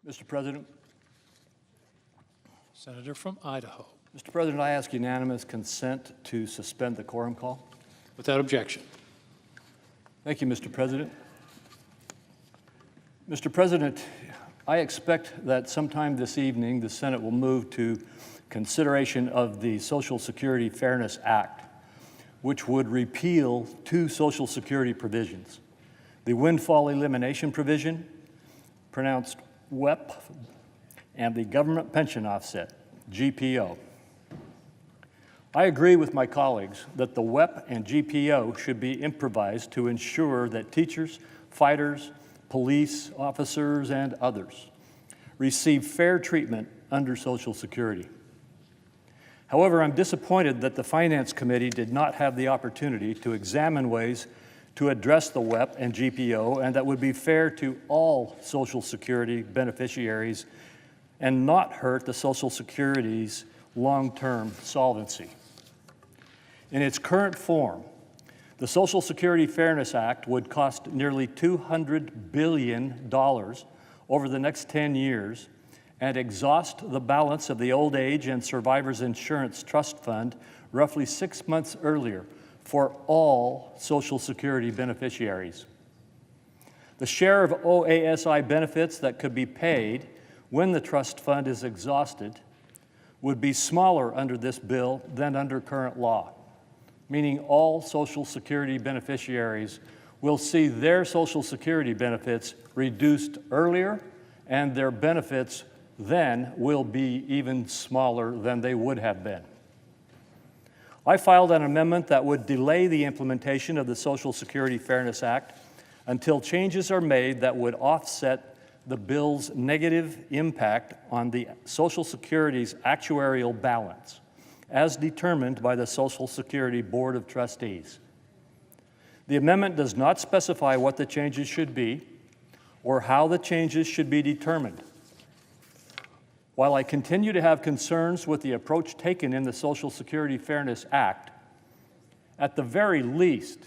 Mr. President. Senator from Idaho. Mr. President, I ask unanimous consent to suspend the quorum call. Without objection. Thank you, Mr. President. Mr. President, I expect that sometime this evening the Senate will move to consideration of the Social Security Fairness Act, which would repeal two Social Security provisions: the windfall elimination provision, pronounced WEP, and the government pension offset, GPO. I agree with my colleagues that the WEP and GPO should be improvised to ensure that teachers, fighters, police officers, and others receive fair treatment under Social Security. However, I'm disappointed that the Finance Committee did not have the opportunity to examine ways to address the WEP and GPO and that would be fair to all Social Security beneficiaries and not hurt the Social Security's long-term solvency. In its current form, the Social Security Fairness Act would cost nearly $200 billion over the next 10 years and exhaust the balance of the Old Age and Survivors Insurance Trust Fund roughly 6 months earlier for all Social Security beneficiaries. The share of OASI benefits that could be paid when the trust fund is exhausted would be smaller under this bill than under current law, meaning all Social Security beneficiaries will see their Social Security benefits reduced earlier, and their benefits then will be even smaller than they would have been. I filed an amendment that would delay the implementation of the Social Security Fairness Act until changes are made that would offset the bill's negative impact on the Social Security's actuarial balance, as determined by the Social Security Board of Trustees. The amendment does not specify what the changes should be or how the changes should be determined. While I continue to have concerns with the approach taken in the Social Security Fairness Act, at the very least,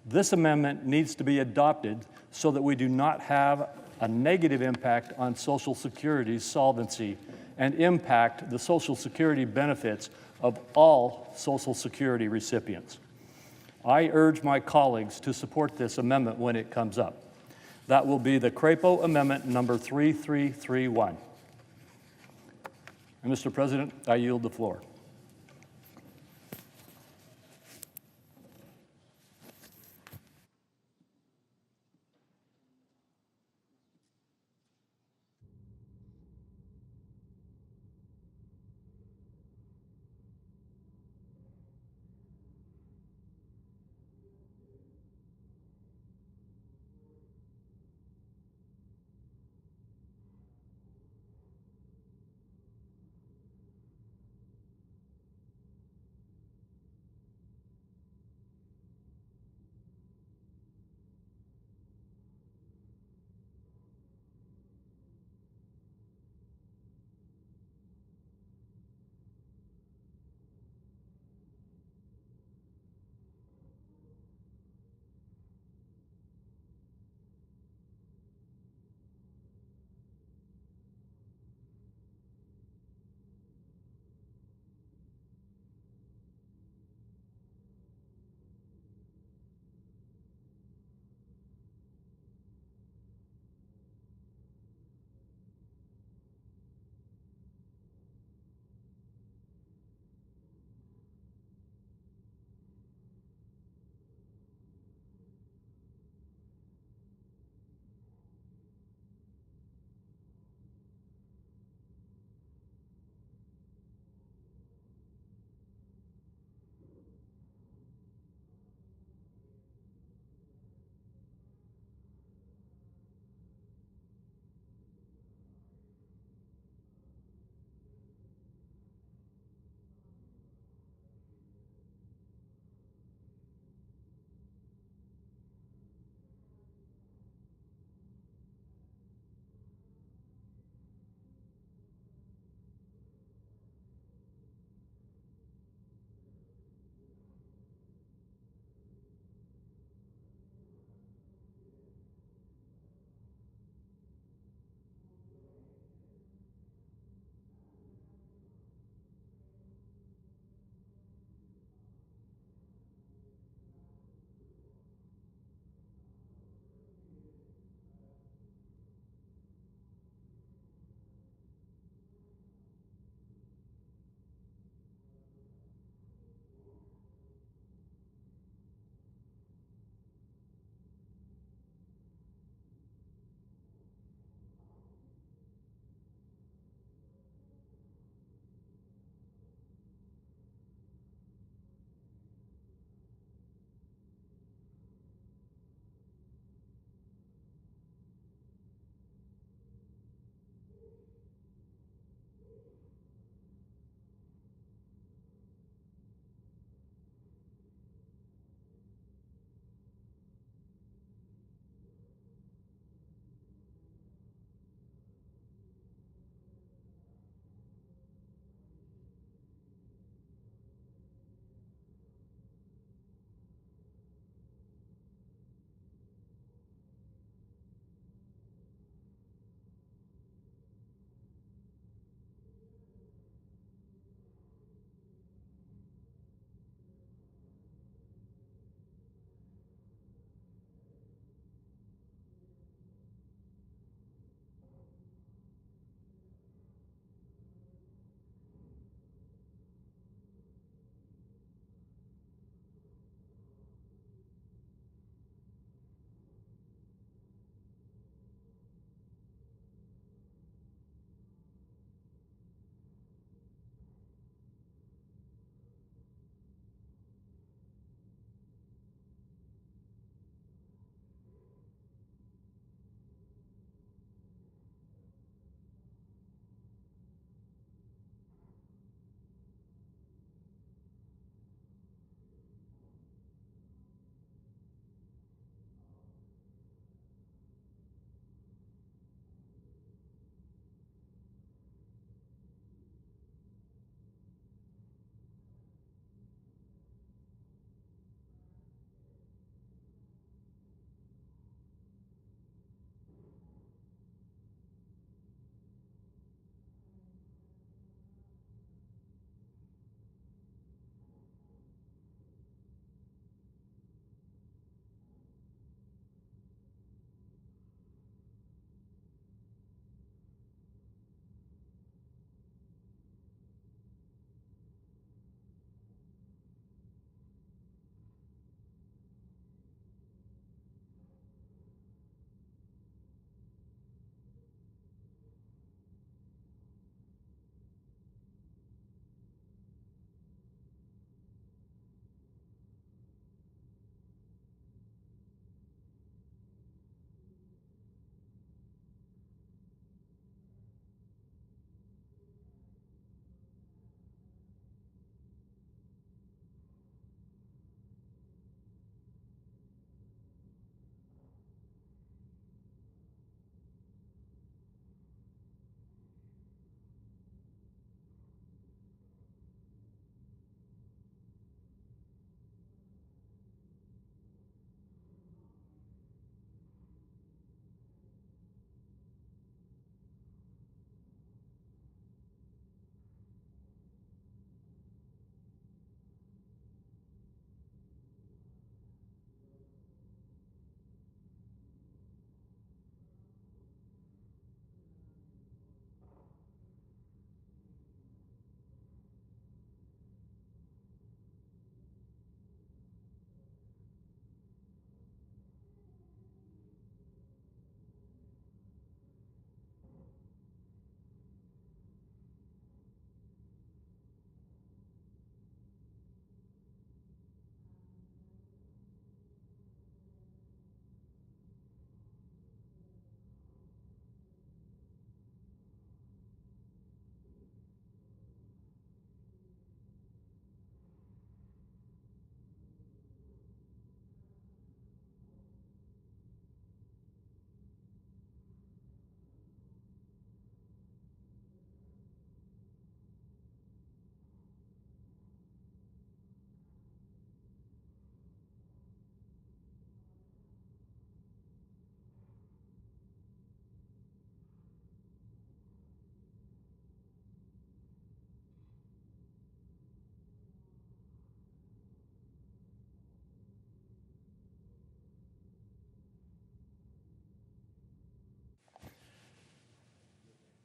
this amendment needs to be adopted so that we do not have a negative impact on Social Security's solvency and impact the Social Security benefits of all Social Security recipients. I urge my colleagues to support this amendment when it comes up. That will be the Crapo Amendment number 3331. And Mr. President, I yield the floor.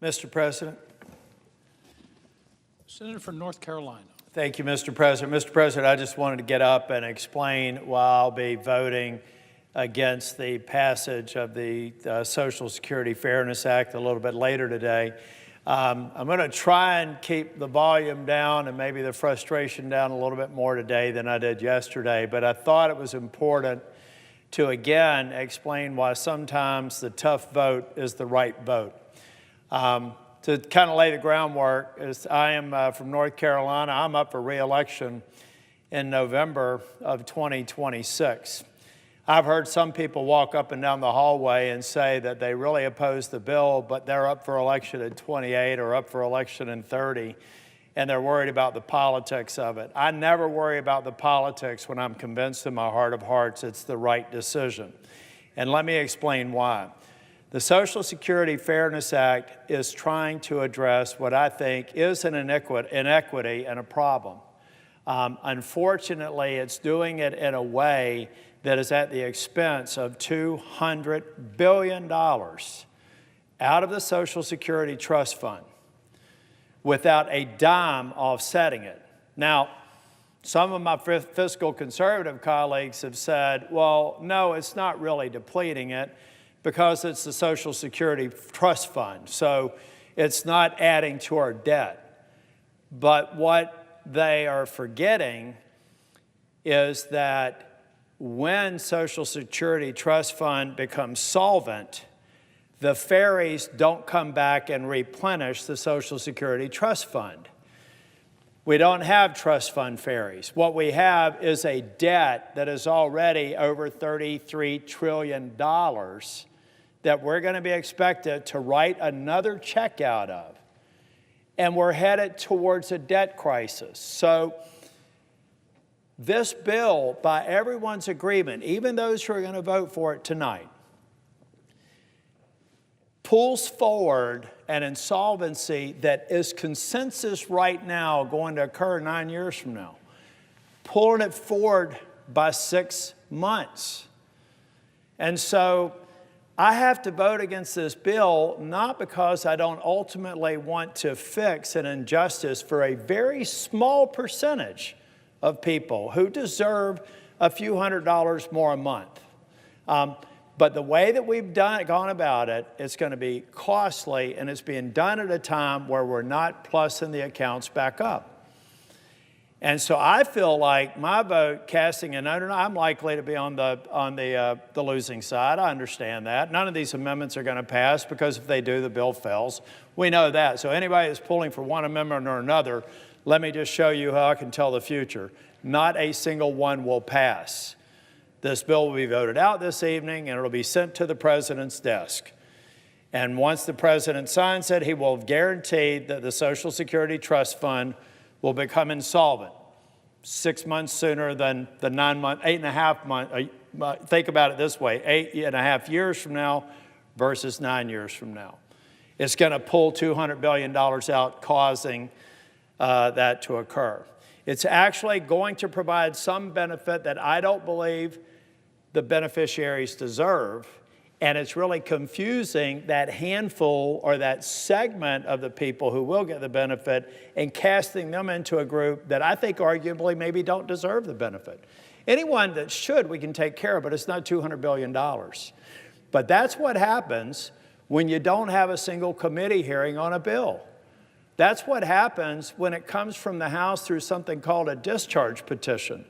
Mr. President. Senator from North Carolina. Thank you, Mr. President. Mr. President, I just wanted to get up and explain why I'll be voting against the passage of the Social Security Fairness Act a little bit later today. I'm going to try and keep the volume down and maybe the frustration down a little bit more today than I did yesterday, but I thought it was important to again explain why sometimes the tough vote is the right vote. To kind of lay the groundwork, is I am from North Carolina. I'm up for re-election in November of 2026. I've heard some people walk up and down the hallway and say that they really oppose the bill, but they're up for election in 28 or up for election in 30, and they're worried about the politics of it. I never worry about the politics when I'm convinced in my heart of hearts it's the right decision. And let me explain why. The Social Security Fairness Act is trying to address what I think is an inequity and a problem. Unfortunately, it's doing it in a way that is at the expense of $200 billion out of the Social Security Trust Fund without a dime offsetting it. Now, some of my fiscal conservative colleagues have said, well, no, it's not really depleting it because it's the Social Security Trust Fund, so it's not adding to our debt. But what they are forgetting is that when Social Security Trust Fund becomes solvent, the fairies don't come back and replenish the Social Security Trust Fund. We don't have trust fund fairies. What we have is a debt that is already over $33 trillion that we're going to be expected to write another check out of. And we're headed towards a debt crisis. So this bill, by everyone's agreement, even those who are going to vote for it tonight, pulls forward an insolvency that is consensus right now going to occur 9 years from now, pulling it forward by 6 months. And so I have to vote against this bill, not because I don't ultimately want to fix an injustice for a very small percentage of people who deserve a few $100s more a month. But the way that we've gone about it, it's going to be costly, and it's being done at a time where we're not plussing the accounts back up. And so I feel like my vote casting a no, I'm likely to be on the losing side. I understand that. None of these amendments are going to pass because if they do, the bill fails. We know that. So anybody that's pulling for one amendment or another, let me just show you how I can tell the future. Not a single one will pass. This bill will be voted out this evening, and it'll be sent to the president's desk. And once the president signs it, he will guarantee that the Social Security Trust Fund will become insolvent 6 months sooner than the 9 month, 8.5 months. Think about it this way, 8.5 years from now versus 9 years from now. It's going to pull $200 billion out, causing that to occur. It's actually going to provide some benefit that I don't believe the beneficiaries deserve, and it's really confusing that handful or that segment of the people who will get the benefit and casting them into a group that I think arguably maybe don't deserve the benefit. Anyone that should, we can take care of, but it's not $200 billion. But that's what happens when you don't have a single committee hearing on a bill. That's what happens when it comes from the House through something called a discharge petition.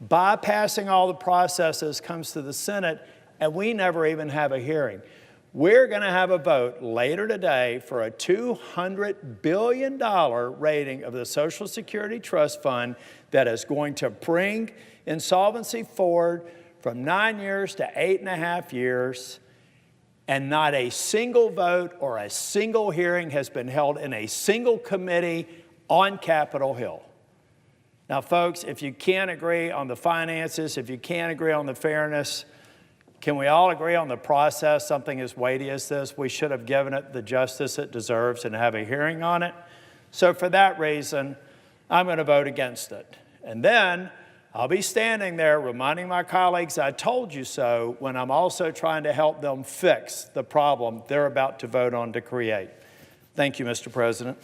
Bypassing all the processes comes to the Senate, and we never even have a hearing. We're going to have a vote later today for a $200 billion rating of the Social Security Trust Fund that is going to bring insolvency forward from 9 years to 8.5 years. And not a single vote or a single hearing has been held in a single committee on Capitol Hill. Now, folks, if you can't agree on the finances, if you can't agree on the fairness, can we all agree on the process? Something as weighty as this, we should have given it the justice it deserves and have a hearing on it. So for that reason, I'm going to vote against it. And then I'll be standing there reminding my colleagues I told you so when I'm also trying to help them fix the problem they're about to vote on to create. Thank you, Mr. President.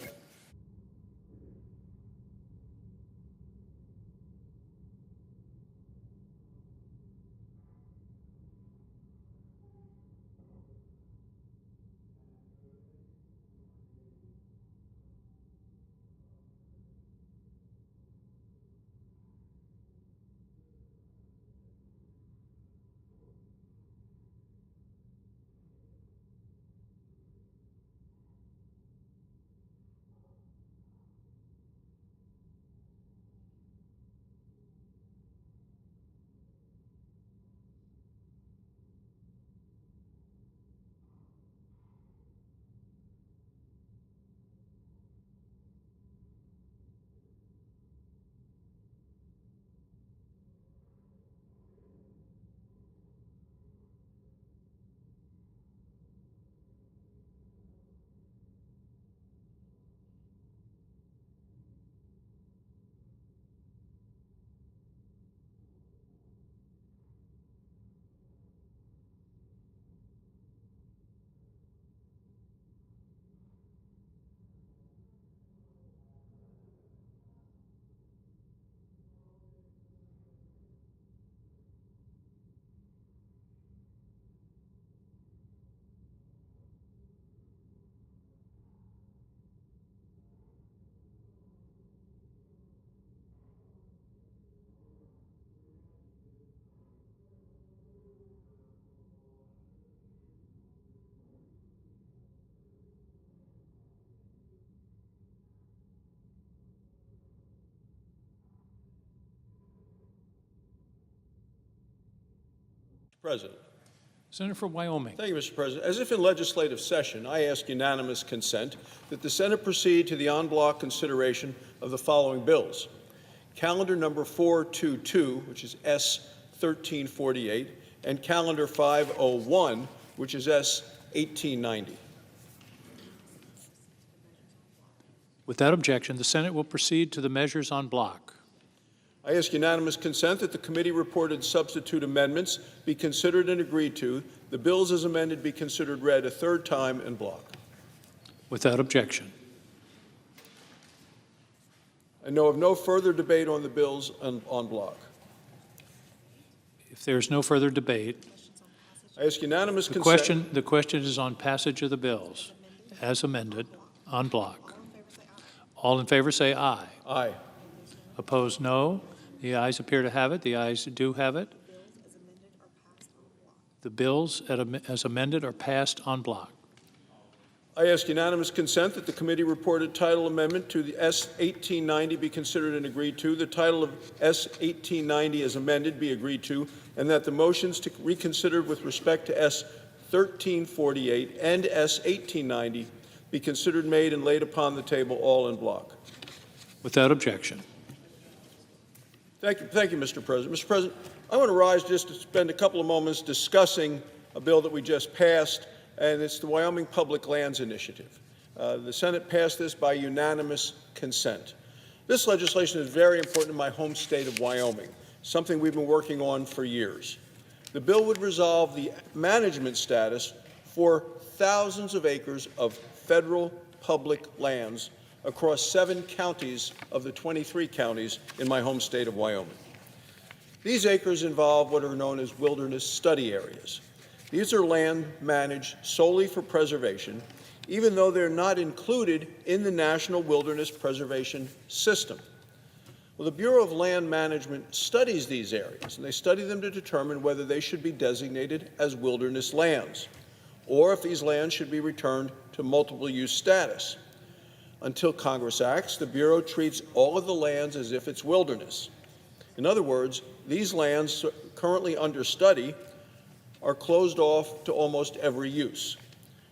President. Senator from Wyoming. Thank you, Mr. President. As if in legislative session, I ask unanimous consent that the Senate proceed to the en bloc consideration of the following bills. Calendar number 422, which is S 1348, and calendar 501, which is S 1890. Without objection, the Senate will proceed to the measures en bloc. I ask unanimous consent that the committee-reported substitute amendments be considered and agreed to, the bills as amended be considered read a third time en bloc. Without objection. I know of no further debate on the bills en bloc. If there is no further debate, I ask unanimous consent. the question is on passage of the bills as amended en bloc. All in favor say aye. Aye. Opposed, no. The ayes appear to have it. The ayes do have it. The bills as amended are passed en bloc. I ask unanimous consent that the committee-reported title amendment to the S 1890 be considered and agreed to, the title of S 1890 as amended be agreed to, and that the motions to reconsider with respect to S 1348 and S 1890 be considered, made, and laid upon the table all en bloc. Without objection. Thank you, Mr. President. Mr. President, I want to rise just to spend a couple of moments discussing a bill that we just passed, and it's the Wyoming Public Lands Initiative. The Senate passed this by unanimous consent. This legislation is very important in my home state of Wyoming, something we've been working on for years. The bill would resolve the management status for thousands of acres of federal public lands across 7 counties of the 23 counties in my home state of Wyoming. These acres involve what are known as wilderness study areas. These are land managed solely for preservation, even though they're not included in the National Wilderness Preservation System. Well, the Bureau of Land Management studies these areas, and they study them to determine whether they should be designated as wilderness lands, or if these lands should be returned to multiple use status. Until Congress acts, the Bureau treats all of the lands as if it's wilderness. In other words, these lands currently under study are closed off to almost every use.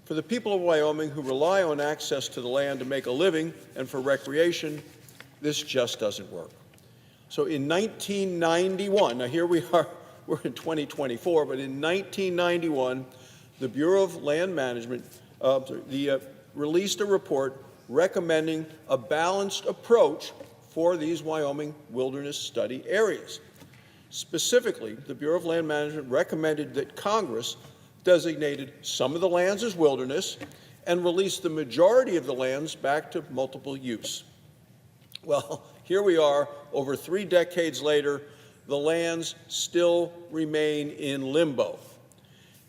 For the people of Wyoming who rely on access to the land to make a living and for recreation, this just doesn't work. So in 1991, now here we are, we're in 2024, but in 1991, the Bureau of Land Management released a report recommending a balanced approach for these Wyoming wilderness study areas. Specifically, the Bureau of Land Management recommended that Congress designated some of the lands as wilderness and release the majority of the lands back to multiple use. Well, here we are, over 3 decades later, the lands still remain in limbo.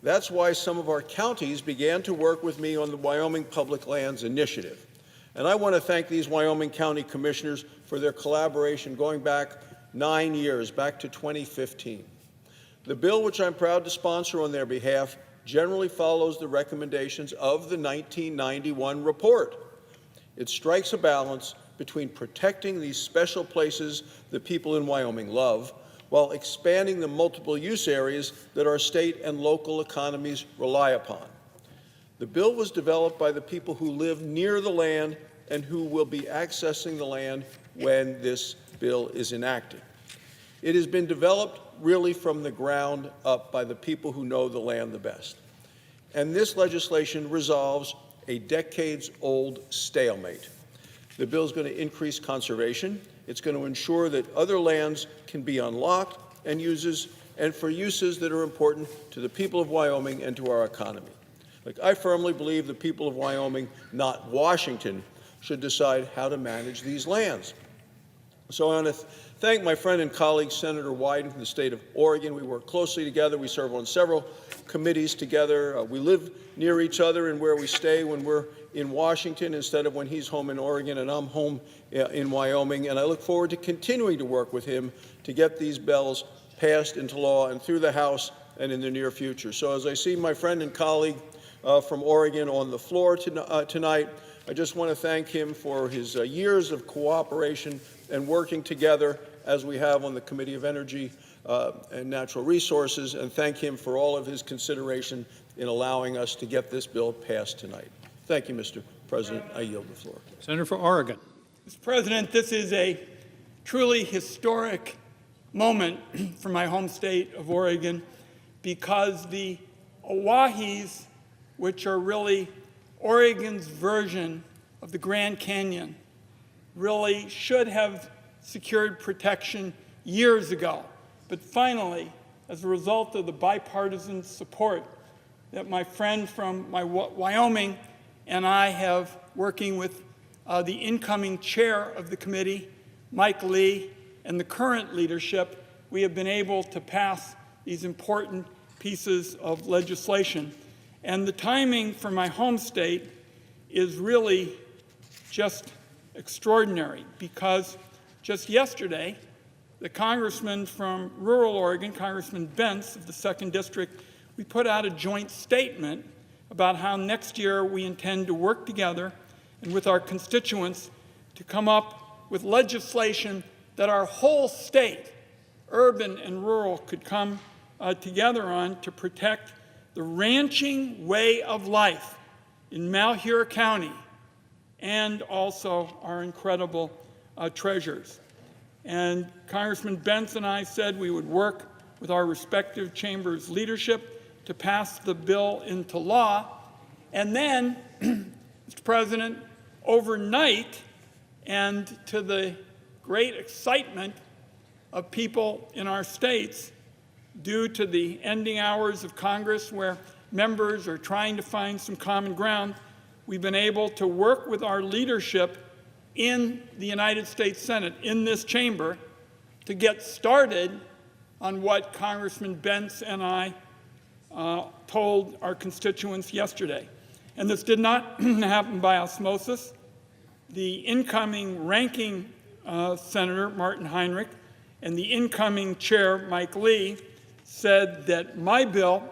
That's why some of our counties began to work with me on the Wyoming Public Lands Initiative. And I want to thank these Wyoming County Commissioners for their collaboration going back 9 years, back to 2015. The bill, which I'm proud to sponsor on their behalf, generally follows the recommendations of the 1991 report. It strikes a balance between protecting these special places that people in Wyoming love, while expanding the multiple use areas that our state and local economies rely upon. The bill was developed by the people who live near the land and who will be accessing the land when this bill is enacted. It has been developed really from the ground up by the people who know the land the best. And this legislation resolves a decades-old stalemate. The bill is going to increase conservation. It's going to ensure that other lands can be unlocked and for uses that are important to the people of Wyoming and to our economy. I firmly believe the people of Wyoming, not Washington, should decide how to manage these lands. So I want to thank my friend and colleague, Senator Wyden from the state of Oregon. We work closely together. We serve on several committees together. We live near each other and where we stay when we're in Washington instead of when he's home in Oregon and I'm home in Wyoming. And I look forward to continuing to work with him to get these bills passed into law and through the House and in the near future. So as I see my friend and colleague from Oregon on the floor tonight, I just want to thank him for his years of cooperation and working together as we have on the Committee of Energy and Natural Resources, and thank him for all of his consideration in allowing us to get this bill passed tonight. Thank you, Mr. President. I yield the floor. Senator for Oregon. Mr. President, this is a truly historic moment for my home state of Oregon, because the Owahis, which are really Oregon's version of the Grand Canyon, really should have secured protection years ago. But finally, as a result of the bipartisan support that my friend from Wyoming and I have, working with the incoming chair of the committee, Mike Lee, and the current leadership, we have been able to pass these important pieces of legislation. And the timing for my home state is really just extraordinary, because just yesterday, the congressman from rural Oregon, Congressman Vance of the 2nd District, we put out a joint statement about how next year we intend to work together and with our constituents to come up with legislation that our whole state, urban and rural, could come together on to protect the ranching way of life in Malheur County and also our incredible treasures. And Congressman Vance and I said we would work with our respective chambers' leadership to pass the bill into law. And then, Mr. President, overnight, and to the great excitement of people in our states, due to the ending hours of Congress where members are trying to find some common ground, we've been able to work with our leadership in the United States Senate, in this chamber, to get started on what Congressman Vance and I told our constituents yesterday. And this did not happen by osmosis. The incoming ranking Senator, Martin Heinrich, and the incoming chair, Mike Lee, said that my bill,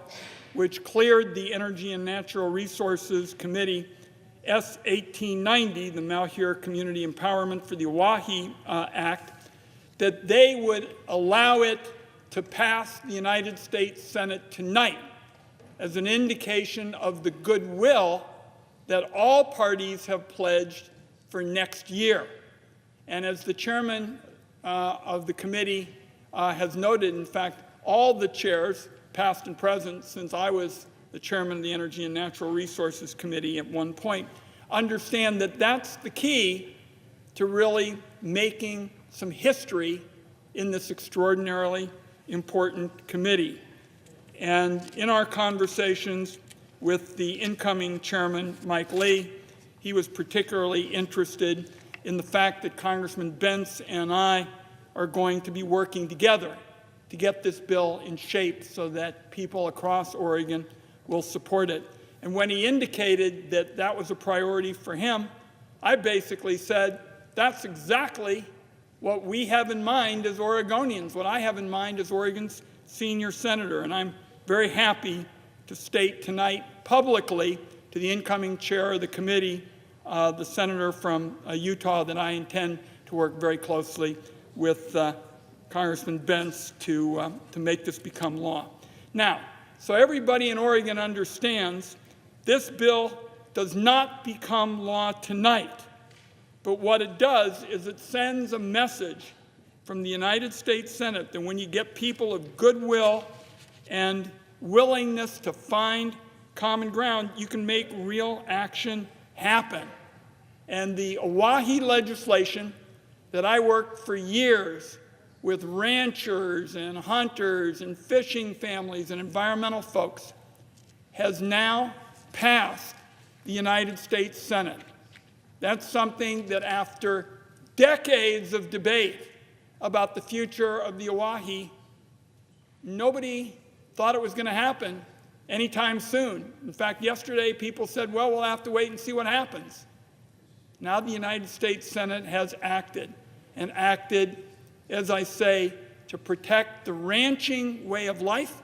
which cleared the Energy and Natural Resources Committee, S. 1890, the Malheur Community Empowerment for the Oahe Act, that they would allow it to pass the United States Senate tonight as an indication of the goodwill that all parties have pledged for next year. And as the chairman of the committee has noted, in fact, all the chairs, past and present, since I was the chairman of the Energy and Natural Resources Committee at one point, understand that that's the key to really making some history in this extraordinarily important committee. And in our conversations, with the incoming chairman, Mike Lee. He was particularly interested in the fact that Congressman Vance and I are going to be working together to get this bill in shape so that people across Oregon will support it. And when he indicated that that was a priority for him, I basically said, that's exactly what we have in mind as Oregonians, what I have in mind as Oregon's senior senator. And I'm very happy to state tonight publicly to the incoming chair of the committee, the senator from Utah, that I intend to work very closely with Congressman Vance to make this become law. Now, so everybody in Oregon understands, this bill does not become law tonight. But what it does is it sends a message from the United States Senate that when you get people of goodwill and willingness to find common ground, you can make real action happen. And the Oahe legislation that I worked for years with ranchers and hunters and fishing families and environmental folks has now passed the United States Senate. That's something that after decades of debate about the future of the Oahe, nobody thought it was going to happen anytime soon. In fact, yesterday people said, well, we'll have to wait and see what happens. Now the United States Senate has acted, and acted, as I say, to protect the ranching way of life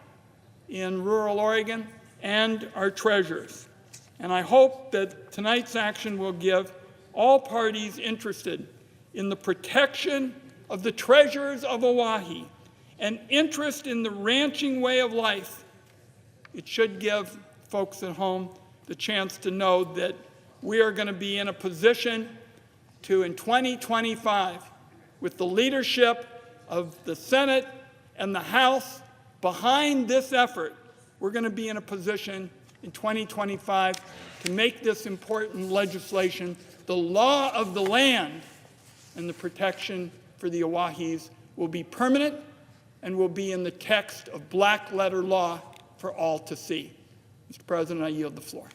in rural Oregon and our treasures. And I hope that tonight's action will give all parties interested in the protection of the treasures of Oahe and interest in the ranching way of life, it should give folks at home the chance to know that we are going to be in a position to, in 2025, with the leadership of the Senate and the House behind this effort, we're going to be in a position in 2025 to make this important legislation the law of the land, and the protection for the Oahes will be permanent and will be in the text of black letter law for all to see. Mr. President, I yield the floor.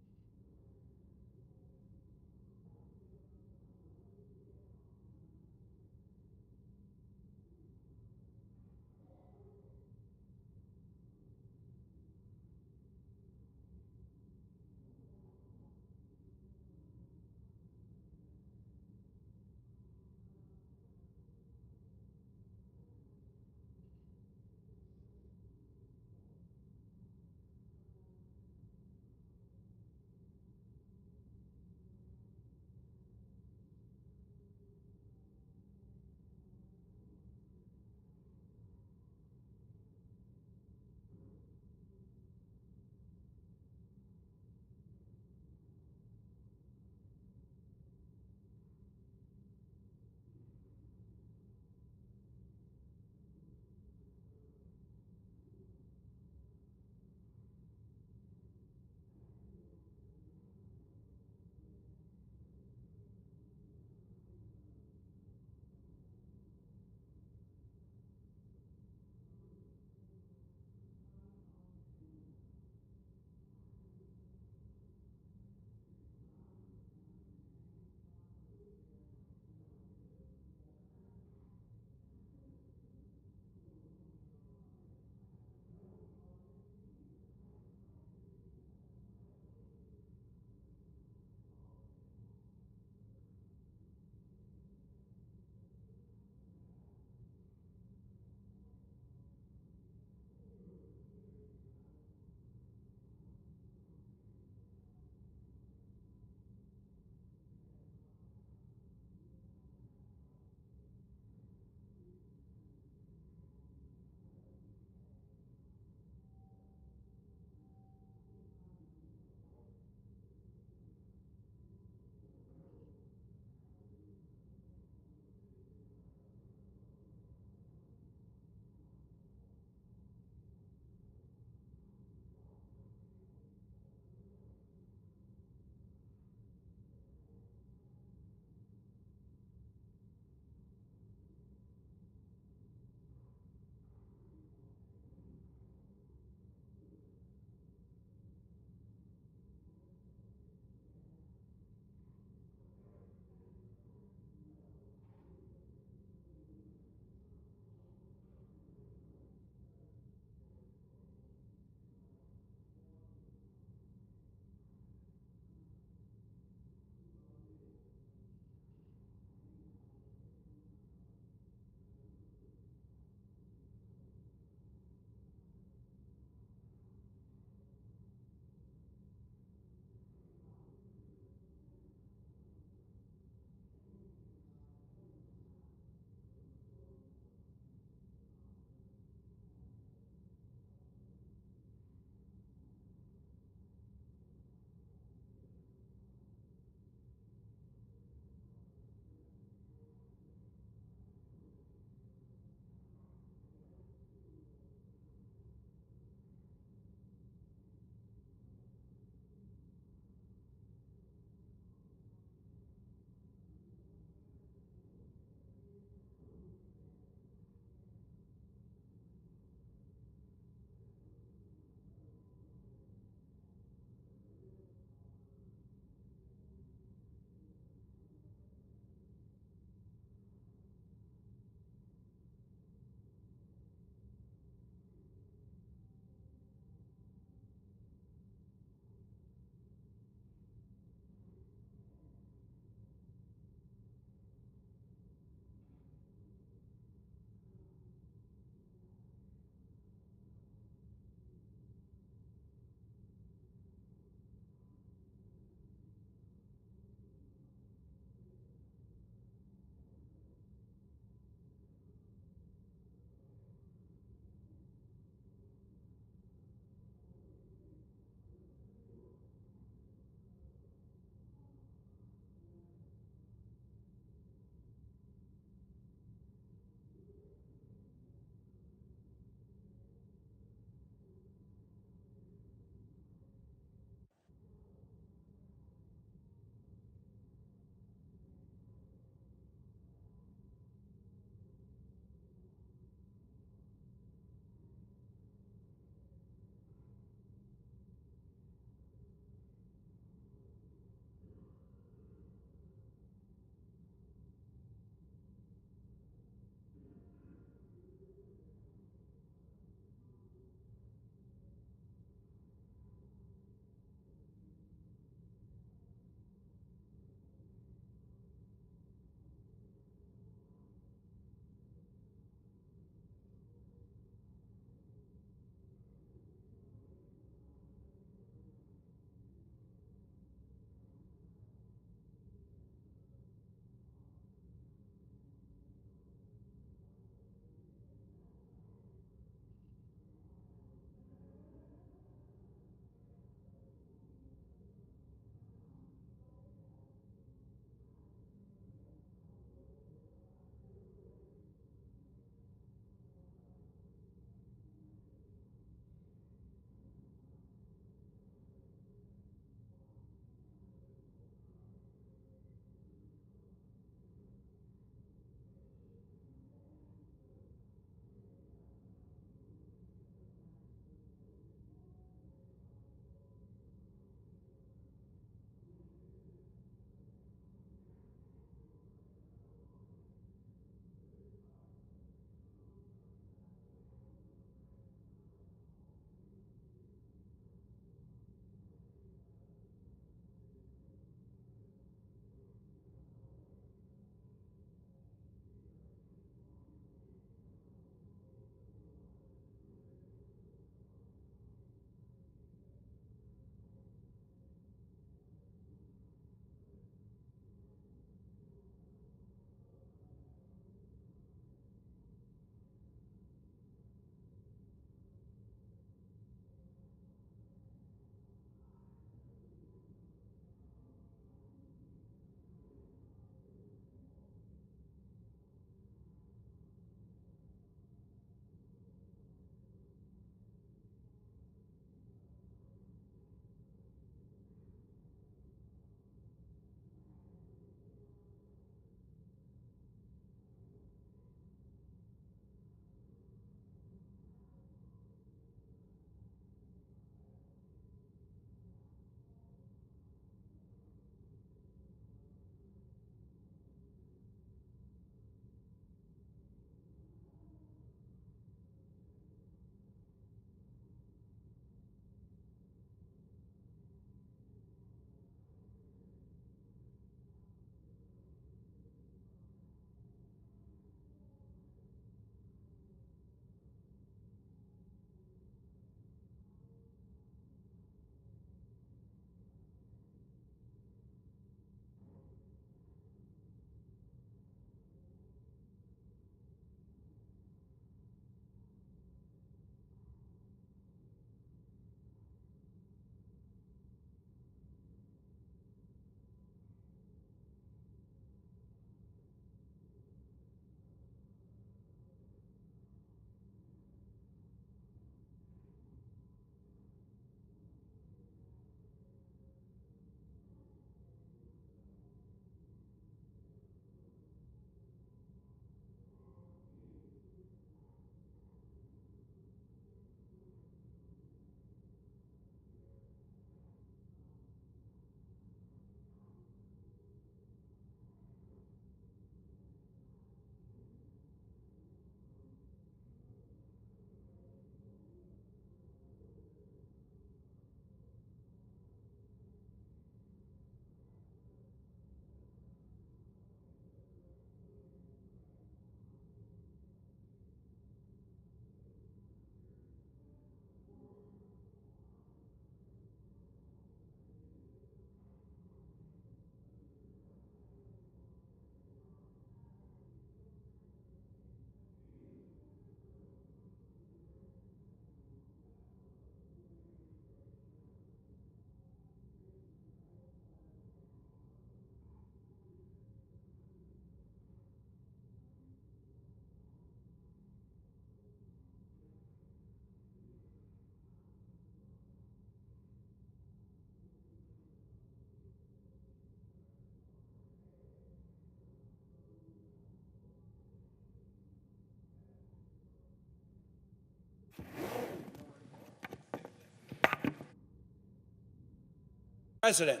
President.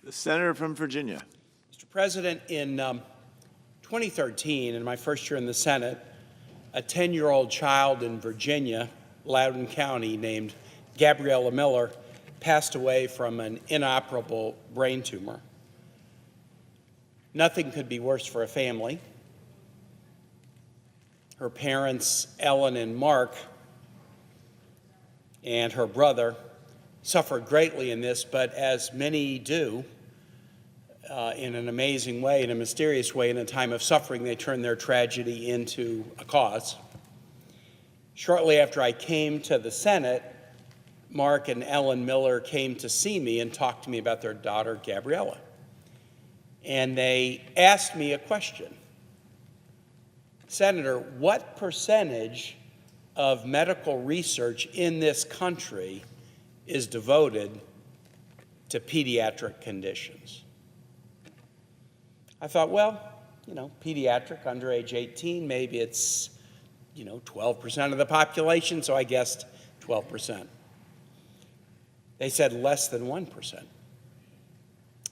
The senator from Virginia. Mr. President, in 2013, in my first year in the Senate, a 10-year-old child in Virginia, Loudoun County, named Gabriella Miller, passed away from an inoperable brain tumor. Nothing could be worse for a family. Her parents, Ellen and Mark, and her brother suffered greatly in this, but as many do, in an amazing way, in a mysterious way, in a time of suffering, they turn their tragedy into a cause. Shortly after I came to the Senate, Mark and Ellen Miller came to see me and talked to me about their daughter, Gabriella. And they asked me a question. Senator, what percentage of medical research in this country is devoted to pediatric conditions? I thought, well, pediatric, under age 18, maybe it's, 12% of the population, so I guessed 12%. They said less than 1%.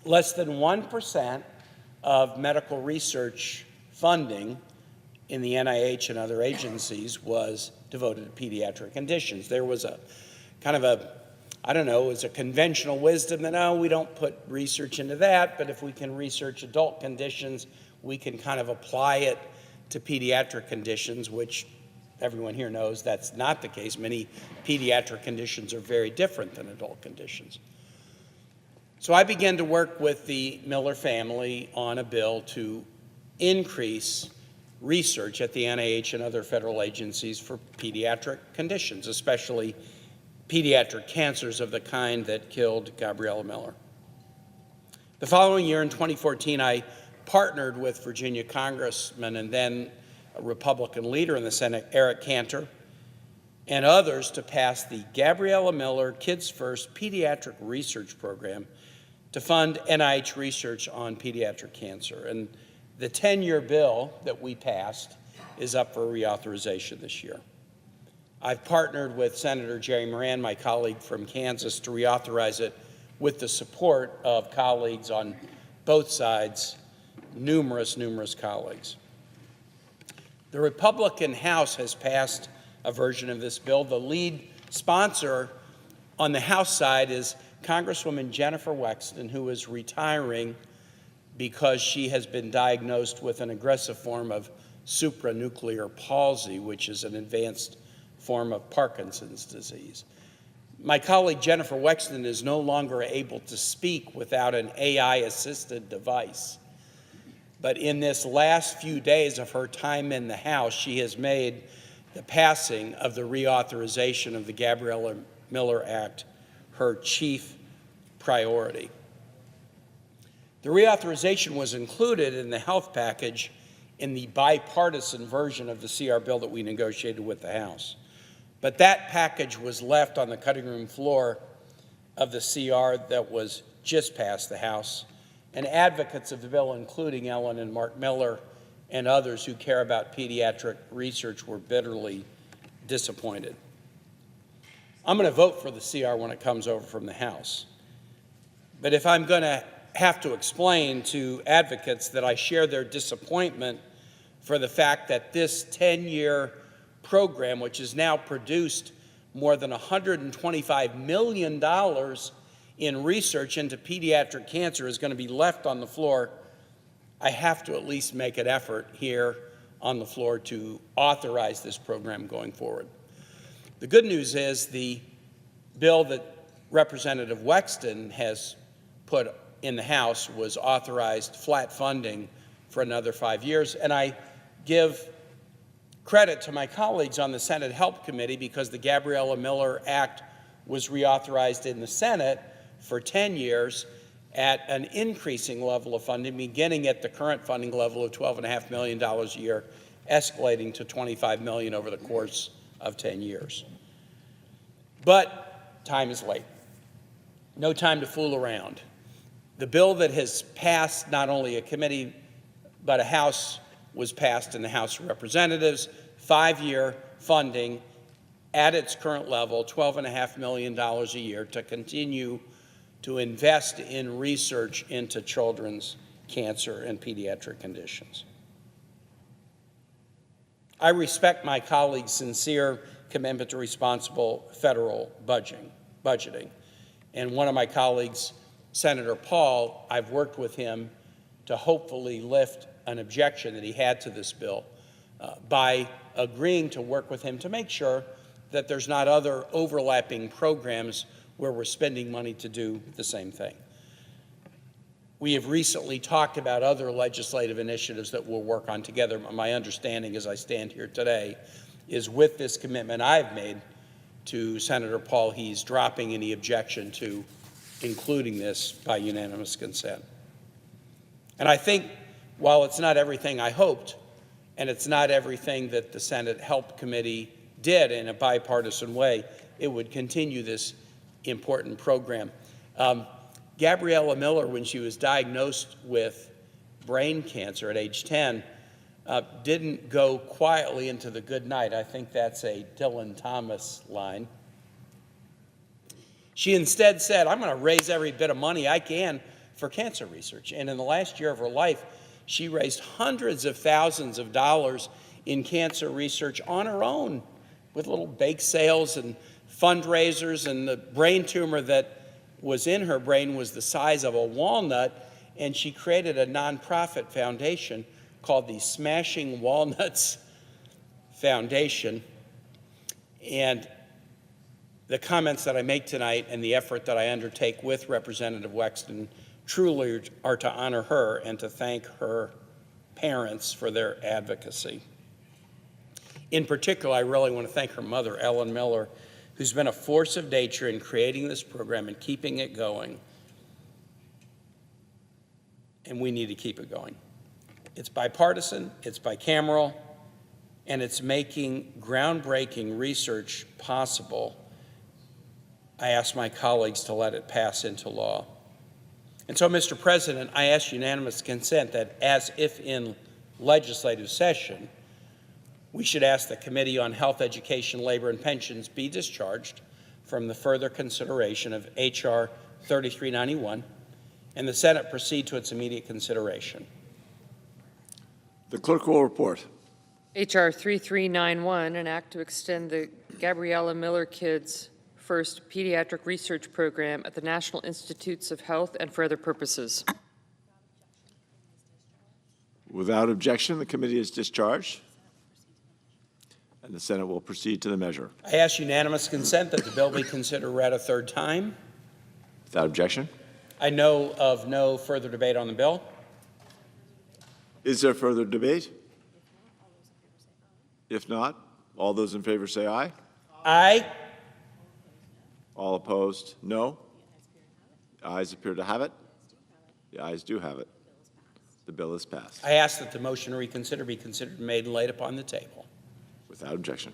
Less than 1% of medical research funding in the NIH and other agencies was devoted to pediatric conditions. There was a kind of a, it was a conventional wisdom that, no, we don't put research into that, but if we can research adult conditions, we can kind of apply it to pediatric conditions, which everyone here knows that's not the case. Many pediatric conditions are very different than adult conditions. So I began to work with the Miller family on a bill to increase research at the NIH and other federal agencies for pediatric conditions, especially pediatric cancers of the kind that killed Gabriella Miller. The following year, in 2014, I partnered with Virginia Congressman and then a Republican leader in the Senate, Eric Cantor, and others to pass the Gabriella Miller Kids First Pediatric Research Program to fund NIH research on pediatric cancer. And the 10-year bill that we passed is up for reauthorization this year. I've partnered with Senator Jerry Moran, my colleague from Kansas, to reauthorize it with the support of colleagues on both sides, numerous colleagues. The Republican House has passed a version of this bill. The lead sponsor on the House side is Congresswoman Jennifer Wexton, who is retiring because she has been diagnosed with an aggressive form of supranuclear palsy, which is an advanced form of Parkinson's disease. My colleague Jennifer Wexton is no longer able to speak without an AI-assisted device. But in this last few days of her time in the House, she has made the passing of the reauthorization of the Gabriella Miller Act her chief priority. The reauthorization was included in the health package in the bipartisan version of the CR bill that we negotiated with the House. But that package was left on the cutting room floor of the CR that was just passed the House, and advocates of the bill, including Ellen and Mark Miller and others who care about pediatric research, were bitterly disappointed. I'm going to vote for the CR when it comes over from the House. But if I'm going to have to explain to advocates that I share their disappointment for the fact that this 10-year program, which has now produced more than $125 million in research into pediatric cancer, is going to be left on the floor, I have to at least make an effort here on the floor to authorize this program going forward. The good news is the bill that Representative Wexton has put in the House was authorized flat funding for another 5 years, and I give credit to my colleagues on the Senate Help Committee because the Gabriella Miller Act was reauthorized in the Senate for 10 years at an increasing level of funding, beginning at the current funding level of $12.5 million a year, escalating to $25 million over the course of 10 years. But time is late. No time to fool around. The bill that has passed not only a committee but a House was passed in the House of Representatives, 5-year funding at its current level, $12.5 million a year, to continue to invest in research into children's cancer and pediatric conditions. I respect my colleagues' sincere commitment to responsible federal budgeting. And one of my colleagues, Senator Paul, I've worked with him to hopefully lift an objection that he had to this bill by agreeing to work with him to make sure that there's not other overlapping programs where we're spending money to do the same thing. We have recently talked about other legislative initiatives that we'll work on together. My understanding as I stand here today is with this commitment I've made to Senator Paul, he's dropping any objection to including this by unanimous consent. And I think while it's not everything I hoped, and it's not everything that the Senate Help Committee did in a bipartisan way, it would continue this important program. Gabriella Miller, when she was diagnosed with brain cancer at age 10, didn't go quietly into the good night. I think that's a Dylan Thomas line. She instead said, I'm going to raise every bit of money I can for cancer research. And in the last year of her life, she raised hundreds of thousands of dollars in cancer research on her own with little bake sales and fundraisers, and the brain tumor that was in her brain was the size of a walnut, and she created a nonprofit foundation called the Smashing Walnuts Foundation. And the comments that I make tonight and the effort that I undertake with Representative Wexton truly are to honor her and to thank her parents for their advocacy. In particular, I really want to thank her mother, Ellen Miller, who's been a force of nature in creating this program and keeping it going. And we need to keep it going. It's bipartisan, it's bicameral, and it's making groundbreaking research possible. I ask my colleagues to let it pass into law. And so, Mr. President, I ask unanimous consent that, as if in legislative session, we should ask the Committee on Health, Education, Labor, and Pensions be discharged from the further consideration of H.R. 3391, and the Senate proceed to its immediate consideration. The clerk will report. H.R. 3391, an act to extend the Gabriella Miller Kids First Pediatric Research Program at the National Institutes of Health and for other purposes. Without objection, the committee is discharged, and the Senate will proceed to the measure. I ask unanimous consent that the bill be considered read a third time. Without objection. I know of no further debate on the bill. Is there further debate? If not, all those in favor say aye. Aye. All opposed, no. The ayes appear to have it. The ayes do have it. The bill is passed. I ask that the motion to reconsider be considered and made and laid upon the table. Without objection.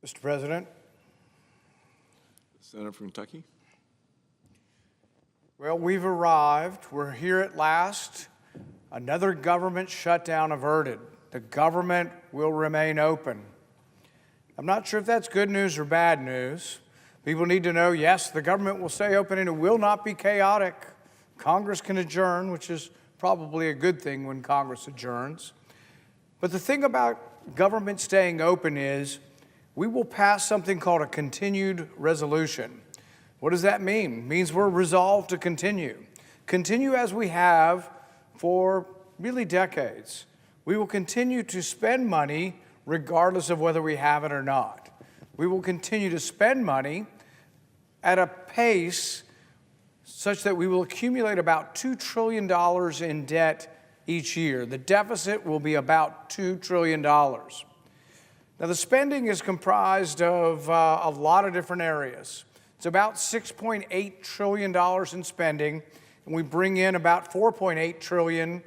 Mr. President, Senator from Kentucky. well, we've arrived. We're here at last. Another government shutdown averted. The government will remain open. I'm not sure if that's good news or bad news. People need to know, yes, the government will stay open and it will not be chaotic. Congress can adjourn, which is probably a good thing when Congress adjourns. But the thing about government staying open is we will pass something called a continued resolution. What does that mean? It means we're resolved to continue. Continue as we have for really decades. We will continue to spend money regardless of whether we have it or not. We will continue to spend money at a pace such that we will accumulate about $2 trillion in debt each year. The deficit will be about $2 trillion. Now, the spending is comprised of a lot of different areas. It's about $6.8 trillion in spending, and we bring in about $4.8 trillion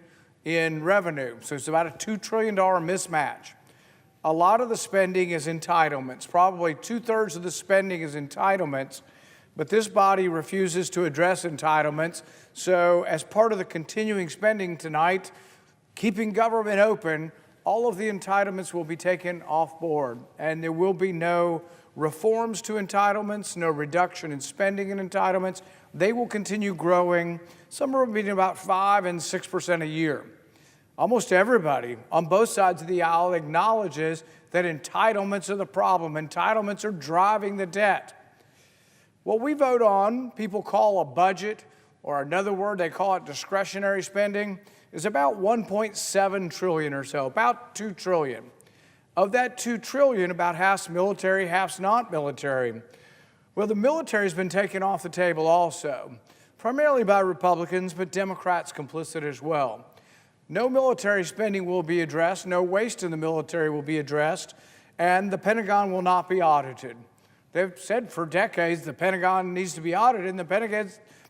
in revenue. So it's about a $2 trillion mismatch. A lot of the spending is entitlements. Probably 2/3 of the spending is entitlements, but this body refuses to address entitlements. So as part of the continuing spending tonight, keeping government open, all of the entitlements will be taken off board, and there will be no reforms to entitlements, no reduction in spending in entitlements. They will continue growing somewhere between about 5% and 6% a year. Almost everybody on both sides of the aisle acknowledges that entitlements are the problem. Entitlements are driving the debt. What we vote on, people call a budget, or another word, they call it discretionary spending, is about $1.7 trillion or so, about $2 trillion. Of that $2 trillion, about half's military, half's not military. Well, the military has been taken off the table also, primarily by Republicans, but Democrats complicit as well. No military spending will be addressed, no waste in the military will be addressed, and the Pentagon will not be audited. They've said for decades the Pentagon needs to be audited, and the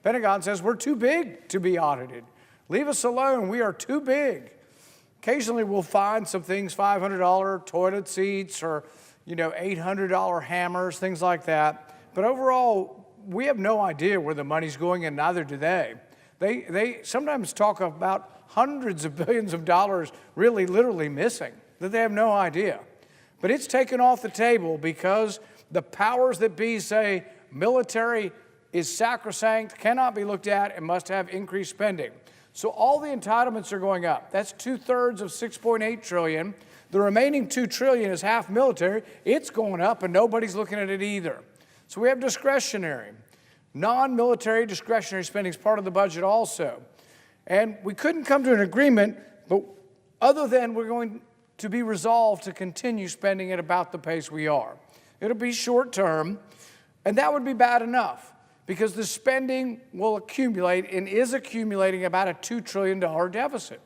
Pentagon says we're too big to be audited. Leave us alone, we are too big. Occasionally we'll find some things, $500 toilet seats or $800 hammers, things like that. But overall, we have no idea where the money's going, and neither do they. They sometimes talk about hundreds of billions of dollars really literally missing, that they have no idea. But it's taken off the table because the powers that be say military is sacrosanct, cannot be looked at, and must have increased spending. So all the entitlements are going up. That's 2/3 of $6.8 trillion. The remaining $2 trillion is half military. It's going up, and nobody's looking at it either. So we have discretionary. Non-military discretionary spending is part of the budget also. And we couldn't come to an agreement, but other than we're going to be resolved to continue spending at about the pace we are. It'll be short term, and that would be bad enough because the spending will accumulate and is accumulating about a $2 trillion deficit.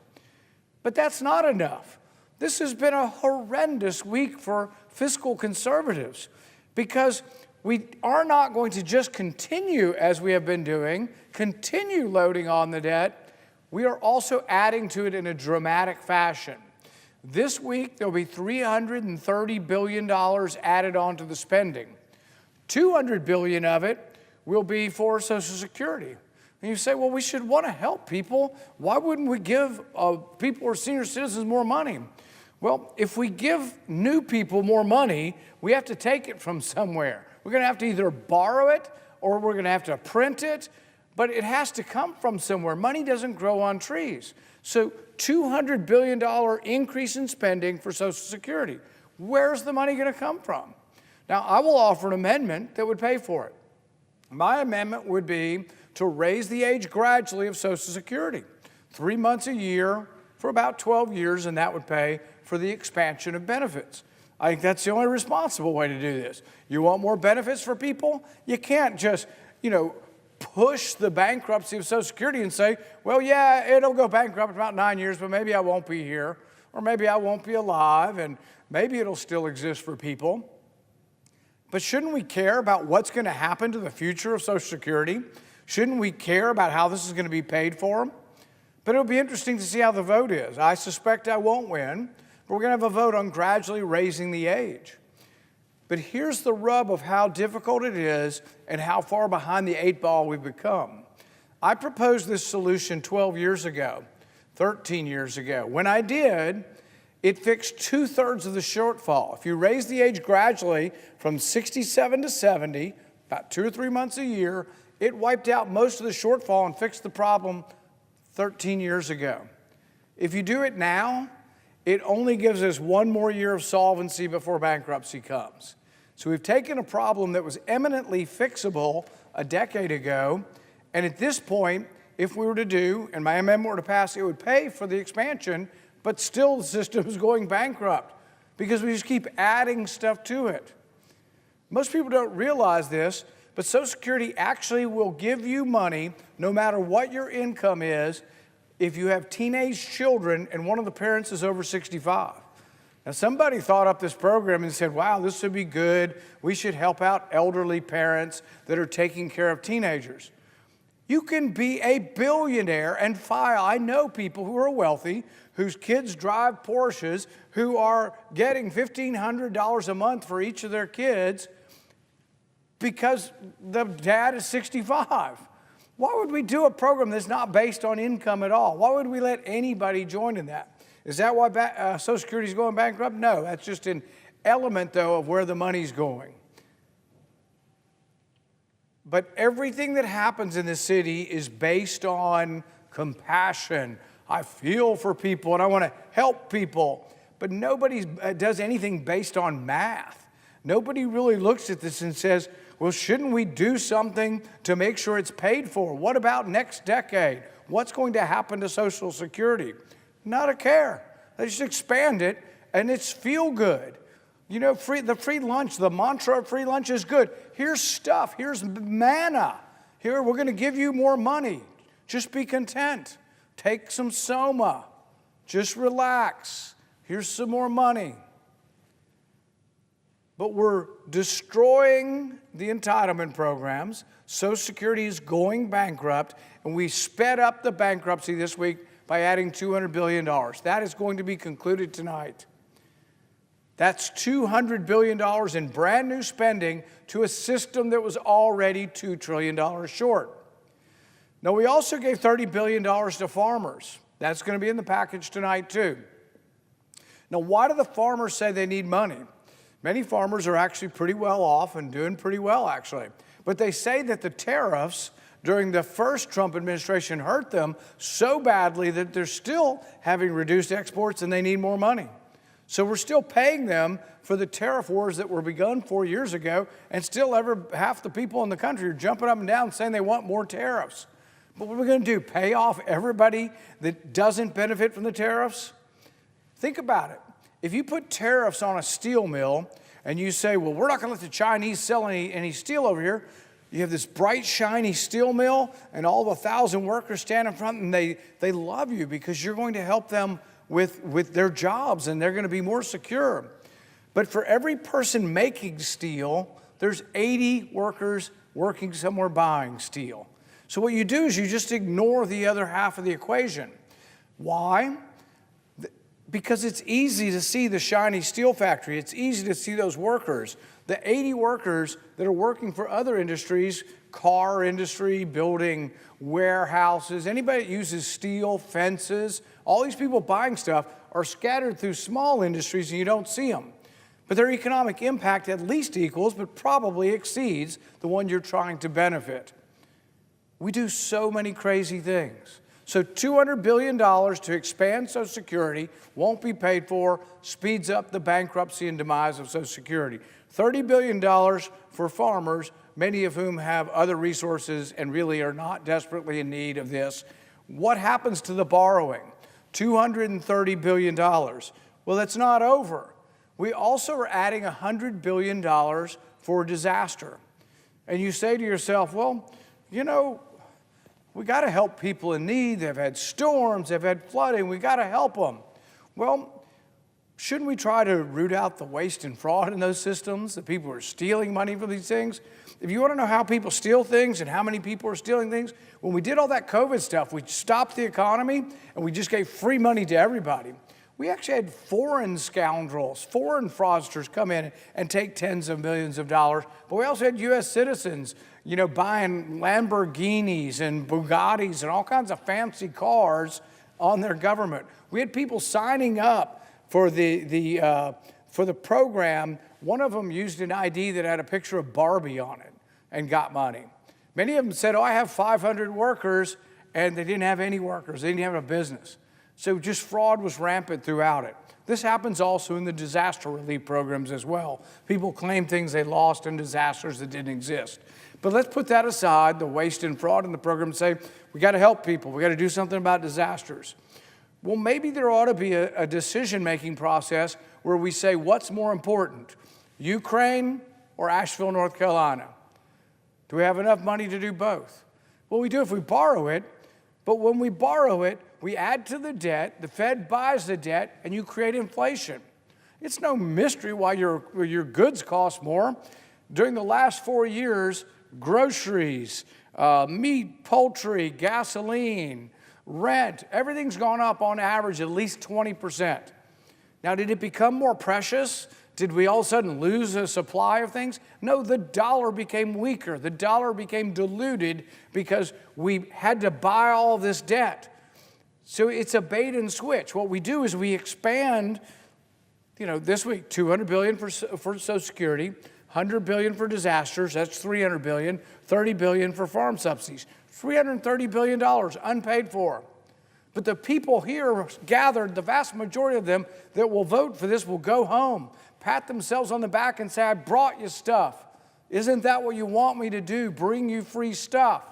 But that's not enough. This has been a horrendous week for fiscal conservatives because we are not going to just continue as we have been doing, continue loading on the debt. We are also adding to it in a dramatic fashion. This week, there'll be $330 billion added onto the spending. $200 billion of it will be for Social Security. And you say, well, we should want to help people. Why wouldn't we give people or senior citizens more money? Well, if we give new people more money, we have to take it from somewhere. We're going to have to either borrow it or we're going to have to print it, but it has to come from somewhere. Money doesn't grow on trees. So $200 billion increase in spending for Social Security. Where's the money going to come from? Now, I will offer an amendment that would pay for it. My amendment would be to raise the age gradually of Social Security, 3 months a year for about 12 years, and that would pay for the expansion of benefits. I think that's the only responsible way to do this. You want more benefits for people? You can't just, push the bankruptcy of Social Security and say, well, yeah, it'll go bankrupt in about 9 years, but maybe I won't be here, or maybe I won't be alive, and maybe it'll still exist for people. But shouldn't we care about what's going to happen to the future of Social Security? Shouldn't we care about how this is going to be paid for? But it'll be interesting to see how the vote is. I suspect I won't win, but we're going to have a vote on gradually raising the age. But here's the rub of how difficult it is and how far behind the 8 ball we've become. I proposed this solution 12 years ago, 13 years ago. When I did, it fixed 2/3 of the shortfall. If you raise the age gradually from 67 to 70, about 2 or 3 months a year, it wiped out most of the shortfall and fixed the problem 13 years ago. If you do it now, it only gives us 1 more year of solvency before bankruptcy comes. So we've taken a problem that was eminently fixable a decade ago, and at this point, if we were to do, and my amendment were to pass, it would pay for the expansion, but still the system is going bankrupt because we just keep adding stuff to it. Most people don't realize this, but Social Security actually will give you money no matter what your income is if you have teenage children and one of the parents is over 65. Now, somebody thought up this program and said, wow, this would be good. We should help out elderly parents that are taking care of teenagers. You can be a billionaire and file. I know people who are wealthy, whose kids drive Porsches, who are getting $1,500 a month for each of their kids because the dad is 65. Why would we do a program that's not based on income at all? Why would we let anybody join in that? Is that why Social Security is going bankrupt? No, that's just an element, though, of where the money's going. But everything that happens in this city is based on compassion. I feel for people and I want to help people. But nobody does anything based on math. Nobody really looks at this and says, well, shouldn't we do something to make sure it's paid for? What about next decade? What's going to happen to Social Security? Not a care. They just expand it and it's feel good. You know, the free lunch, the mantra of free lunch is good. Here's stuff, here's manna. Here, we're going to give you more money. Just be content. Take some soma. Just relax. Here's some more money. But we're destroying the entitlement programs. Social Security is going bankrupt, and we sped up the bankruptcy this week by adding $200 billion. That is going to be concluded tonight. That's $200 billion in brand new spending to a system that was already $2 trillion short. Now, we also gave $30 billion to farmers. That's going to be in the package tonight, too. Now, why do the farmers say they need money? Many farmers are actually pretty well off and doing pretty well, actually. But they say that the tariffs during the first Trump administration hurt them so badly that they're still having reduced exports and they need more money. So we're still paying them for the tariff wars that were begun 4 years ago, and still half the people in the country are jumping up and down saying they want more tariffs. But what are we going to do, pay off everybody that doesn't benefit from the tariffs? Think about it. If you put tariffs on a steel mill and you say, well, we're not going to let the Chinese sell any steel over here, you have this bright, shiny steel mill and all the 1,000 workers stand in front and they love you because you're going to help them with their jobs and they're going to be more secure. But for every person making steel, there's 80 workers working somewhere buying steel. So what you do is you just ignore the other half of the equation. Why? Because it's easy to see the shiny steel factory. It's easy to see those workers. The 80 workers that are working for other industries, car industry, building warehouses, anybody that uses steel, fences, all these people buying stuff are scattered through small industries and you don't see them. But their economic impact at least equals, but probably exceeds the one you're trying to benefit. We do so many crazy things. So $200 billion to expand Social Security won't be paid for, speeds up the bankruptcy and demise of Social Security. $30 billion for farmers, many of whom have other resources and really are not desperately in need of this. What happens to the borrowing? $230 billion. Well, that's not over. We also are adding $100 billion for disaster. And you say to yourself, well, you know, we got to help people in need. They've had storms, they've had flooding. We got to help them. Well, shouldn't we try to root out the waste and fraud in those systems, the people who are stealing money from these things? If you want to know how people steal things and how many people are stealing things, when we did all that COVID stuff, we stopped the economy and we just gave free money to everybody. We actually had foreign scoundrels, foreign fraudsters come in and take tens of millions of dollars. But we also had U.S. citizens, buying Lamborghinis and Bugattis and all kinds of fancy cars on their government. We had people signing up for the program. One of them used an ID that had a picture of Barbie on it and got money. Many of them said, I have 500 workers, and they didn't have any workers. They didn't have a business. So just fraud was rampant throughout it. This happens also in the disaster relief programs as well. People claim things they lost in disasters that didn't exist. But let's put that aside, the waste and fraud in the program, and say, we got to help people. We got to do something about disasters. Well, maybe there ought to be a decision-making process where we say, what's more important, Ukraine or Asheville, North Carolina? Do we have enough money to do both? Well, we do if we borrow it, but when we borrow it, we add to the debt, the Fed buys the debt, and you create inflation. It's no mystery why your goods cost more. During the last 4 years, groceries, meat, poultry, gasoline, rent, everything's gone up on average at least 20%. Now, did it become more precious? Did we all of a sudden lose a supply of things? No, the dollar became weaker. The dollar became diluted because we had to buy all this debt. So it's a bait and switch. What we do is we expand, this week, $200 billion for Social Security, $100 billion for disasters, that's $300 billion, $30 billion for farm subsidies, $330 billion unpaid for. But the people here gathered, the vast majority of them that will vote for this will go home, pat themselves on the back and say, I brought you stuff. Isn't that what you want me to do, bring you free stuff?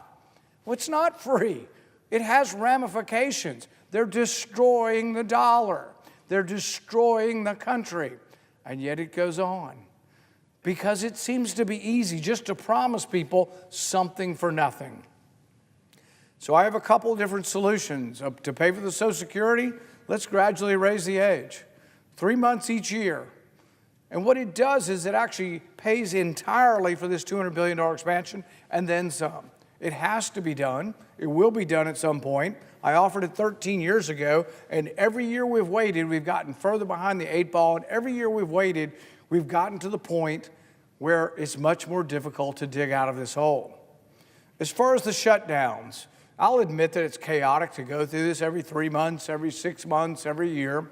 Well, it's not free. It has ramifications. They're destroying the dollar. They're destroying the country. And yet it goes on. Because it seems to be easy just to promise people something for nothing. So I have a couple of different solutions. To pay for the Social Security, let's gradually raise the age. 3 months each year. And what it does is it actually pays entirely for this $200 billion expansion and then some. It has to be done. It will be done at some point. I offered it 13 years ago, and every year we've waited, we've gotten further behind the 8 ball, and every year we've waited, we've gotten to the point where it's much more difficult to dig out of this hole. As far as the shutdowns, I'll admit that it's chaotic to go through this every 3 months, every 6 months, every year.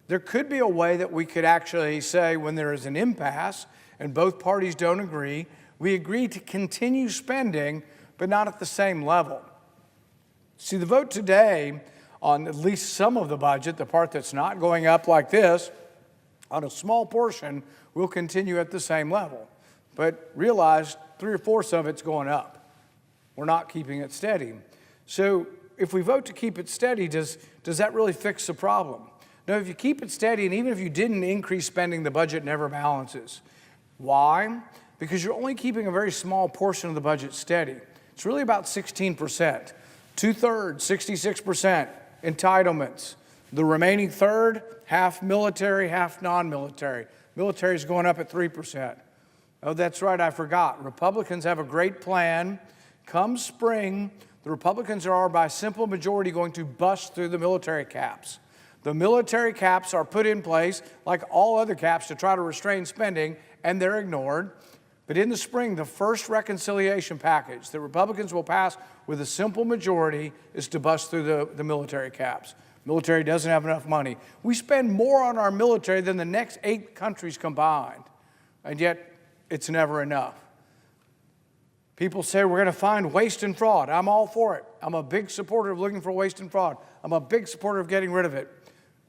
There could be a way that we could actually say when there is an impasse and both parties don't agree, we agree to continue spending, but not at the same level. See, the vote today on at least some of the budget, the part that's not going up like this, on a small portion, will continue at the same level. But realize 3/4 of it's going up. We're not keeping it steady. So if we vote to keep it steady, does that really fix the problem? No, if you keep it steady, and even if you didn't increase spending, the budget never balances. Why? Because you're only keeping a very small portion of the budget steady. It's really about 16%. 2/3, 66%, entitlements. The remaining third, half military, half non-military. Military is going up at 3%. Oh, that's right, I forgot. Republicans have a great plan. Come spring, the Republicans are by simple majority going to bust through the military caps. The military caps are put in place, like all other caps, to try to restrain spending, and they're ignored. But in the spring, the first reconciliation package that Republicans will pass with a simple majority is to bust through the military caps. Military doesn't have enough money. We spend more on our military than the next 8 countries combined, and yet it's never enough. People say we're going to find waste and fraud. I'm all for it. I'm a big supporter of looking for waste and fraud. I'm a big supporter of getting rid of it.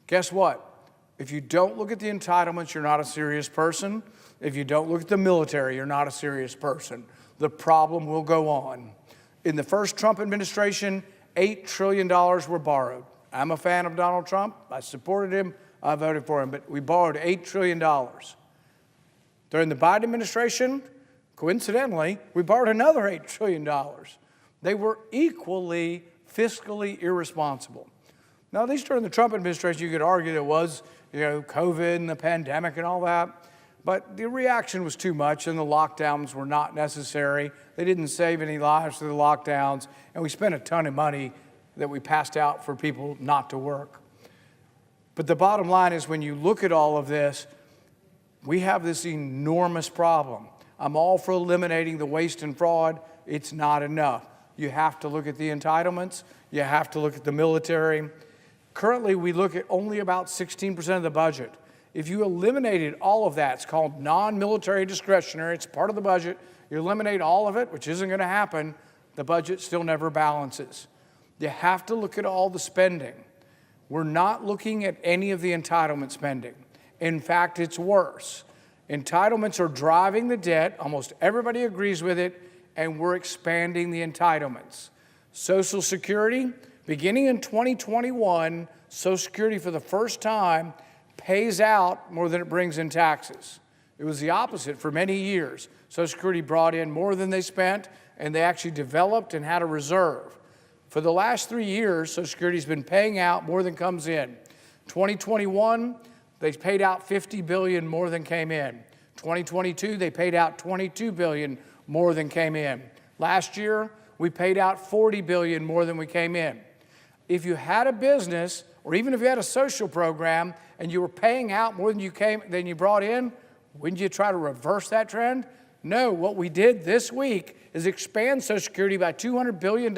Guess what? If you don't look at the entitlements, you're not a serious person. If you don't look at the military, you're not a serious person. The problem will go on. In the first Trump administration, $8 trillion were borrowed. I'm a fan of Donald Trump. I supported him. I voted for him. But we borrowed $8 trillion. During the Biden administration, coincidentally, we borrowed another $8 trillion. They were equally fiscally irresponsible. Now, at least during the Trump administration, you could argue there was, COVID and the pandemic and all that. But the reaction was too much, and the lockdowns were not necessary. They didn't save any lives through the lockdowns, and we spent a ton of money that we passed out for people not to work. But the bottom line is when you look at all of this, we have this enormous problem. I'm all for eliminating the waste and fraud. It's not enough. You have to look at the entitlements. You have to look at the military. Currently, we look at only about 16% of the budget. If you eliminated all of that, it's called non-military discretionary, it's part of the budget, you eliminate all of it, which isn't going to happen, the budget still never balances. You have to look at all the spending. We're not looking at any of the entitlement spending. In fact, it's worse. Entitlements are driving the debt, almost everybody agrees with it, and we're expanding the entitlements. Social Security, beginning in 2021, Social Security for the first time pays out more than it brings in taxes. It was the opposite for many years. Social Security brought in more than they spent, and they actually developed and had a reserve. For the last 3 years, Social Security has been paying out more than comes in. 2021, they paid out $50 billion more than came in. 2022, they paid out $22 billion more than came in. Last year, we paid out $40 billion more than we came in. If you had a business, or even if you had a social program, and you were paying out more than you brought in, wouldn't you try to reverse that trend? No, what we did this week is expand Social Security by $200 billion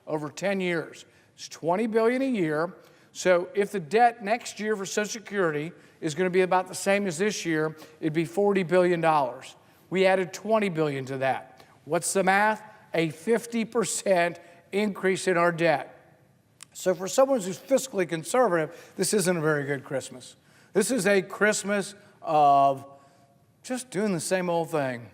over 10 years. It's $20 billion a year. So if the debt next year for Social Security is going to be about the same as this year, it'd be $40 billion. We added $20 billion to that. What's the math? A 50% increase in our debt. So for someone who's fiscally conservative, this isn't a very good Christmas. This is a Christmas of just doing the same old thing.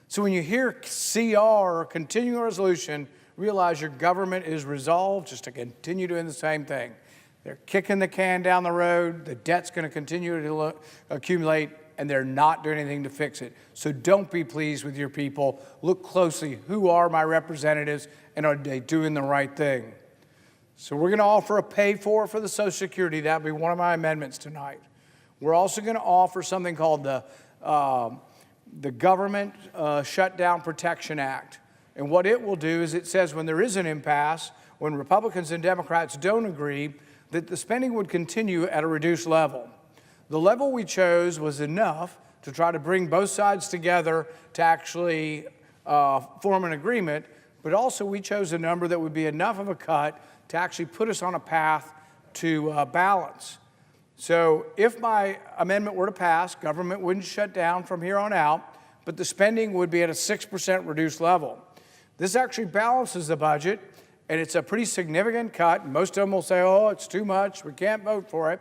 So when you hear CR or continuing resolution, realize your government is resolved just to continue doing the same thing. They're kicking the can down the road, the debt's going to continue to accumulate, and they're not doing anything to fix it. So don't be pleased with your people. Look closely, who are my representatives, and are they doing the right thing? So we're going to offer a pay-for the Social Security. That would be one of my amendments tonight. We're also going to offer something called the Government Shutdown Protection Act. And what it will do is it says when there is an impasse, when Republicans and Democrats don't agree, that the spending would continue at a reduced level. The level we chose was enough to try to bring both sides together to actually form an agreement, but also we chose a number that would be enough of a cut to actually put us on a path to balance. So if my amendment were to pass, government wouldn't shut down from here on out, but the spending would be at a 6% reduced level. This actually balances the budget, and it's a pretty significant cut. Most of them will say, oh, it's too much, we can't vote for it.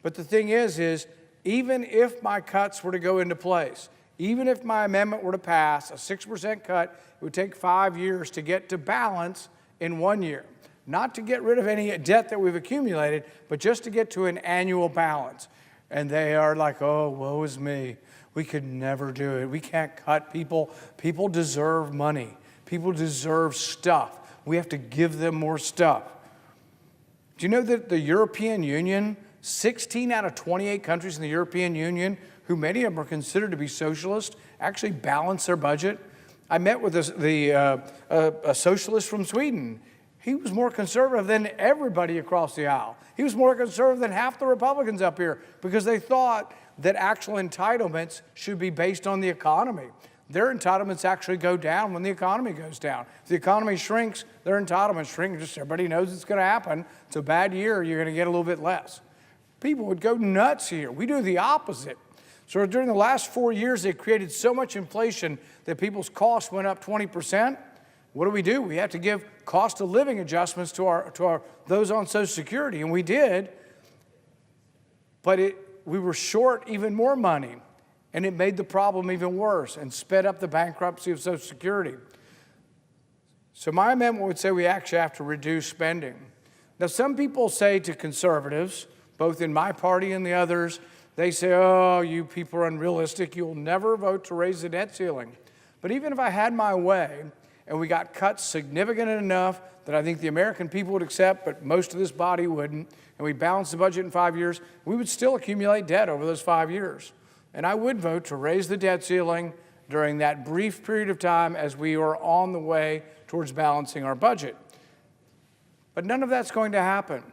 But the thing is even if my cuts were to go into place, even if my amendment were to pass, a 6% cut, it would take 5 years to get to balance in 1 year. Not to get rid of any debt that we've accumulated, but just to get to an annual balance. And they are like, oh, woe is me. We could never do it. We can't cut people. People deserve money. People deserve stuff. We have to give them more stuff. Do you know that the European Union, 16 out of 28 countries in the European Union, who many of them are considered to be socialist, actually balance their budget? I met with a socialist from Sweden. He was more conservative than everybody across the aisle. He was more conservative than half the Republicans up here because they thought that actual entitlements should be based on the economy. Their entitlements actually go down when the economy goes down. If the economy shrinks, their entitlements shrink. Just everybody knows it's going to happen. It's a bad year, you're going to get a little bit less. People would go nuts here. We do the opposite. So during the last 4 years, they created so much inflation that people's costs went up 20%. What do? We have to give cost of living adjustments to those on Social Security, and we did, but we were short even more money, and it made the problem even worse and sped up the bankruptcy of Social Security. So my amendment would say we actually have to reduce spending. Now, some people say to conservatives, both in my party and the others, they say, oh, you people are unrealistic. You'll never vote to raise the debt ceiling. But even if I had my way, and we got cuts significant enough that I think the American people would accept, but most of this body wouldn't, and we balanced the budget in 5 years, we would still accumulate debt over those 5 years. And I would vote to raise the debt ceiling during that brief period of time as we are on the way towards balancing our budget. But none of that's going to happen.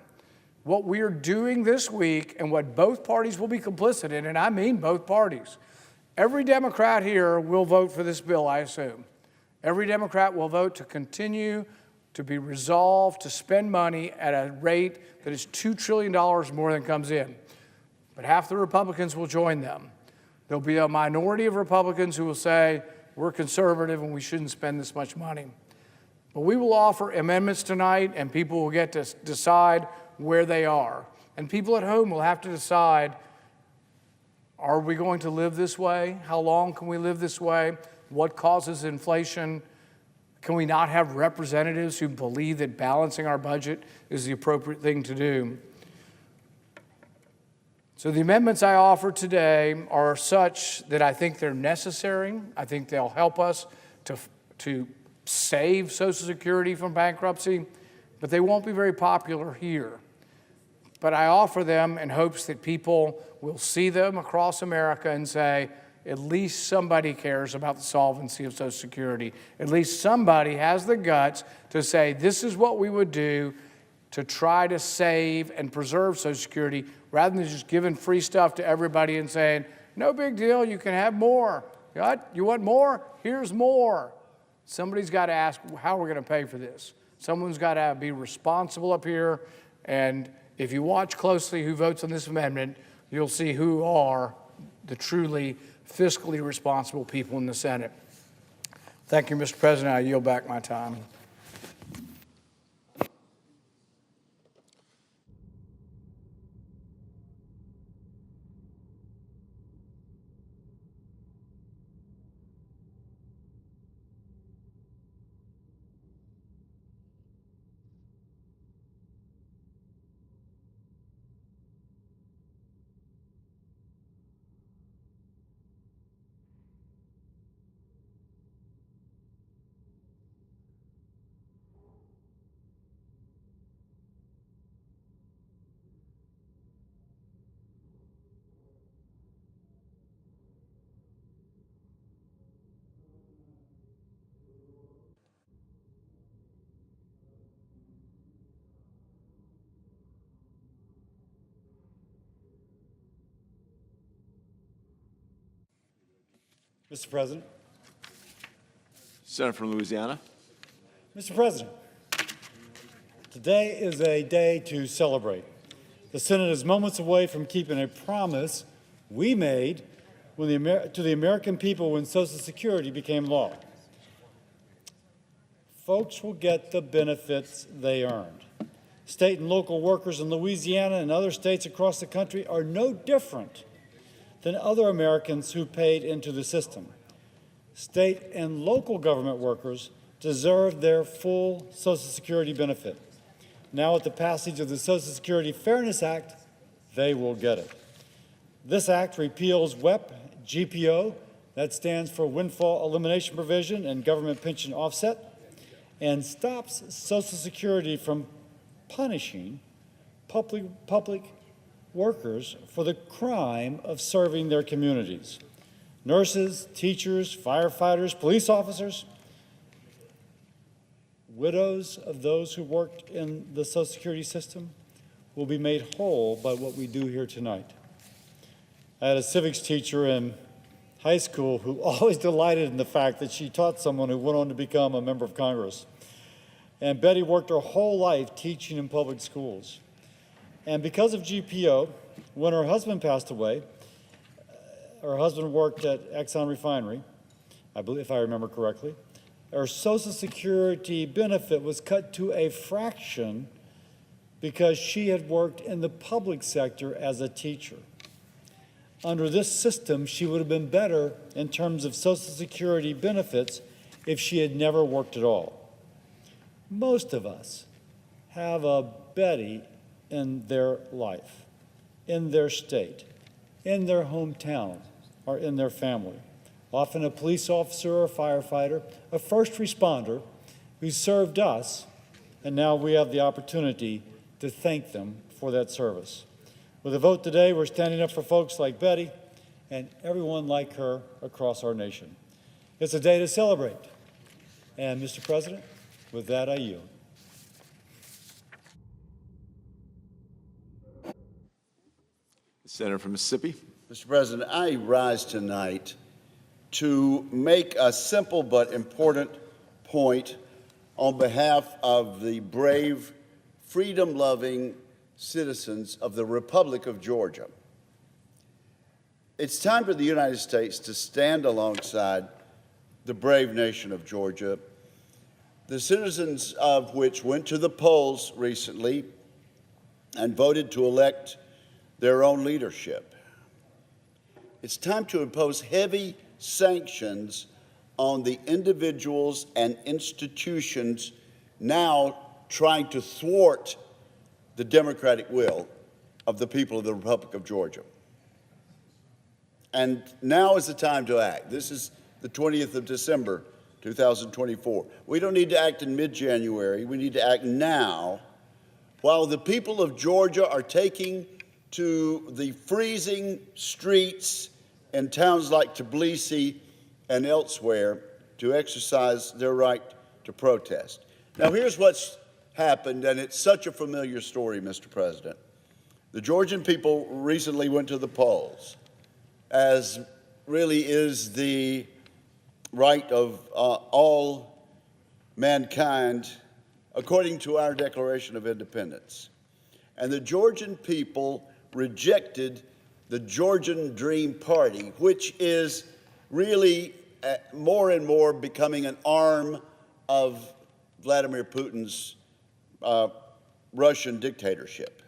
What we are doing this week and what both parties will be complicit in, and I mean both parties, every Democrat here will vote for this bill, I assume. Every Democrat will vote to continue to be resolved to spend money at a rate that is $2 trillion more than comes in. But half the Republicans will join them. There'll be a minority of Republicans who will say, we're conservative and we shouldn't spend this much money. But we will offer amendments tonight, and people will get to decide where they are. And people at home will have to decide, are we going to live this way? How long can we live this way? What causes inflation? Can we not have representatives who believe that balancing our budget is the appropriate thing to do? So the amendments I offer today are such that I think they're necessary. I think they'll help us to save Social Security from bankruptcy, but they won't be very popular here. But I offer them in hopes that people will see them across America and say, at least somebody cares about the solvency of Social Security. At least somebody has the guts to say, this is what we would do to try to save and preserve Social Security, rather than just giving free stuff to everybody and saying, no big deal, you can have more. What? You want more? Here's more. Somebody's got to ask how we're going to pay for this. Someone's got to be responsible up here, and if you watch closely who votes on this amendment, you'll see who are the truly fiscally responsible people in the Senate. Thank you, Mr. President. I yield back my time. Mr. President. Senator from Louisiana. Mr. President, today is a day to celebrate. The Senate is moments away from keeping a promise we made to the American people when Social Security became law. Folks will get the benefits they earned. State and local workers in Louisiana and other states across the country are no different than other Americans who paid into the system. State and local government workers deserve their full Social Security benefit. Now, with the passage of the Social Security Fairness Act, they will get it. This act repeals WEP, GPO, that stands for Windfall Elimination Provision and Government Pension Offset, and stops Social Security from punishing public workers for the crime of serving their communities. Nurses, teachers, firefighters, police officers, widows of those who worked in the Social Security system will be made whole by what we do here tonight. I had a civics teacher in high school who always delighted in the fact that she taught someone who went on to become a member of Congress. And Betty worked her whole life teaching in public schools. And because of GPO, when her husband passed away, her husband worked at Exxon Refinery, I believe, if I remember correctly, her Social Security benefit was cut to a fraction because she had worked in the public sector as a teacher. Under this system, she would have been better in terms of Social Security benefits if she had never worked at all. Most of us have a Betty in their life, in their state, in their hometown, or in their family. Often a police officer or a firefighter, a first responder who served us, and now we have the opportunity to thank them for that service. With a vote today, we're standing up for folks like Betty and everyone like her across our nation. It's a day to celebrate. And Mr. President, with that, I yield. Senator from Mississippi. Mr. President, I rise tonight to make a simple but important point on behalf of the brave, freedom-loving citizens of the Republic of Georgia. It's time for the United States to stand alongside the brave nation of Georgia, the citizens of which went to the polls recently and voted to elect their own leadership. It's time to impose heavy sanctions on the individuals and institutions now trying to thwart the democratic will of the people of the Republic of Georgia. And now is the time to act. This is the 20th of December, 2024. We don't need to act in mid-January. We need to act now while the people of Georgia are taking to the freezing streets in towns like Tbilisi and elsewhere to exercise their right to protest. Now, here's what's happened, and it's such a familiar story, Mr. President. The Georgian people recently went to the polls, as really is the right of all mankind according to our Declaration of Independence. And the Georgian people rejected the Georgian Dream Party, which is really more and more becoming an arm of Vladimir Putin's Russian dictatorship.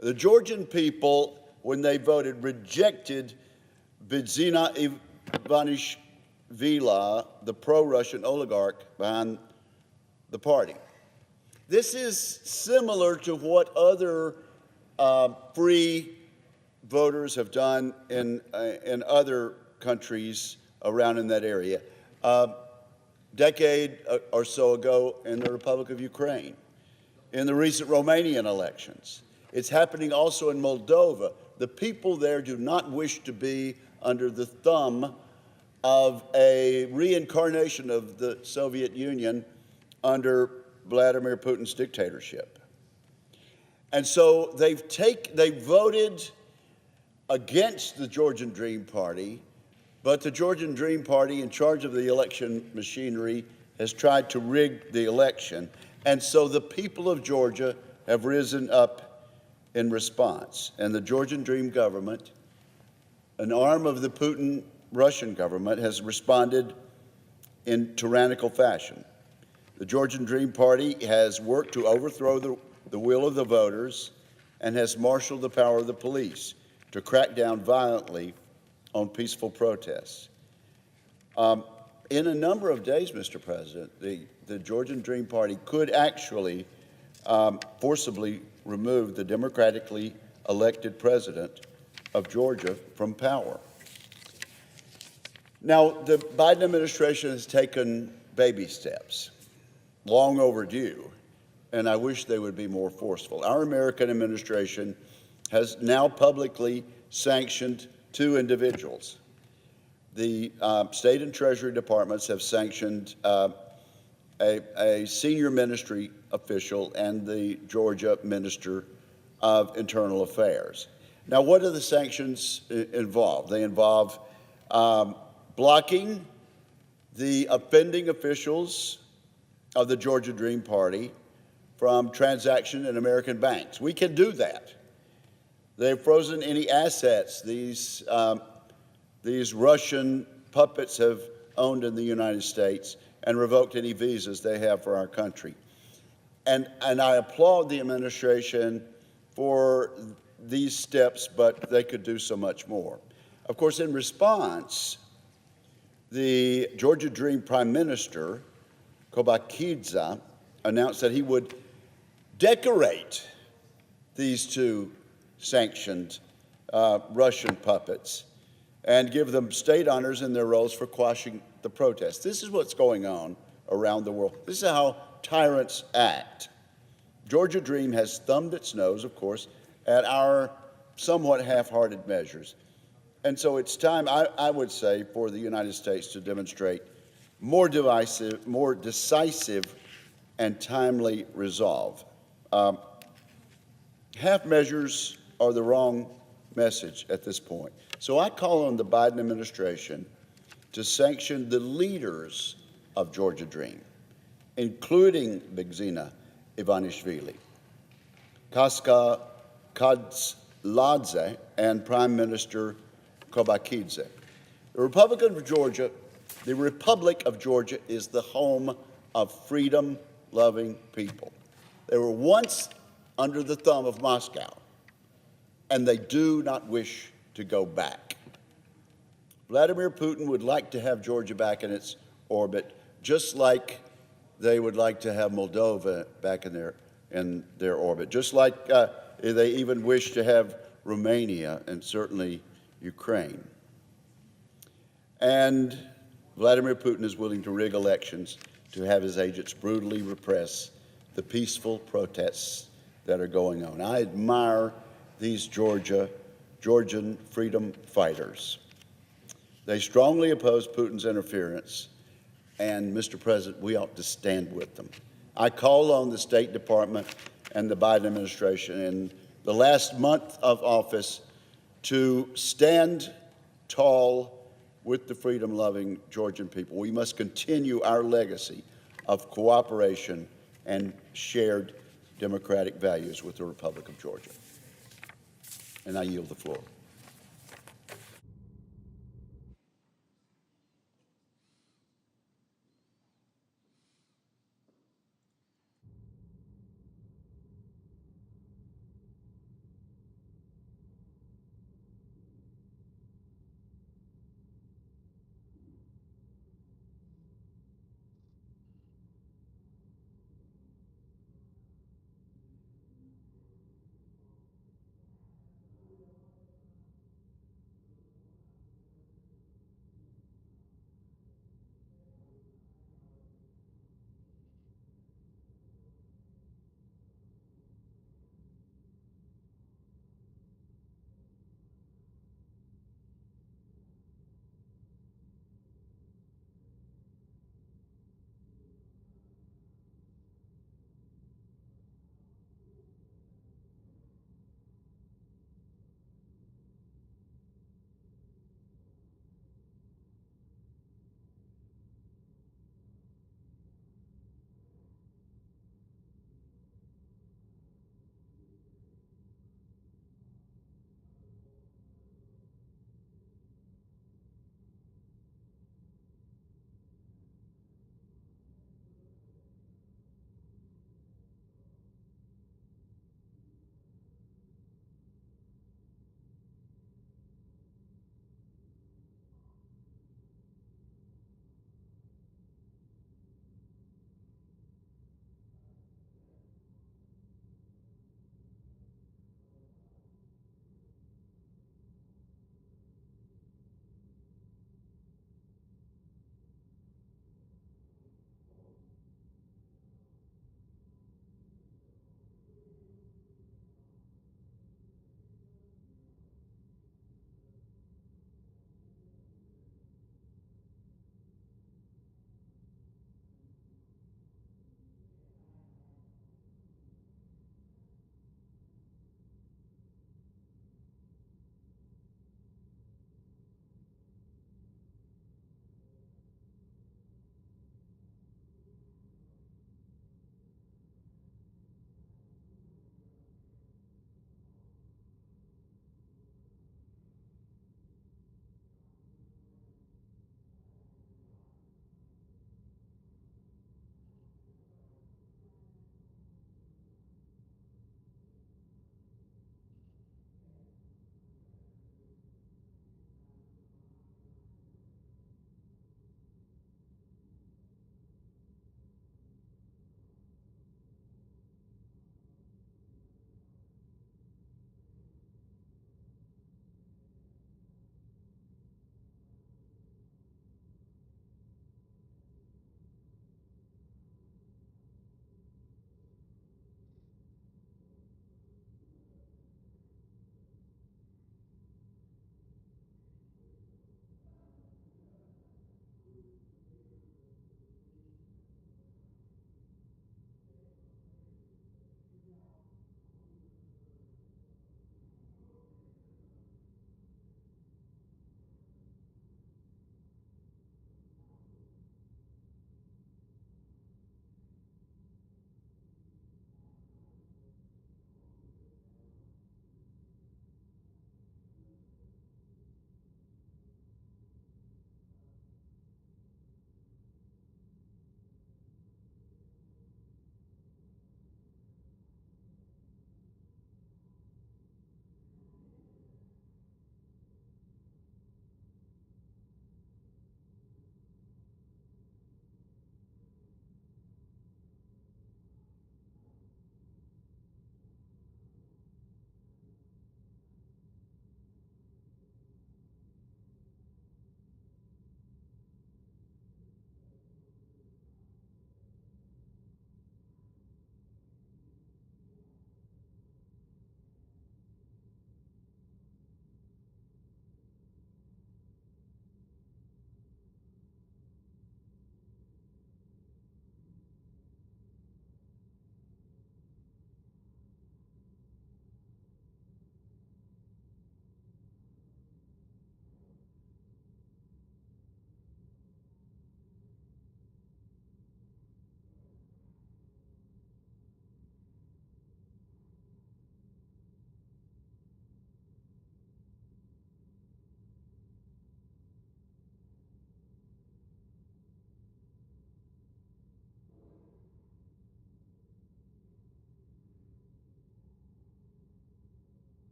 The Georgian people, when they voted, rejected Bidzina Ivanishvili, the pro-Russian oligarch behind the party. This is similar to what other free voters have done in other countries around in that area. Decade or so ago in the Republic of Ukraine, in the recent Romanian elections. It's happening also in Moldova. The people there do not wish to be under the thumb of a reincarnation of the Soviet Union under Vladimir Putin's dictatorship. And so they voted against the Georgian Dream Party, but the Georgian Dream Party, in charge of the election machinery, has tried to rig the election. And so the people of Georgia have risen up in response. And the Georgian Dream government, an arm of the Putin Russian government, has responded in tyrannical fashion. The Georgian Dream Party has worked to overthrow the will of the voters and has marshaled the power of the police to crack down violently on peaceful protests. In a number of days, Mr. President, the Georgian Dream Party could actually forcibly remove the democratically elected president of Georgia from power. Now, the Biden administration has taken baby steps, long overdue, and I wish they would be more forceful. Our American administration has now publicly sanctioned 2 individuals. The State and Treasury departments have sanctioned a senior ministry official and the Georgia Minister of Internal Affairs. Now, what do the sanctions involve? They involve blocking the offending officials of the Georgia Dream Party from transaction in American banks. We can do that. They've frozen any assets these Russian puppets have owned in the United States and revoked any visas they have for our country. And I applaud the administration for these steps, but they could do so much more. Of course, in response, the Georgia Dream Prime Minister, Kobakidze, announced that he would decorate these 2 sanctioned Russian puppets and give them state honors in their roles for quashing the protests. This is what's going on around the world. This is how tyrants act. Georgia Dream has thumbed its nose, of course, at our somewhat half-hearted measures. And so it's time, I would say, for the United States to demonstrate more decisive and timely resolve. Half measures are the wrong message at this point. So I call on the Biden administration to sanction the leaders of Georgia Dream, including Bidzina Ivanishvili, Kaska Kadzladze, and Prime Minister Kobakidze. The Republic of Georgia is the home of freedom-loving people. They were once under the thumb of Moscow, and they do not wish to go back. Vladimir Putin would like to have Georgia back in its orbit, just like they would like to have Moldova back in their orbit, just like they even wish to have Romania and certainly Ukraine. And Vladimir Putin is willing to rig elections to have his agents brutally repress the peaceful protests that are going on. I admire these Georgian freedom fighters. They strongly oppose Putin's interference, and Mr. President, we ought to stand with them. I call on the State Department and the Biden administration in the last month of office to stand tall with the freedom-loving Georgian people. We must continue our legacy of cooperation and shared democratic values with the Republic of Georgia. And I yield the floor.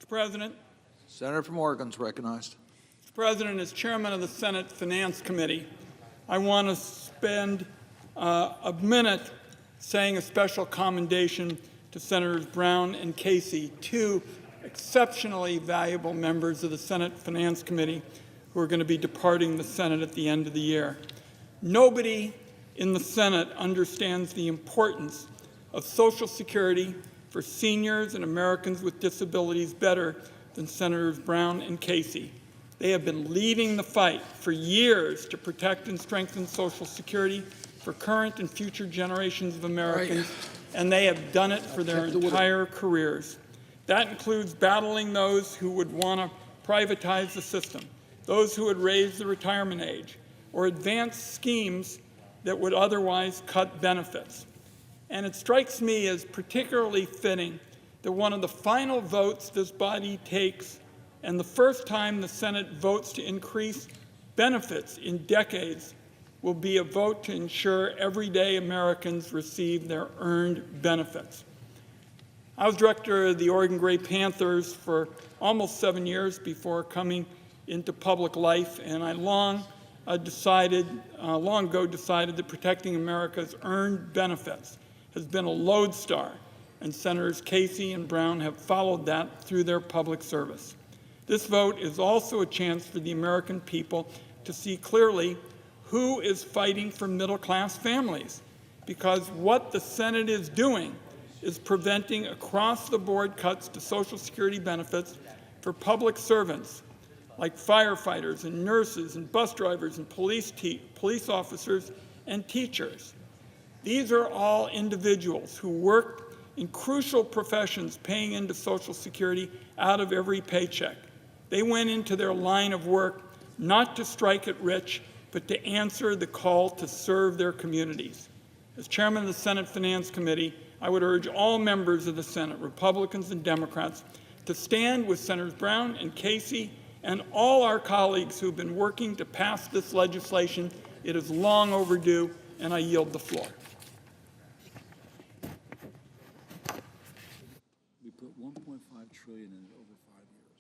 Mr. President, Senator from Oregon is recognized. Mr. President, as chairman of the Senate Finance Committee, I want to spend a minute saying a special commendation to Senators Brown and Casey, two exceptionally valuable members of the Senate Finance Committee who are going to be departing the Senate at the end of the year. Nobody in the Senate understands the importance of Social Security for seniors and Americans with disabilities better than Senators Brown and Casey. They have been leading the fight for years to protect and strengthen Social Security for current and future generations of Americans, and they have done it for their entire careers. That includes battling those who would want to privatize the system, those who would raise the retirement age, or advance schemes that would otherwise cut benefits. And it strikes me as particularly fitting that one of the final votes this body takes, and the first time the Senate votes to increase benefits in decades, will be a vote to ensure everyday Americans receive their earned benefits. I was director of the Oregon Gray Panthers for almost 7 years before coming into public life, and I long ago decided that protecting America's earned benefits has been a lodestar, and Senators Casey and Brown have followed that through their public service. This vote is also a chance for the American people to see clearly who is fighting for middle-class families, because what the Senate is doing is preventing across-the-board cuts to Social Security benefits for public servants like firefighters and nurses and bus drivers and police officers and teachers. These are all individuals who work in crucial professions paying into Social Security out of every paycheck. They went into their line of work not to strike it rich, but to answer the call to serve their communities. As chairman of the Senate Finance Committee, I would urge all members of the Senate, Republicans and Democrats, to stand with Senators Brown and Casey and all our colleagues who've been working to pass this legislation. It is long overdue, and I yield the floor. We put $1.5 trillion in over 5 years.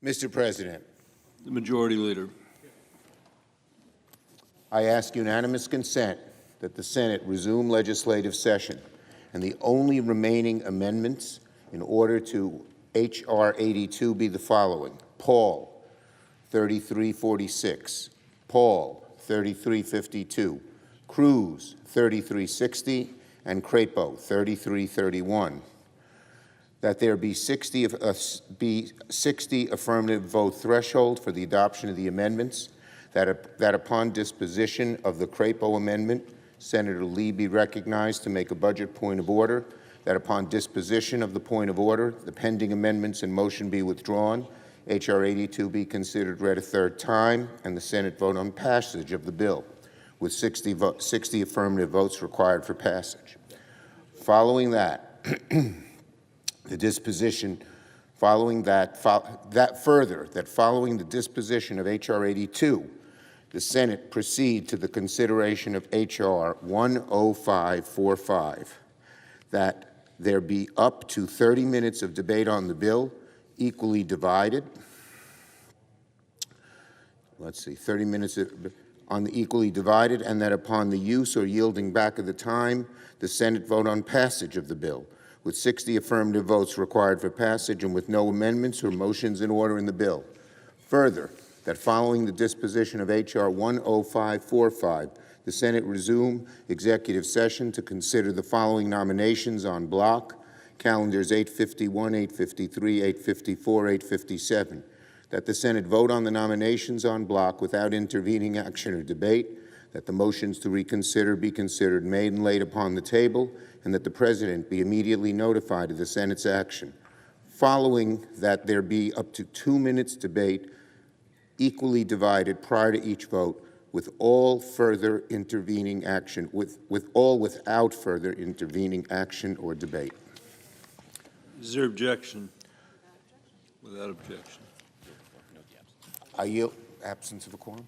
Mr. President, The Majority Leader. I ask unanimous consent that the Senate resume legislative session, and the only remaining amendments in order to H.R. 82 be the following: Paul, 3346, Paul, 3352, Cruz, 3360, and Crapo, 3331. That there be 60 affirmative vote threshold for the adoption of the amendments, that upon disposition of the Crapo amendment, Senator Lee be recognized to make a budget point of order, that upon disposition of the point of order, the pending amendments and motion be withdrawn, H.R. 82 be considered read a third time, and the Senate vote on passage of the bill, with 60 affirmative votes required for passage. Following that, the disposition, following following the disposition of H.R. 82, the Senate proceed to the consideration of H.R. 10545, that there be up to 30 minutes of debate on the bill, equally divided. Let's see, 30 minutes on the equally divided, and that upon the use or yielding back of the time, the Senate vote on passage of the bill, with 60 affirmative votes required for passage and with no amendments or motions in order in the bill. Further, that following the disposition of H.R. 10545, the Senate resume executive session to consider the following nominations on block, calendars 851, 853, 854, 857. That the Senate vote on the nominations on block without intervening action or debate, that the motions to reconsider be considered made and laid upon the table, and that the President be immediately notified of the Senate's action. Following that, there be up to 2 minutes debate, equally divided prior to each vote, with all further intervening action, without further intervening action or debate. Is there objection? Without objection. I yield. Absence of a quorum?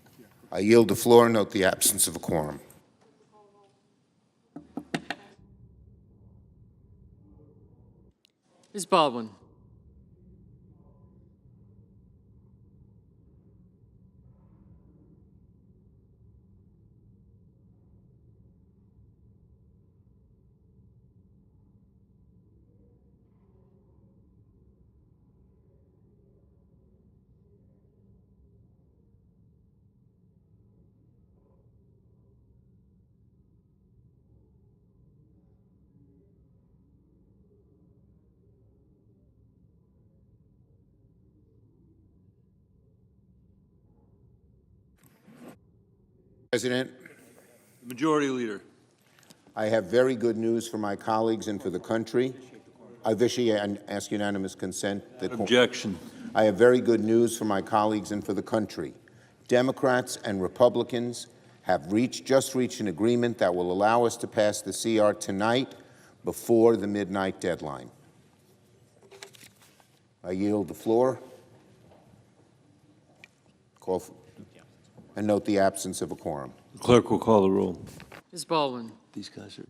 I yield the floor. Note the absence of a quorum. Ms. Baldwin. President, The Majority Leader. I have very good news for my colleagues and for the country. I ask unanimous consent. Objection. I have very good news for my colleagues and for the country. Democrats and Republicans have just reached an agreement that will allow us to pass the CR tonight before the midnight deadline. I yield the floor. And note the absence of a quorum. The clerk will call the roll. Ms. Baldwin. These guys are...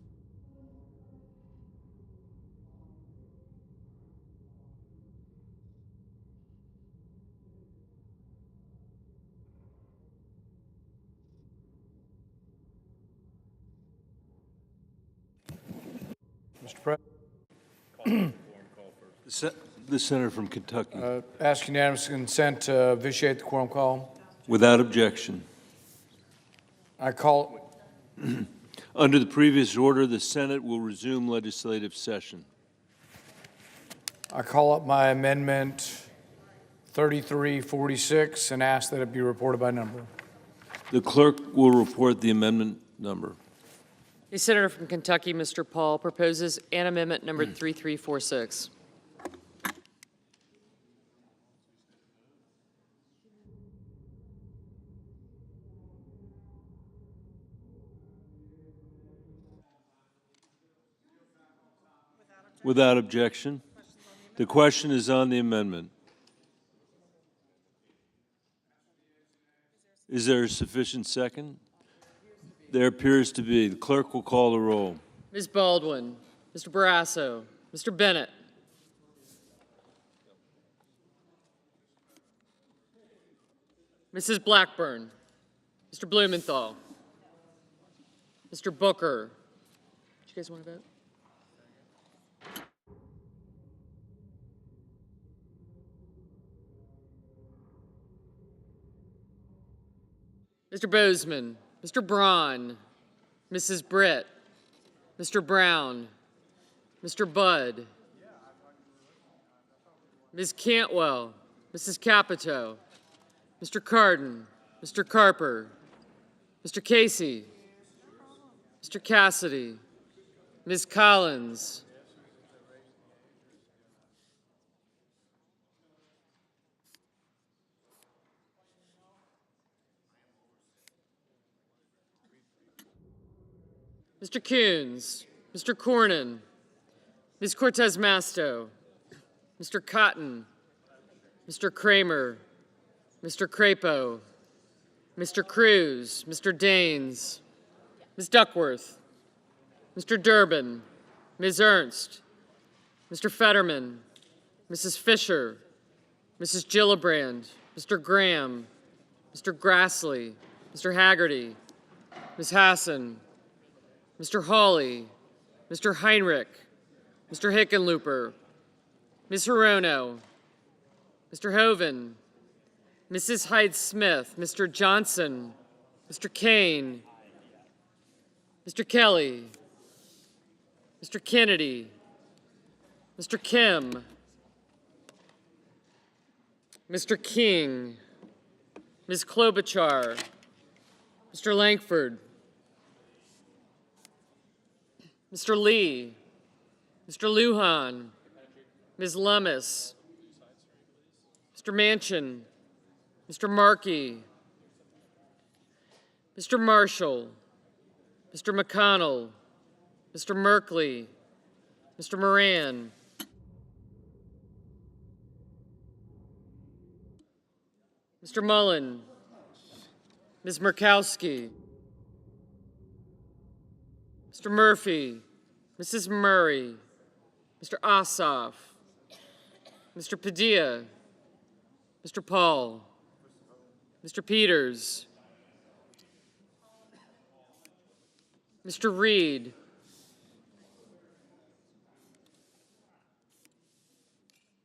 Mr. President. The senator from Kentucky. Ask unanimous consent to vitiate the quorum call. Without objection. I call. Under the previous order, the Senate will resume legislative session. I call up my amendment 3346 and ask that it be reported by number. The clerk will report the amendment number. The senator from Kentucky, Mr. Paul, proposes an amendment number 3346. Without objection. The question is on the amendment. Is there a sufficient second? There appears to be. The clerk will call the roll. Ms. Baldwin, Mr. Barrasso, Mr. Bennett. Mrs. Blackburn, Mr. Blumenthal, Mr. Booker. Do you guys want to vote? Mr. Bozeman, Mr. Braun, Mrs. Britt, Mr. Brown, Mr. Budd, Ms. Cantwell, Mrs. Capito, Mr. Cardin, Mr. Carper, Mr. Casey, Mr. Cassidy, Ms. Collins, Mr. Coons, Mr. Cornyn, Ms. Cortez Masto, Mr. Cotton, Mr. Kramer, Mr. Crapo, Mr. Cruz, Mr. Daines, Ms. Duckworth, Mr. Durbin, Ms. Ernst, Mr. Fetterman, Mrs. Fisher, Mrs. Gillibrand, Mr. Graham, Mr. Grassley, Mr. Haggerty, Ms. Hassan, Mr. Hawley, Mr. Heinrich, Mr. Hickenlooper, Ms. Hirono, Mr. Hoven, Mrs. Hyde-Smith, Mr. Johnson, Mr. Kane, Mr. Kelly, Mr. Kennedy, Mr. Kim, Mr. King, Ms. Klobuchar, Mr. Langford, Mr. Lee, Mr. Lujan, Ms. Lummis, Mr. Manchin, Mr. Markey, Mr. Marshall, Mr. McConnell, Mr. Merkley, Mr. Moran, Mr. Mullen, Ms. Murkowski, Mr. Murphy, Mrs. Murray, Mr. Ossoff, Mr. Padilla, Mr. Paul, Mr. Peters, Mr. Reed,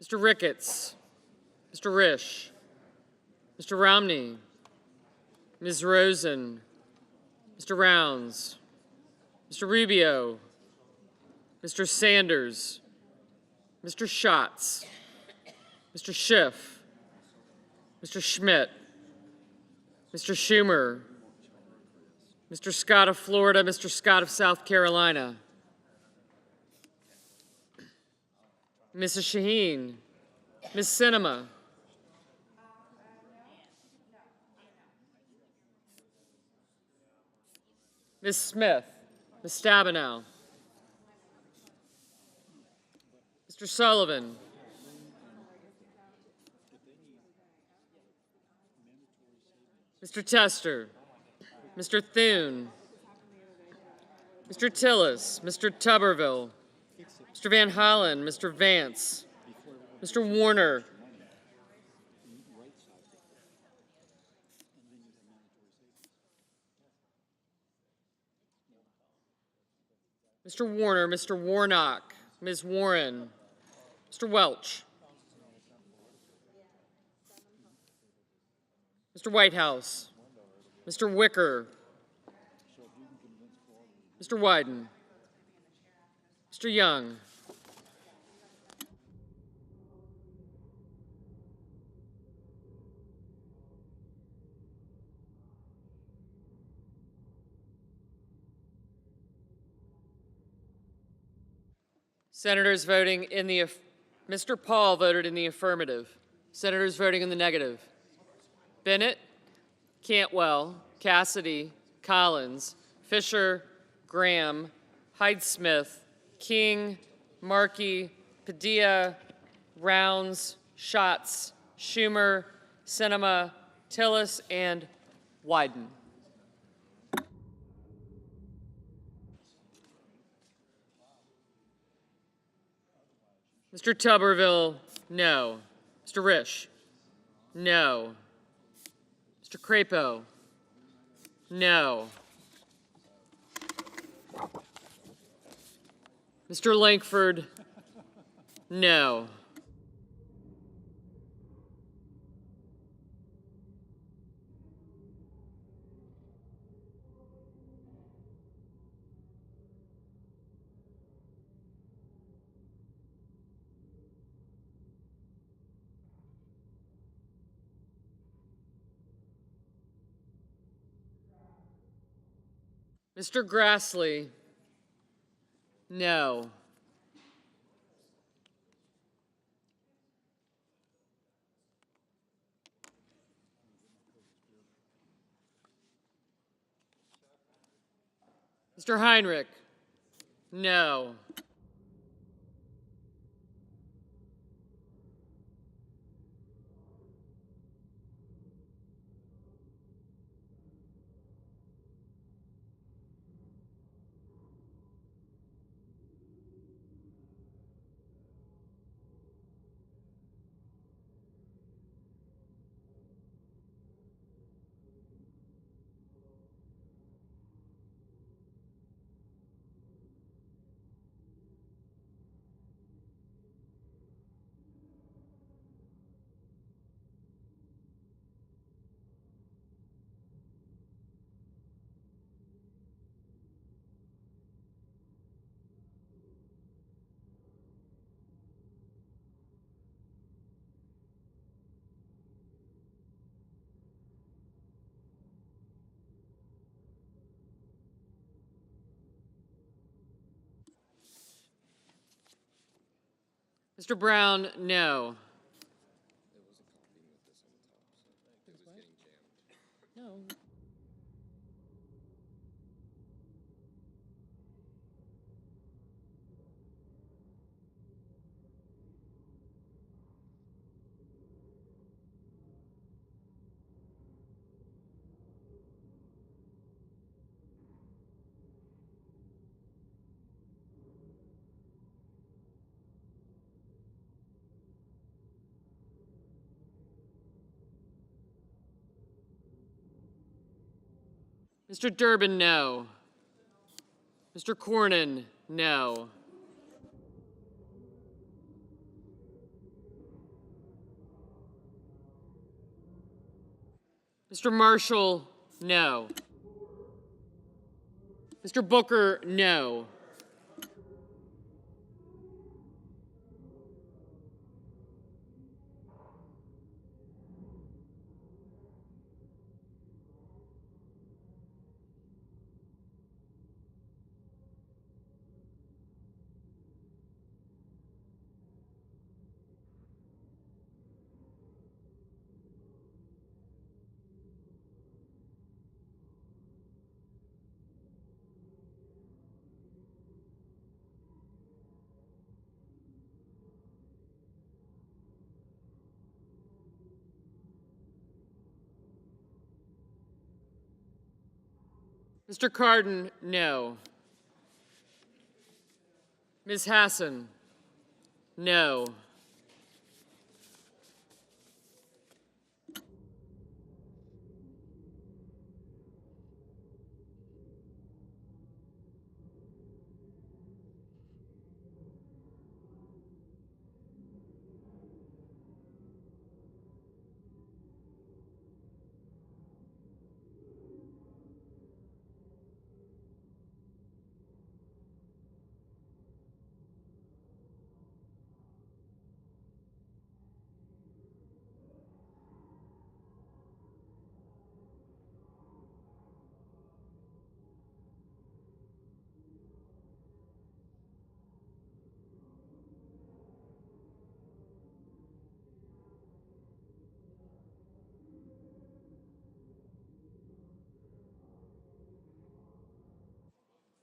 Mr. Ricketts, Mr. Risch, Mr. Romney, Ms. Rosen, Mr. Rounds, Mr. Rubio, Mr. Sanders, Mr. Schatz, Mr. Schiff, Mr. Schmidt, Mr. Schumer, Mr. Scott of Florida, Mr. Scott of South Carolina, Mrs. Shaheen, Ms. Sinema, Ms. Smith, Ms. Stabenow, Mr. Sullivan, Mr. Tester, Mr. Thune, Mr. Tillis, Mr. Tuberville, Mr. Van Hollen, Mr. Vance, Mr. Warner, Mr. Warner, Mr. Warnock, Ms. Warren, Mr. Welch, Mr. Whitehouse, Mr. Wicker, Mr. Wyden, Mr. Young, Senators voting in the, Mr. Paul voted in the affirmative. Senators voting in the negative. Bennett, Cantwell, Cassidy, Collins, Fisher, Graham, Hyde-Smith, King, Markey, Padilla, Rounds, Schatz, Schumer, Sinema, Tillis, and Wyden. Mr. Tuberville, no. Mr. Risch, no. Mr. Crapo? No. Mr. Langford? No. Mr. Grassley? No. Mr. Heinrich? No. Mr. Brown? No. No. Mr. Durbin? No. Mr. Cornyn? No. Mr. Marshall? No. Mr. Booker? No. Mr. Cardin? No. Ms. Hassan? No.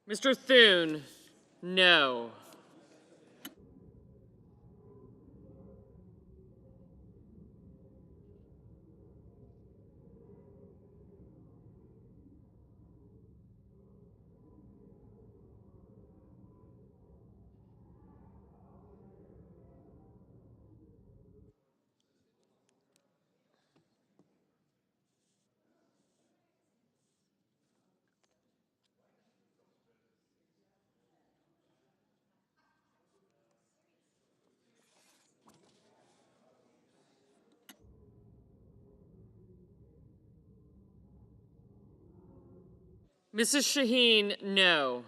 Mr. Thune? No. Mrs. Shaheen, no.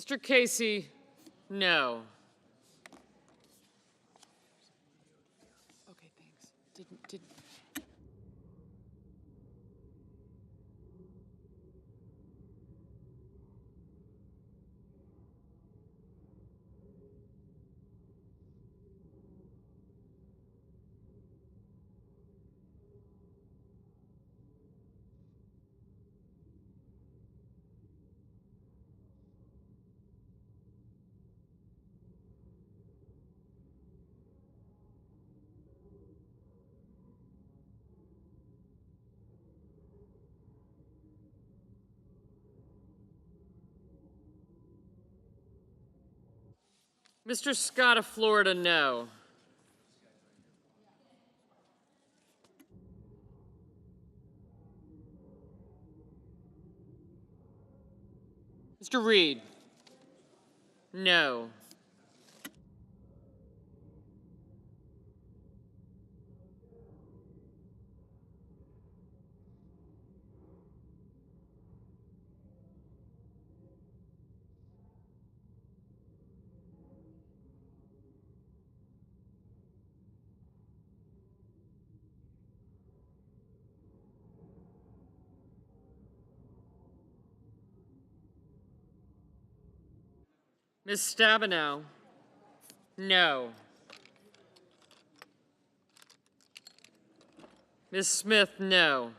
Mr. Casey, no. Okay, thanks. Didn't. Mr. Scott of Florida, no. Mr. Reed, no. Ms. Stabenow, no. Ms. Smith, no.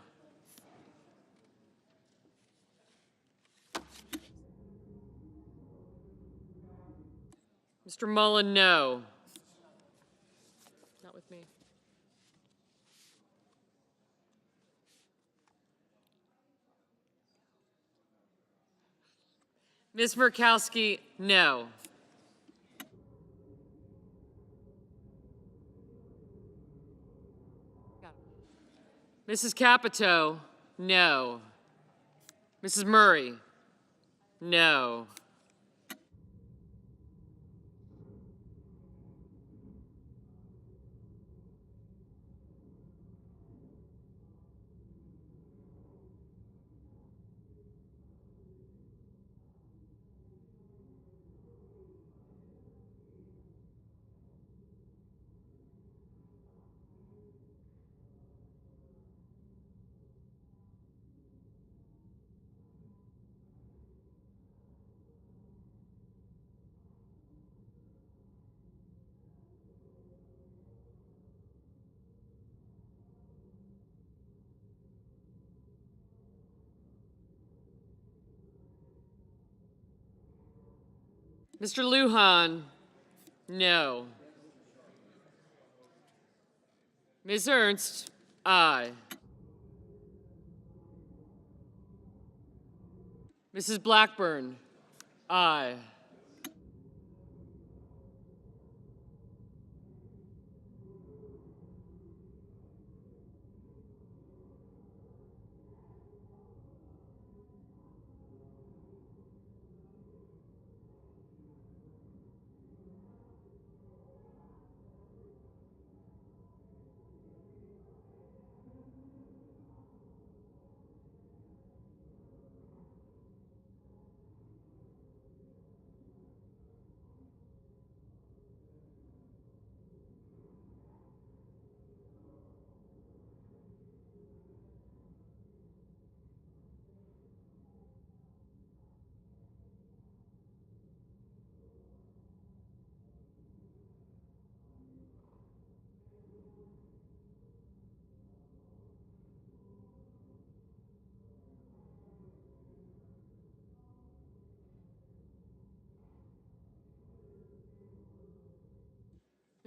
Mr. Mullen, no. Not with me. Ms. Murkowski, no. Mrs. Capito, no. Mrs. Murray, no. Mr. Lujan, no. Ms. Ernst, aye. Mrs. Blackburn, aye.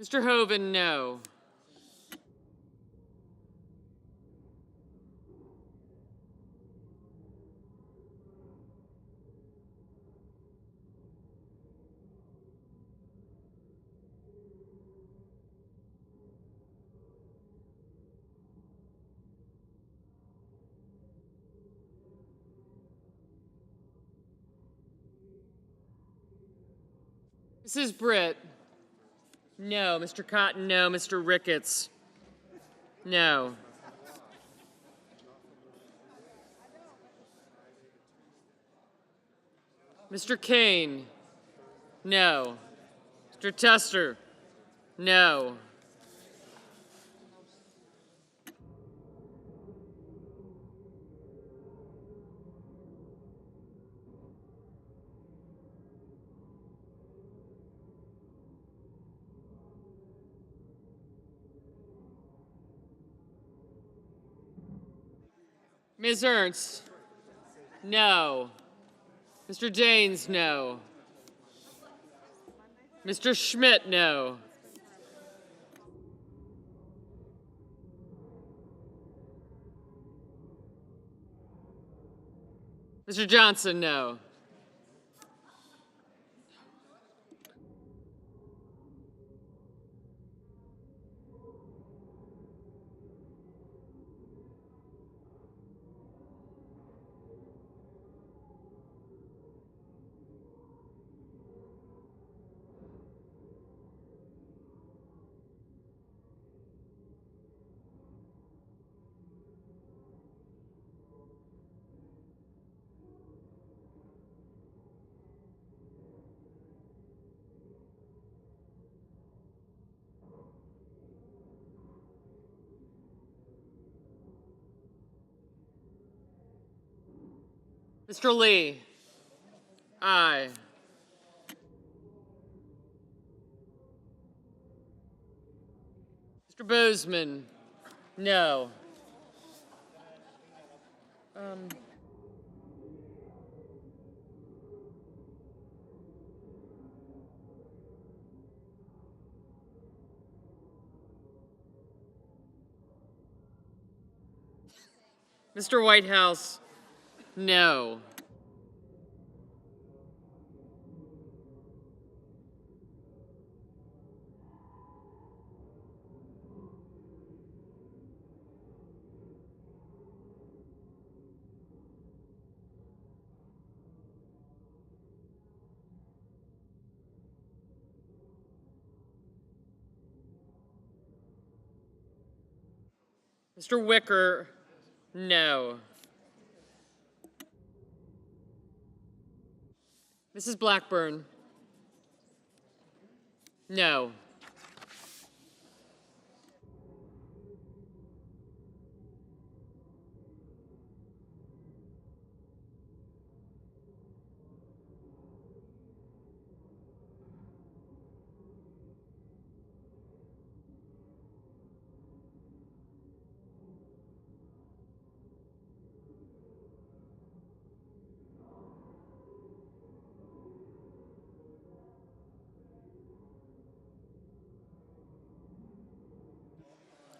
Mr. Hoven, no. Mrs. Britt, no. Mr. Cotton, no. Mr. Ricketts, no. Mr. Kane, no. Mr. Tester, no. Ms. Ernst, no. Mr. Daines, no. Mr. Schmidt, no. Mr. Johnson, no. Mr. Lee, aye. Mr. Bozeman, no. Mr. Whitehouse, no. Mr. Wicker, no. Mrs. Blackburn, no.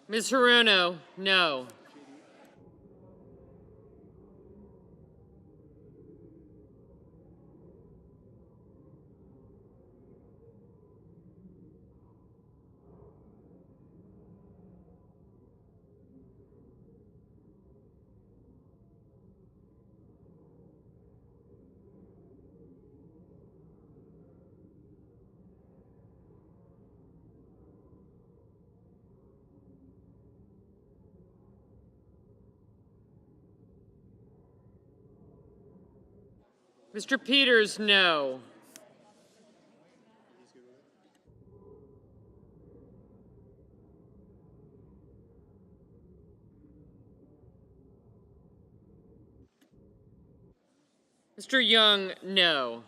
Ms. Hirono, no. Mr. Peters, no. Mr. Young, no.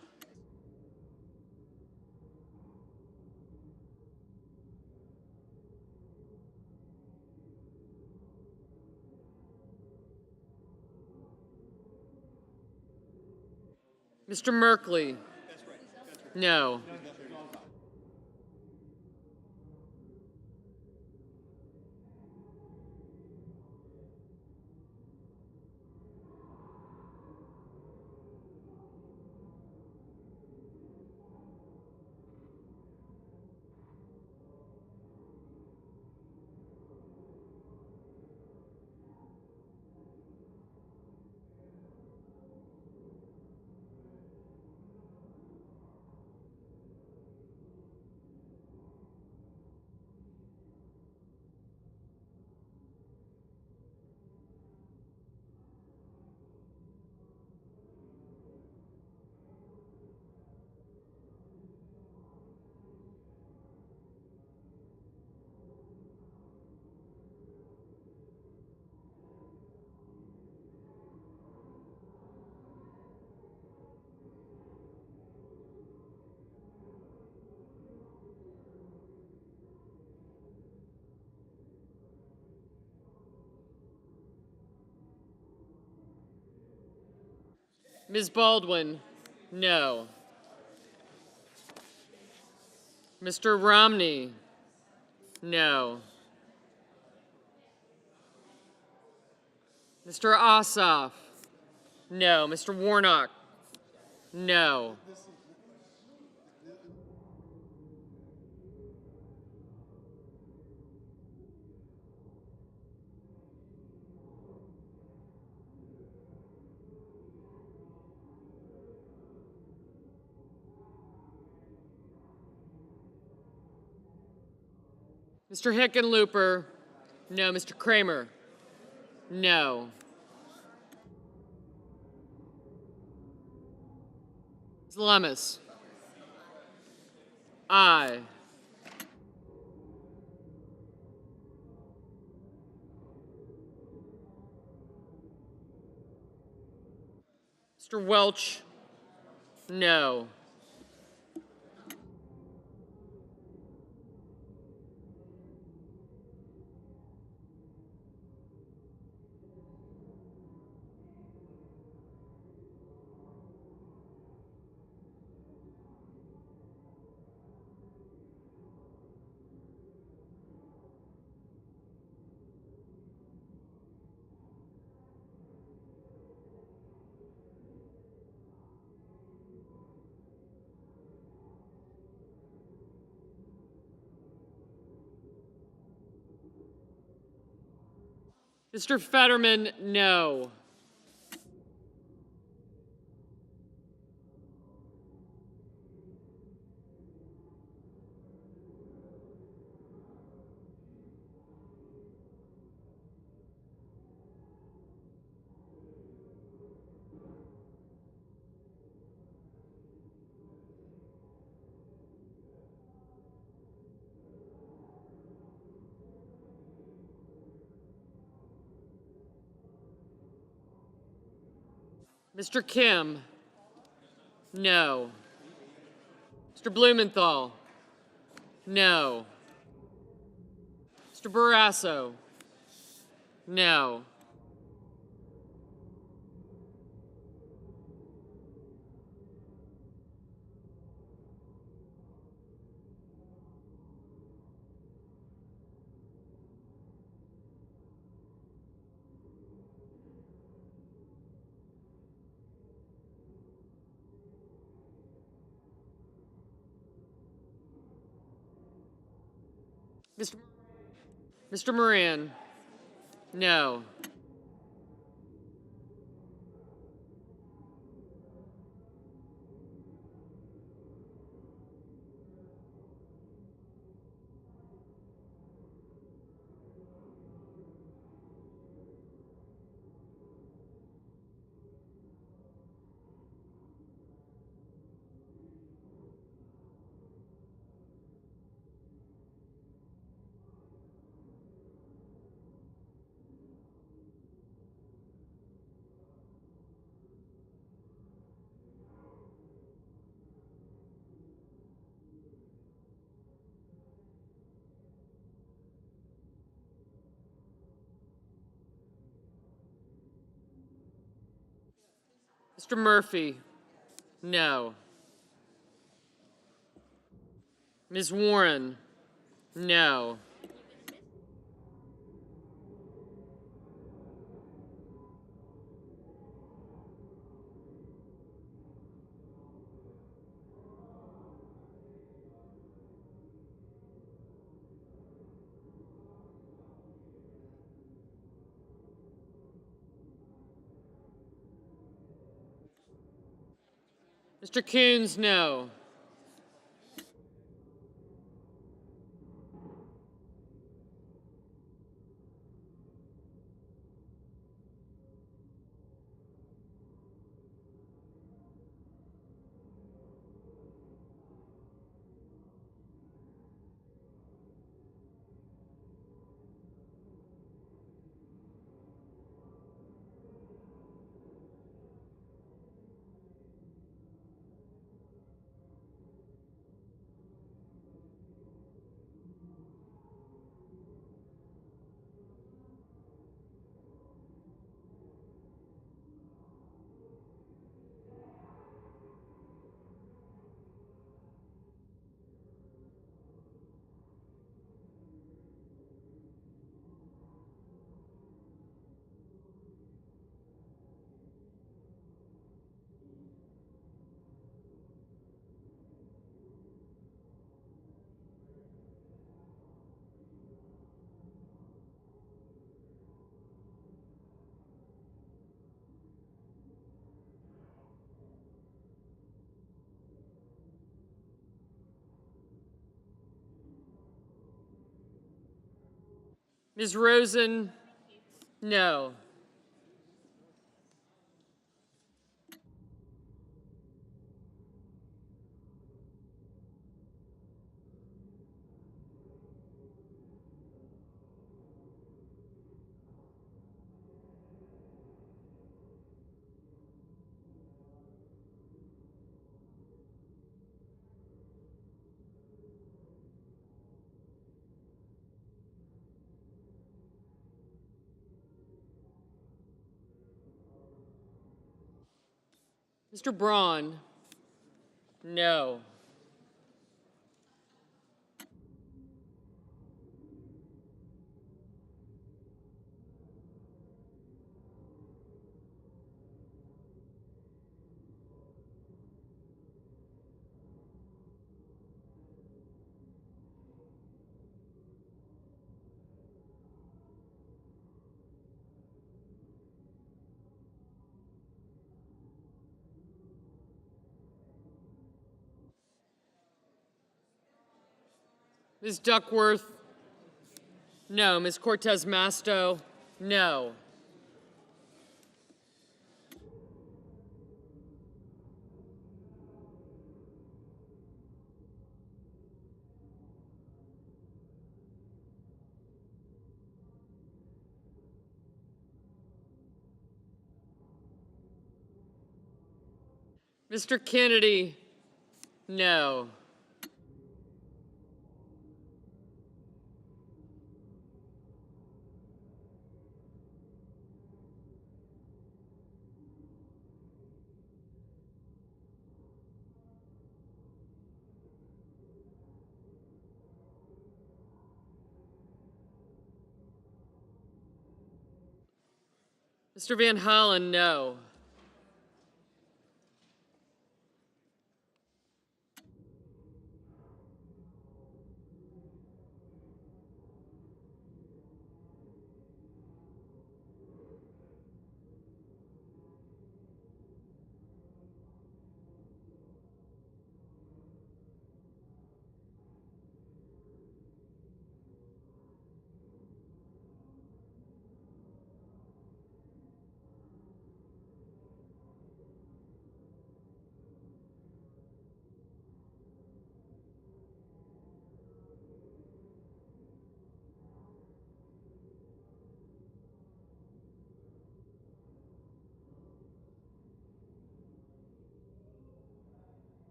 Mr. Merkley, no. Ms. Baldwin, no. Mr. Romney, no. Mr. Ossoff, no. Mr. Warnock, no. Mr. Hickenlooper, no. Mr. Kramer, no. Ms. Lummis, aye. Mr. Welch, no. Mr. Fetterman, no. Mr. Kim, no. Mr. Blumenthal, no. Mr. Barrasso, no. Mr. Moran, no. Mr. Murphy, no. Ms. Warren, no. Mr. Coons, no. Ms. Rosen, no. Mr. Braun, no. Ms. Duckworth, no. Ms. Cortez Masto, no. Mr. Kennedy, no. Mr. Van Hollen, no.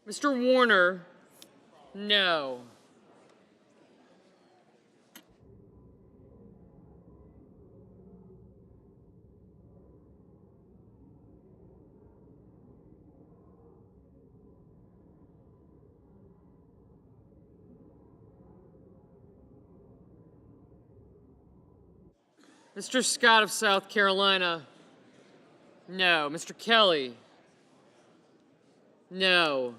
Mr. Warner, no. Mr. Scott of South Carolina, no. Mr. Kelly, No.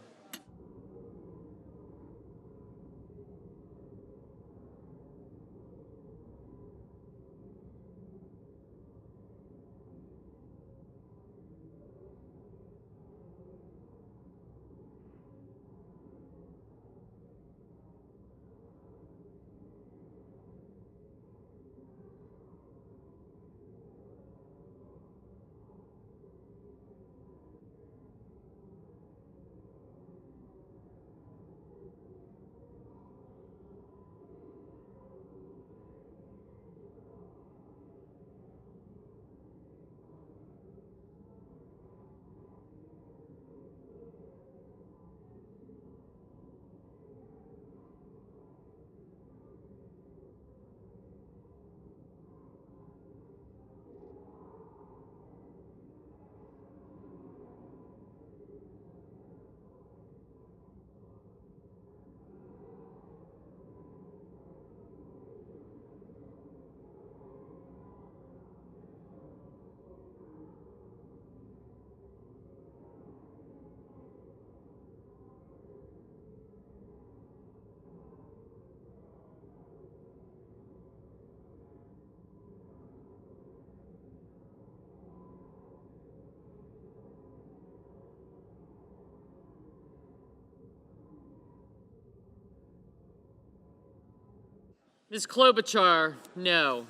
Ms. Klobuchar, no.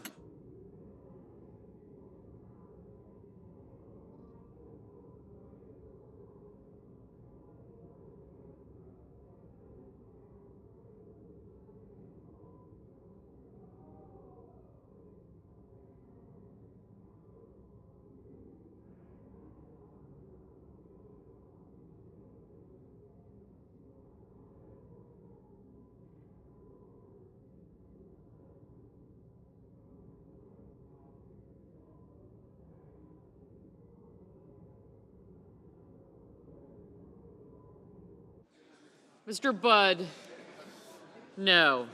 Mr. Budd, no.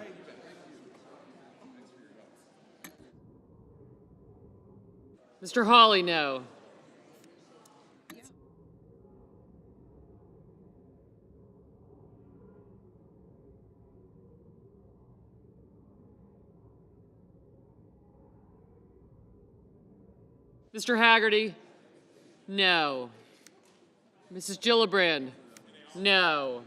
Mr. Hawley, no. Mr. Haggerty, no. Mrs. Gillibrand, no.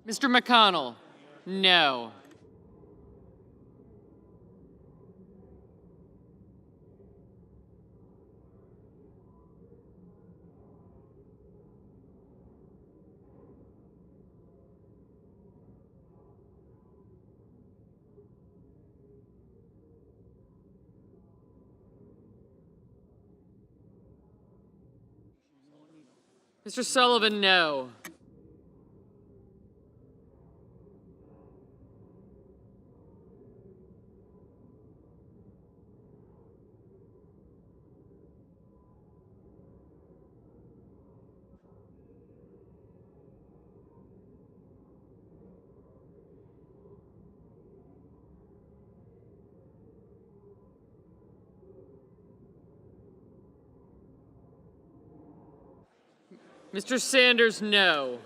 Mr. McConnell, no. Mr. Sullivan, no. Mr. Sanders, no.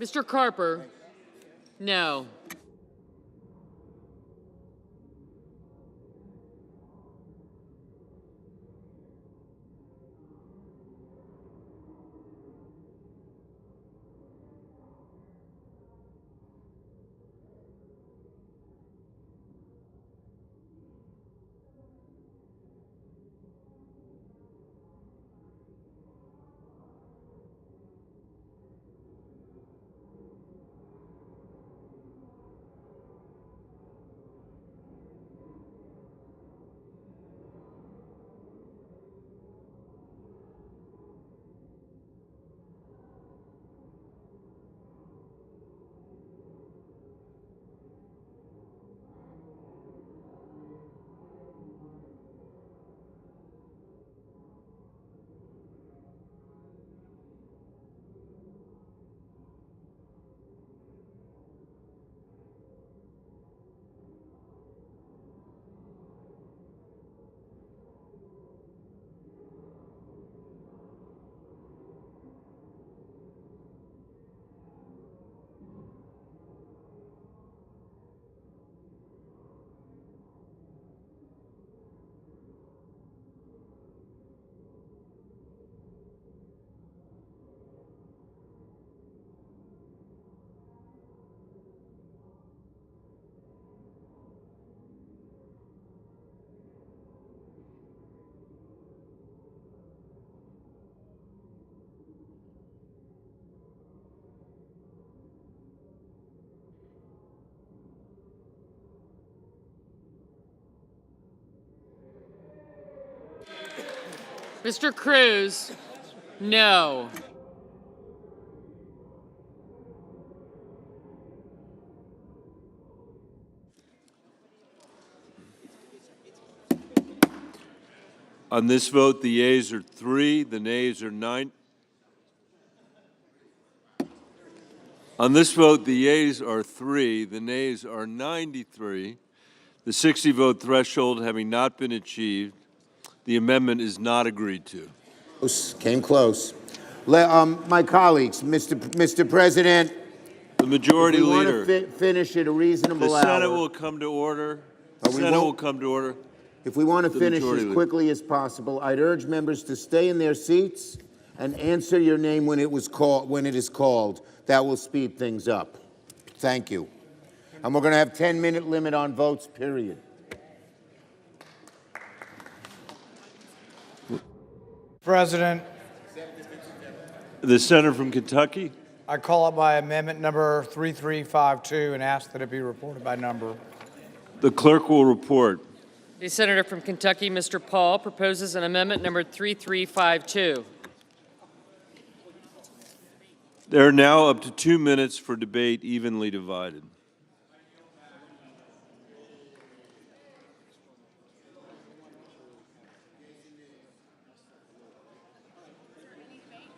Mr. Carper, no. Mr. Cruz, no. On this vote, the yeas are 3, the nays are 9. On this vote, the yeas are 3, the nays are 93. The 60-vote threshold having not been achieved, the amendment is not agreed to. Came close. My colleagues, Mr. President, The majority if we want leader. to finish at a reasonable The hour. Senate will come to order. The we Senate won't- will come to order. If we want to The finish majority as leader. quickly as possible, I'd urge members to stay in their seats and answer your name when it is called. That will speed things up. Thank you. And we're going to have 10-minute limit on votes, period. President, The senator from Kentucky. I call up by amendment number 3352 and ask that it be reported by number. The clerk will report. The senator from Kentucky, Mr. Paul, proposes an amendment number 3352. There are now up to 2 minutes for debate evenly divided.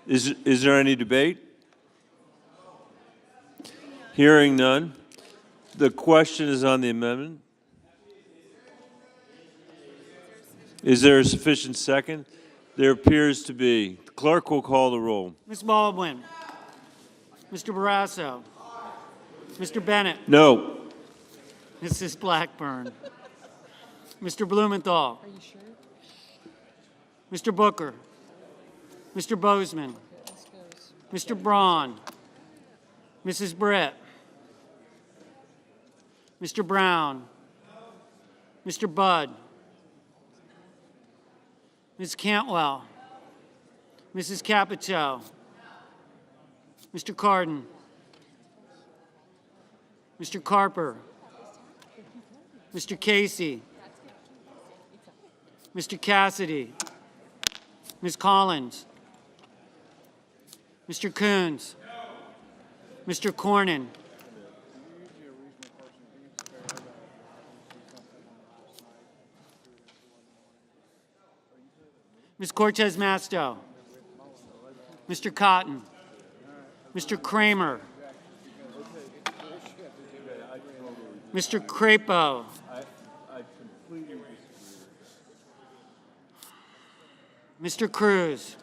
Is there any debate? Hearing none. The question is on the amendment. Is there a sufficient second? There appears to be. The clerk will call the roll. Ms. Baldwin. Mr. Barrasso. Mr. Bennett. No. Mrs. Blackburn. Mr. Blumenthal. Are you sure? Mr. Booker. Mr. Bozeman. Mr. Braun. Mrs. Brett. Mr. Brown. Mr. Budd. Ms. Cantwell. Mrs. Capito. Mr. Cardin. Mr. Carper. Mr. Casey. Mr. Cassidy. Ms. Collins. Mr. Coons. Mr. Cornyn. Ms. Cortez Masto. Mr. Cotton. Mr. Kramer. Mr. Crapo. Mr. Cruz.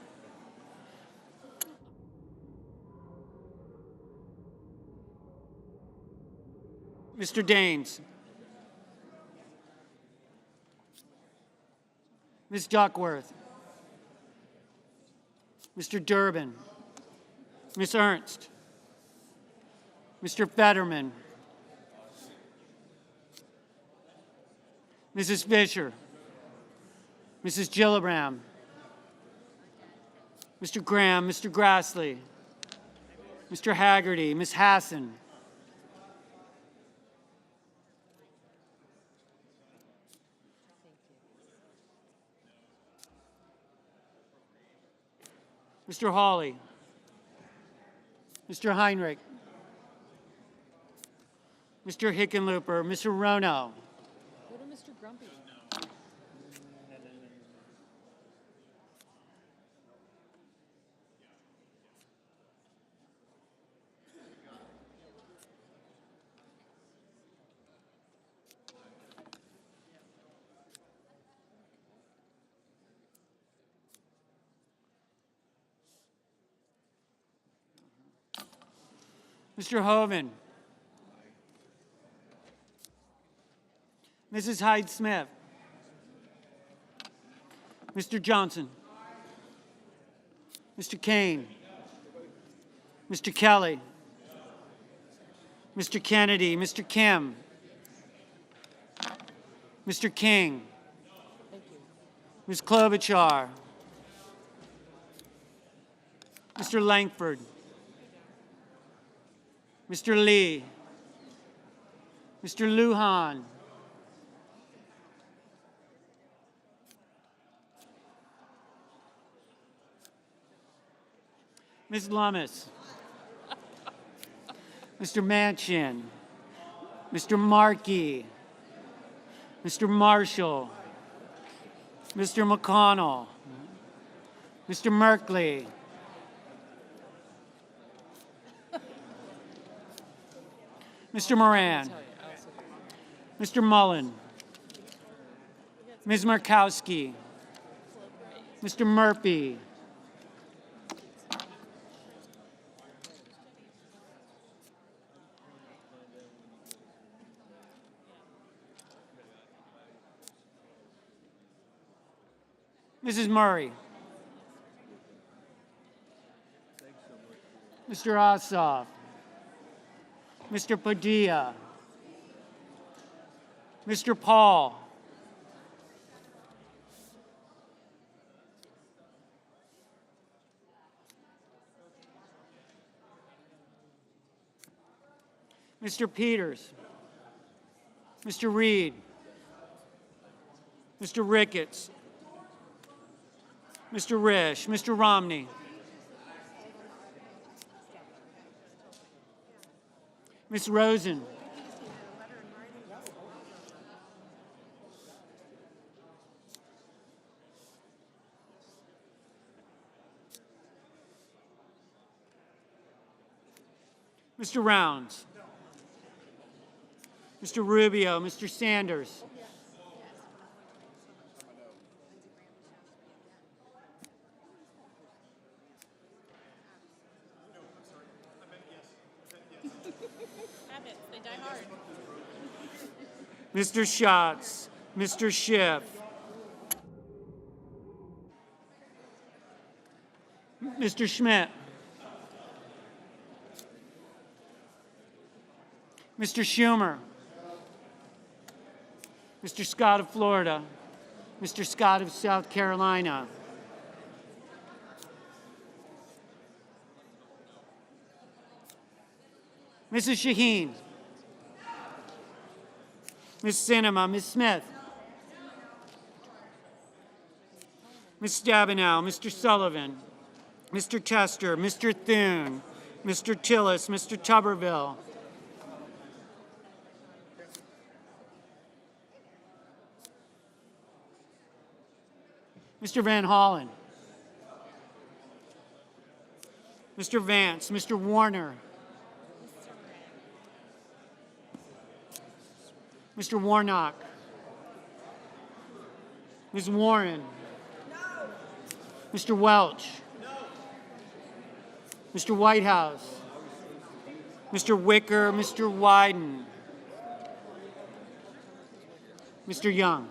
Mr. Daines. Ms. Duckworth. Mr. Durbin. Ms. Ernst. Mr. Fetterman. Mrs. Fisher. Mrs. Gillibrand. Mr. Graham, Mr. Grassley. Mr. Haggerty, Ms. Hassan. Mr. Hawley. Mr. Heinrich. Mr. Hickenlooper, Mr. Rono. Go to Mr. Grumpy. Mr. Hoven. Mrs. Hyde-Smith. Mr. Johnson. Mr. Kane. Mr. Kelly. Mr. Kennedy. Mr. Kim. Mr. King. Ms. Klobuchar. Mr. Langford. Mr. Lee. Mr. Lujan. Ms. Lummis, Mr. Manchin, Mr. Markey, Mr. Marshall, Mr. McConnell, Mr. Merkley, Mr. Moran, Mr. Mullen, Ms. Murkowski, Mr. Murphy, Mrs. Murray, Mr. Ossoff, Mr. Padilla, Mr. Paul, Mr. Peters, Mr. Reed, Mr. Ricketts, Mr. Risch, Mr. Romney, Ms. Rosen, Mr. Rounds, Mr. Rubio, Mr. Sanders, Mr. Schatz, Mr. Schiff, Mr. Schmidt, Mr. Schumer, Mr. Scott of Florida, Mr. Scott of South Carolina, Mrs. Shaheen, Ms. Sinema, Ms. Smith, Ms. Stabenow, Mr. Sullivan, Mr. Tester, Mr. Thune, Mr. Tillis, Mr. Tuberville, Mr. Van Hollen, Mr. Vance, Mr. Warner, Mr. Warnock, Ms. Warren, Mr. Welch, Mr. Whitehouse, Mr. Wicker, Mr. Wyden, Mr. Young.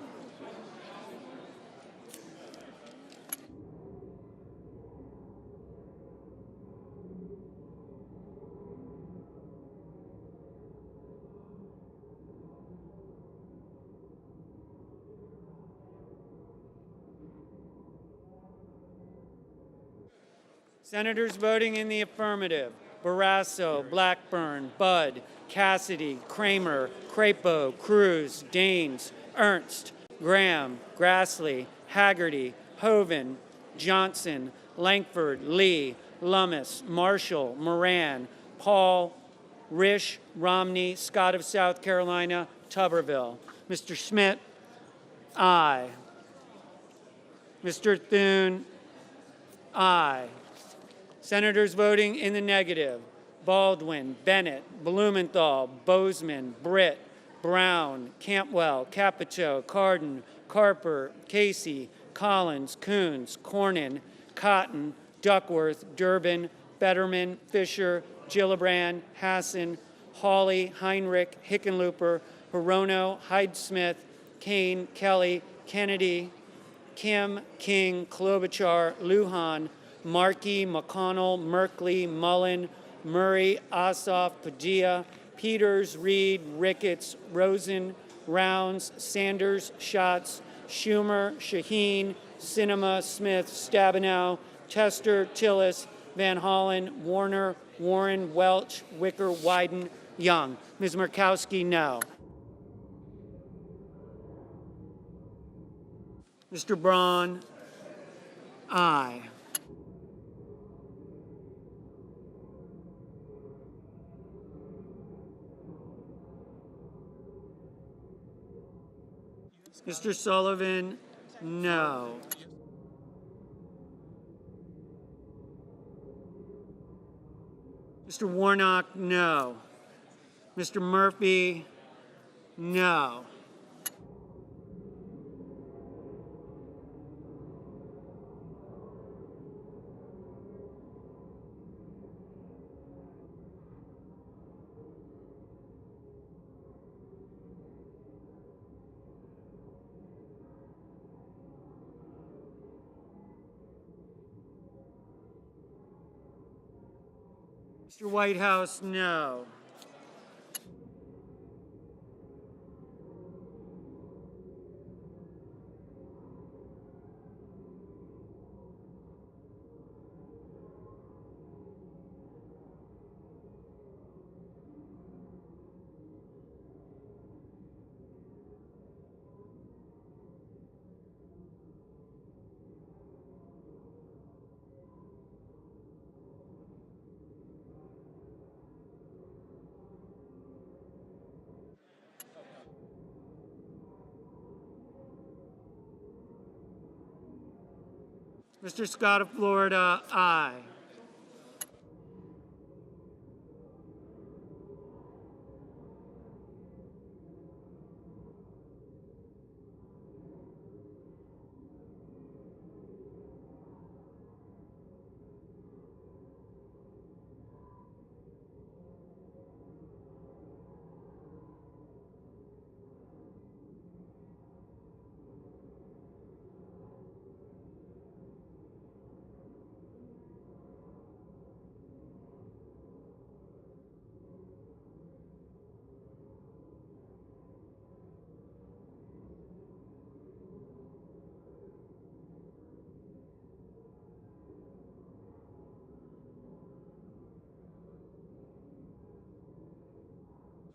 Senators voting in the affirmative: Barrasso, Blackburn, Budd, Cassidy, Kramer, Crapo, Cruz, Daines, Ernst, Graham, Grassley, Haggerty, Hoeven, Johnson, Lankford, Lee, Lummis, Marshall, Moran, Paul, Risch, Romney, Scott of South Carolina, Tuberville. Mr. Schmidt, aye. Mr. Thune, aye. Senators voting in the negative: Baldwin, Bennett, Blumenthal, Bozeman, Britt, Brown, Cantwell, Capito, Cardin, Carper, Casey, Collins, Coons, Cornyn, Cotton, Duckworth, Durbin, Betterman, Fisher, Gillibrand, Hassan, Hawley, Heinrich, Hickenlooper, Hirono, Hyde-Smith, Kane, Kelly, Kennedy, Kim, King, Klobuchar, Lujan, Markey, McConnell, Merkley, Mullen, Murray, Ossoff, Padilla, Peters, Reed, Ricketts, Rosen, Rounds, Sanders, Schatz, Schumer, Shaheen, Sinema, Smith, Stabenow, Tester, Tillis, Van Hollen, Warner, Warren, Welch, Wicker, Wyden, Young. Ms. Murkowski, no. Mr. Braun, aye. Mr. Sullivan, no. Mr. Warnock, no. Mr. Murphy, no. Mr. Whitehouse, no. Mr. Scott of Florida, aye.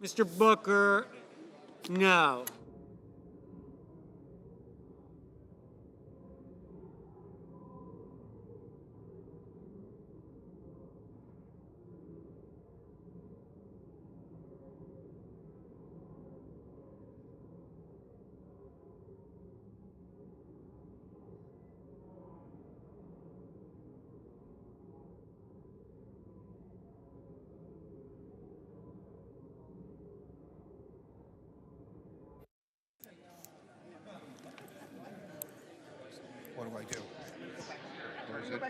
Mr. Booker, no. What do I do? Where is it?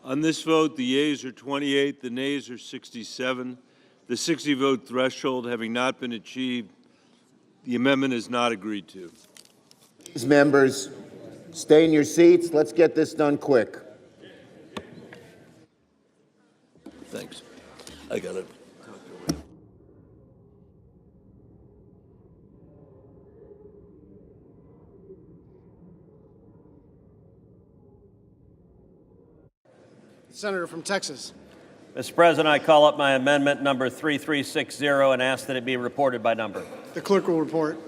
On this vote, the yeas are 28, the nays are 67. The 60-vote threshold having not been achieved, the amendment is not agreed to. These members, stay in your seats. Let's get this done quick. Thanks. I got it. Senator from Texas. Mr. President, I call up my amendment number 3360 and ask that it be reported by number. The clerk will report.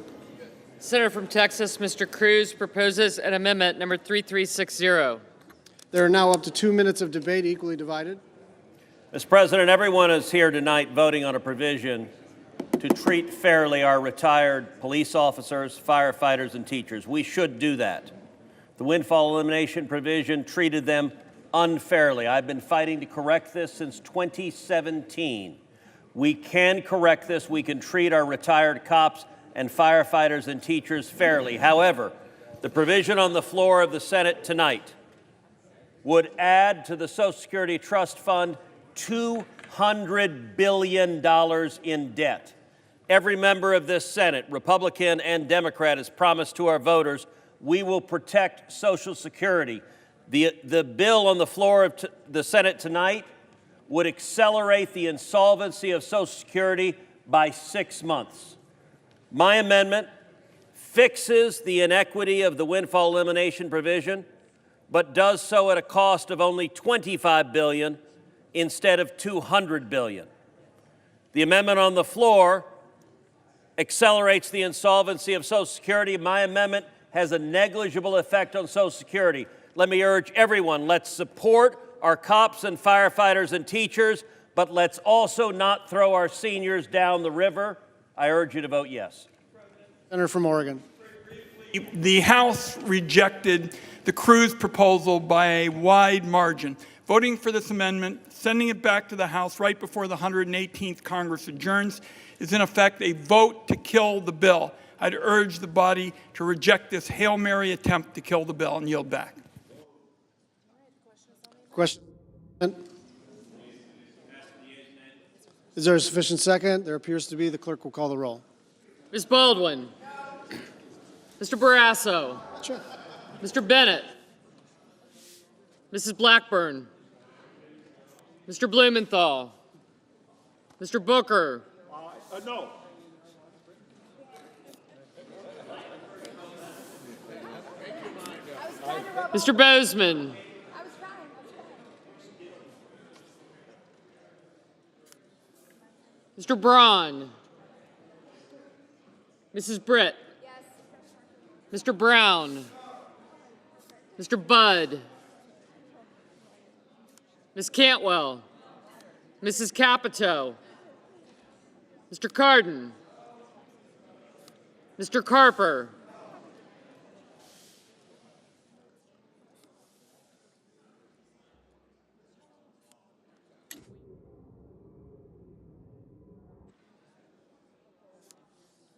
Senator from Texas, Mr. Cruz, proposes an amendment number 3360. There are now up to 2 minutes of debate, equally divided. Mr. President, everyone is here tonight voting on a provision to treat fairly our retired police officers, firefighters, and teachers. We should do that. The windfall elimination provision treated them unfairly. I've been fighting to correct this since 2017. We can correct this. We can treat our retired cops and firefighters and teachers fairly. However, the provision on the floor of the Senate tonight would add to the Social Security Trust Fund $200 billion in debt. Every member of this Senate, Republican and Democrat, has promised to our voters we will protect Social Security. The bill on the floor of the Senate tonight would accelerate the insolvency of Social Security by 6 months. My amendment fixes the inequity of the windfall elimination provision, but does so at a cost of only $25 billion instead of $200 billion. The amendment on the floor accelerates the insolvency of Social Security. My amendment has a negligible effect on Social Security. Let me urge everyone, let's support our cops and firefighters and teachers, but let's also not throw our seniors down the river. I urge you to vote yes. Senator from Oregon. The House rejected the Cruz proposal by a wide margin. Voting for this amendment, sending it back to the House right before the 118th Congress adjourns, is in effect a vote to kill the bill. I'd urge the body to reject this Hail Mary attempt to kill the bill and yield back. Question. Is there a sufficient second? There appears to be. The clerk will call the roll. Ms. Baldwin. Mr. Barrasso. Sure. Mr. Bennett. Mrs. Blackburn. Mr. Blumenthal. Mr. Booker. No. Mr. Bozeman. Mr. Braun. Mrs. Britt. Mr. Brown. Mr. Budd. Ms. Cantwell. Mrs. Capito. Mr. Cardin. Mr. Carper.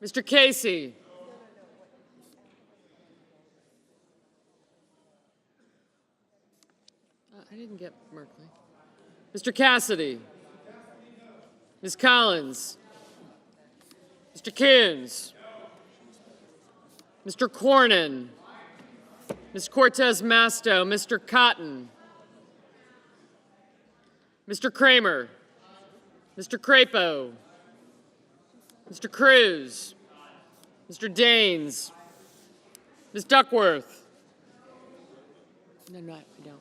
Mr. Casey. I didn't get Merkley. Mr. Cassidy. Ms. Collins. Mr. Coons. Mr. Cornyn. Ms. Cortez Masto. Mr. Cotton. Mr. Kramer. Mr. Crapo. Mr. Cruz. Mr. Daines. Ms. Duckworth. No, I don't.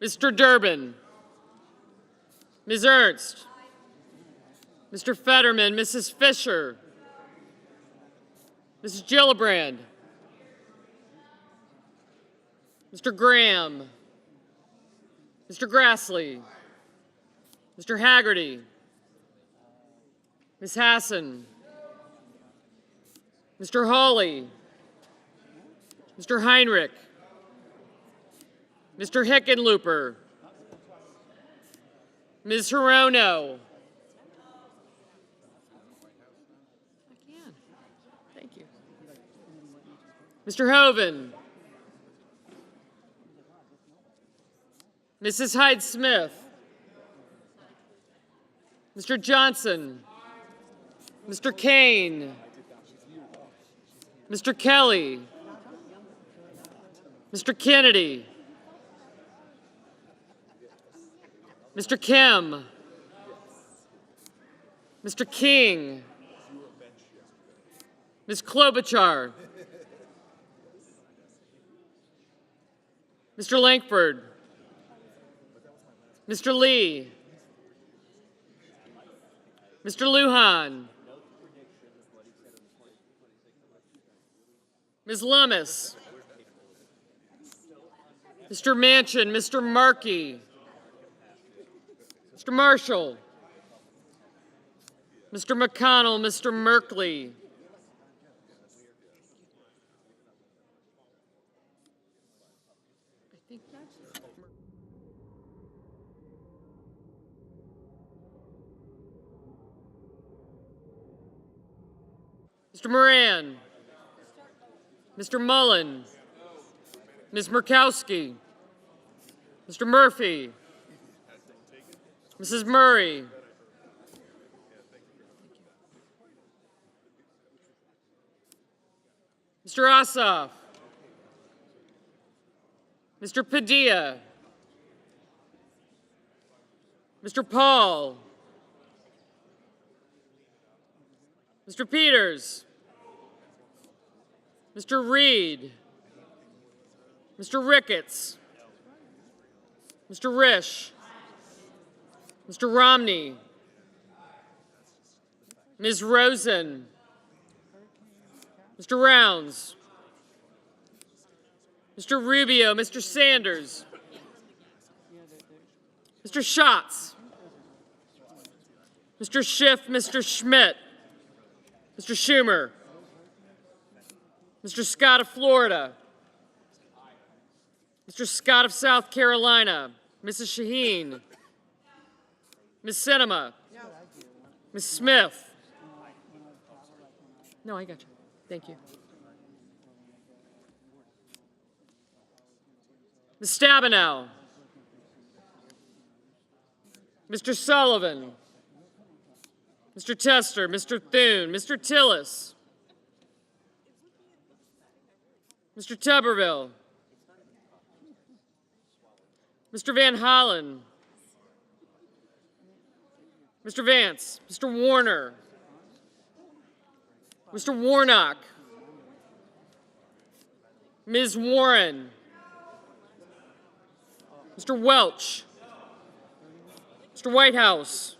Mr. Durbin. Ms. Ernst. Mr. Fetterman. Mrs. Fisher. Mrs. Gillibrand. Mr. Graham. Mr. Grassley. Mr. Haggerty. Ms. Hassan. Mr. Hawley. Mr. Heinrich. Mr. Hickenlooper. Ms. Hirono. I can. Thank you. Mr. Hoven. Mrs. Hyde-Smith. Mr. Johnson. Mr. Kane. Mr. Kelly. Mr. Kennedy. Mr. Kim. Mr. King. Ms. Klobuchar. Mr. Lankford. Mr. Lee. Mr. Lujan. Ms. Lummis. Mr. Manchin. Mr. Markey. Mr. Marshall. Mr. McConnell. Mr. Merkley. Mr. Moran. Mr. Mullen. Ms. Murkowski. Mr. Murphy. Mrs. Murray. Mr. Ossoff. Mr. Padilla. Mr. Paul. Mr. Peters, Mr. Reed, Mr. Ricketts, Mr. Risch, Mr. Romney, Ms. Rosen, Mr. Rounds, Mr. Rubio, Mr. Sanders, Mr. Schatz, Mr. Schiff, Mr. Schmidt, Mr. Schumer, Mr. Scott of Florida, Mr. Scott of South Carolina, Mrs. Shaheen, Ms. Sinema, Ms. Smith. No, I got you. Thank you. Ms. Stabenow, Mr. Sullivan, Mr. Tester, Mr. Thune, Mr. Tillis, Mr. Tuberville, Mr. Van Hollen, Mr. Vance, Mr. Warner, Mr. Warnock, Ms. Warren, Mr. Welch, Mr. Whitehouse,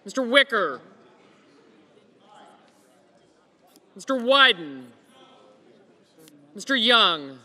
Mr. Wicker, Mr. Wyden, Mr. Young,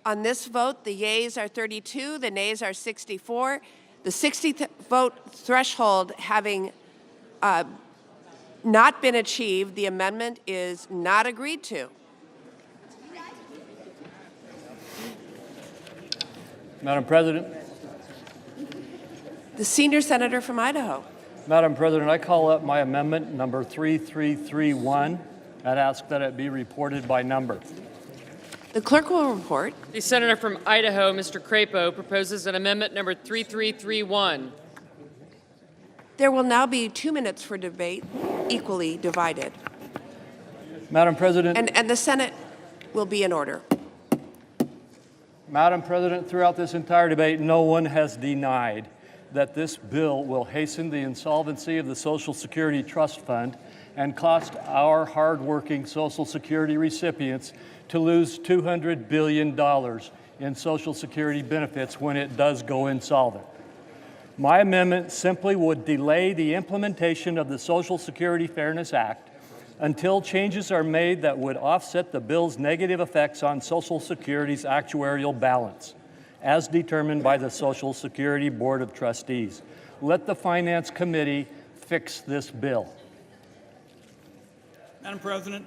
On this vote, the yeas are 32, the nays are 64. The 60 vote threshold having not been achieved, the amendment is not agreed to. Madam President. The senior senator from Idaho. Madam President, I call up my amendment number 3331 and ask that it be reported by number. The clerk will report. The senator from Idaho, Mr. Crapo, proposes an amendment number 3331. There will now be 2 minutes for debate, equally divided. Madam President. And the Senate will be in order. Madam President, throughout this entire debate, no one has denied that this bill will hasten the insolvency of the Social Security Trust Fund and cost our hardworking Social Security recipients to lose $200 billion in Social Security benefits when it does go insolvent. My amendment simply would delay the implementation of the Social Security Fairness Act until changes are made that would offset the bill's negative effects on Social Security's actuarial balance, as determined by the Social Security Board of Trustees. Let the Finance Committee fix this bill. Madam President.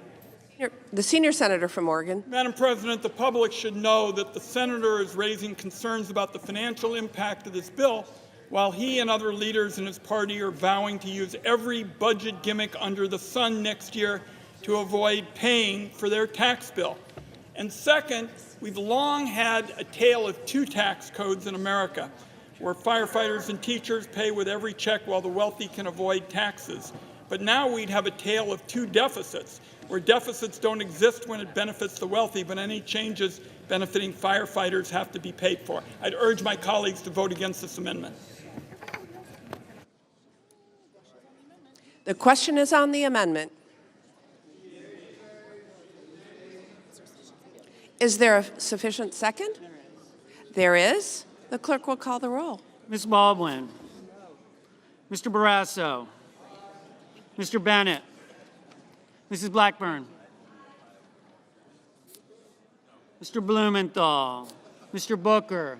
The senior senator from Oregon. Madam President, the public should know that the senator is raising concerns about the financial impact of this bill, while he and other leaders in his party are vowing to use every budget gimmick under the sun next year to avoid paying for their tax bill. And second, we've long had a tale of two tax codes in America, where firefighters and teachers pay with every check while the wealthy can avoid taxes. But now we'd have a tale of two deficits, where deficits don't exist when it benefits the wealthy, but any changes benefiting firefighters have to be paid for. I'd urge my colleagues to vote against this amendment. The question is on the amendment. Is there a sufficient second? There is. The clerk will call the roll. Ms. Baldwin. Mr. Barrasso. Mr. Bennett. Mrs. Blackburn. Mr. Blumenthal. Mr. Booker.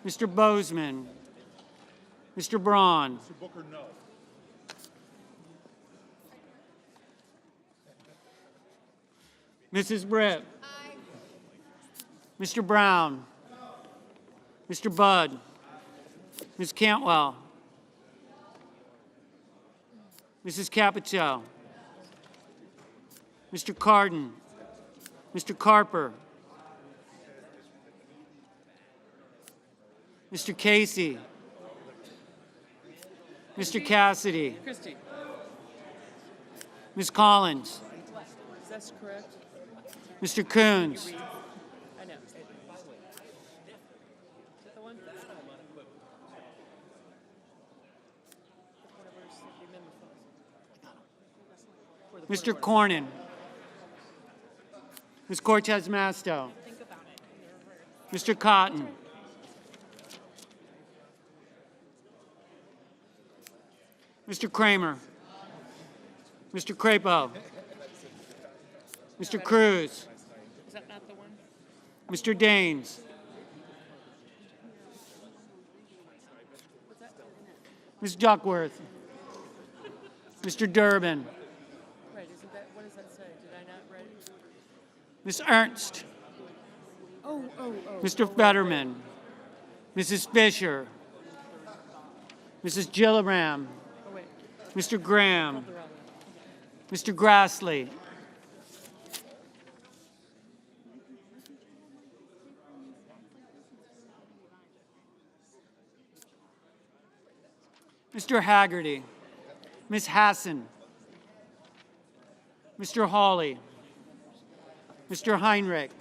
Mr. Bozeman. Mr. Braun. Mr. Booker, no. Mrs. Britt. Aye. Mr. Brown. Mr. Budd. Ms. Cantwell. Mrs. Capito. Mr. Cardin. Mr. Carper. Mr. Casey. Mr. Cassidy. Christie. Ms. Collins. Is that correct? Mr. Coons. I know. Is that the one? Mr. Cornyn. Ms. Cortez Masto. Mr. Cotton. Mr. Kramer. Mr. Crapo. Mr. Cruz. Is that not the one? Mr. Daines. Ms. Duckworth. Mr. Durbin. Right, isn't that, what does that say? Did I not write it? Ms. Ernst. Oh. Mr. Fetterman. Mrs. Fisher. Mrs. Gilliram. Oh, wait. Mr. Graham. Mr. Grassley. Mr. Haggerty. Ms. Hassan. Mr. Hawley. Mr. Heinrich.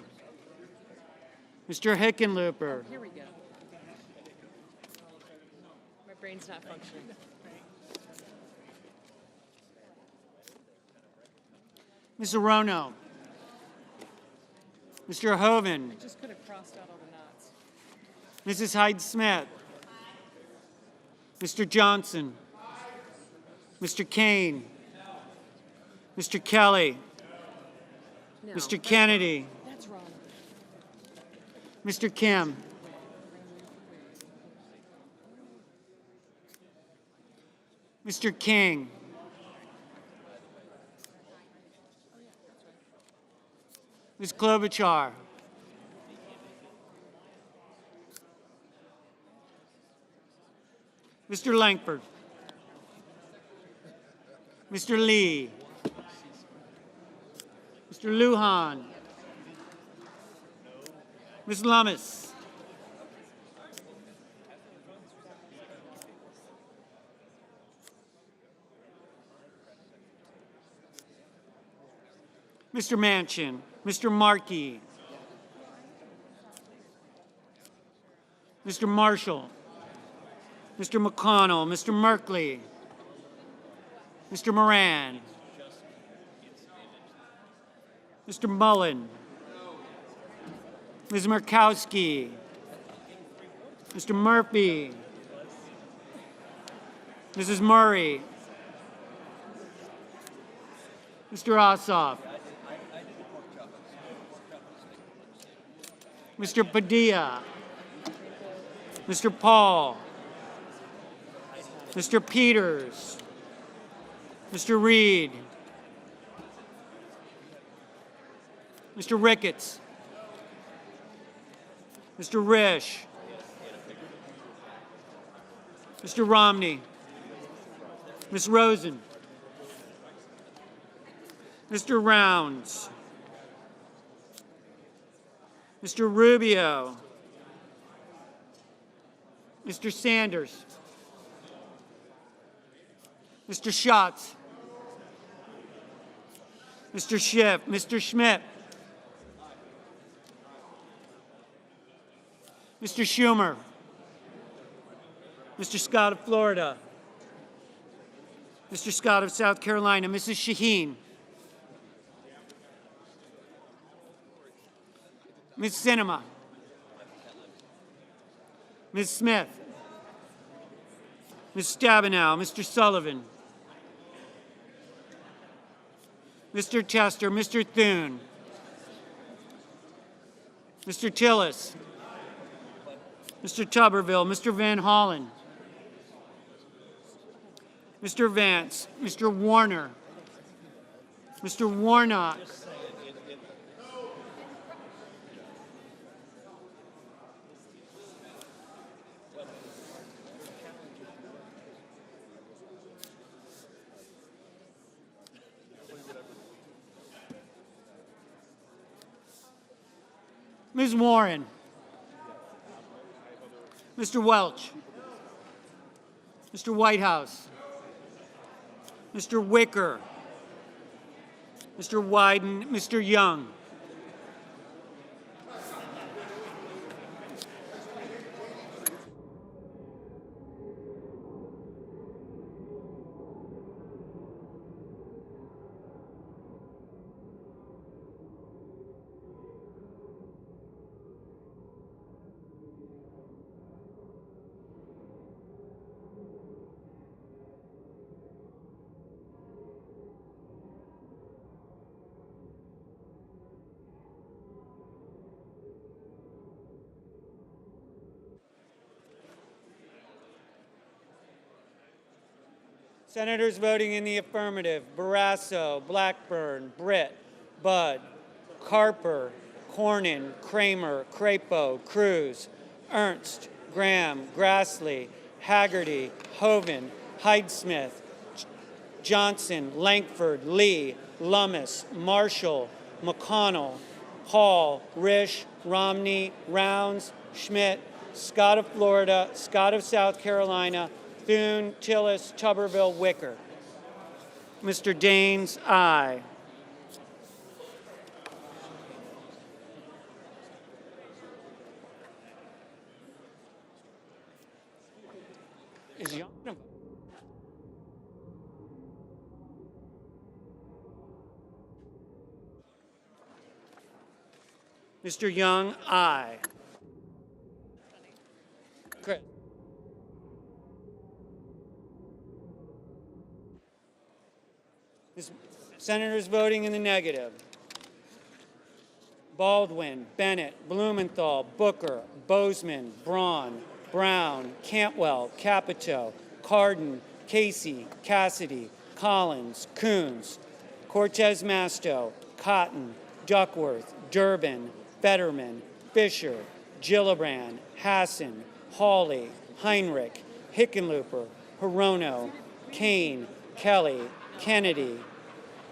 Mr. Hickenlooper. Here we go. My brain's not functioning. Ms. Arono. Mr. Hoven. I just could have crossed out all the knots. Mrs. Hyde-Smith. Mr. Johnson. Mr. Kane. Mr. Kelly. No, Mr. Kennedy. That's wrong. Mr. Kim. Mr. King. Ms. Klobuchar. Mr. Langford. Mr. Lee. Mr. Lujan. Ms. Lummis. Mr. Manchin. Mr. Markey. Mr. Marshall. Mr. McConnell. Mr. Merkley. Mr. Moran. Mr. Mullen. Ms. Murkowski. Mr. Murphy. Mrs. Murray. Mr. Ossoff. Mr. Padilla. Mr. Paul. Mr. Peters. Mr. Reed. Mr. Ricketts. Mr. Risch. Mr. Romney. Ms. Rosen. Mr. Rounds. Mr. Rubio. Mr. Sanders. Mr. Schatz. Mr. Schiff. Mr. Schmidt. Mr. Schumer. Mr. Scott of Florida. Mr. Scott of South Carolina. Mrs. Shaheen. Ms. Sinema. Ms. Smith. Ms. Stabenow. Mr. Sullivan. Mr. Tester. Mr. Thune. Mr. Tillis. Mr. Tuberville. Mr. Van Hollen. Mr. Vance. Mr. Warner. Mr. Warnock. Ms. Warren. Mr. Welch. Mr. Whitehouse. Mr. Wicker. Mr. Wyden. Mr. Young. Senators voting in the affirmative: Barrasso, Blackburn, Britt, Budd, Carper, Cornyn, Kramer, Crapo, Cruz, Ernst, Graham, Grassley, Haggerty, Hoeven, Hyde-Smith, Johnson, Lankford, Lee, Lummis, Marshall, McConnell, Hall, Risch, Romney, Rounds, Schmidt, Scott of Florida, Scott of South Carolina, Thune, Tillis, Tuberville, Wicker. Mr. Daines, aye. Is Young gonna vote? Mr. Young, aye. Chris. Senators voting in the negative: Baldwin, Bennett, Blumenthal, Booker, Bozeman, Braun, Brown, Cantwell, Capito, Cardin, Casey, Cassidy, Collins, Coons, Cortez Masto, Cotton, Duckworth, Durbin, Fetterman, Fisher, Gillibrand, Hassan, Hawley, Heinrich, Hickenlooper, Hirono, Kane, Kelly, Kennedy,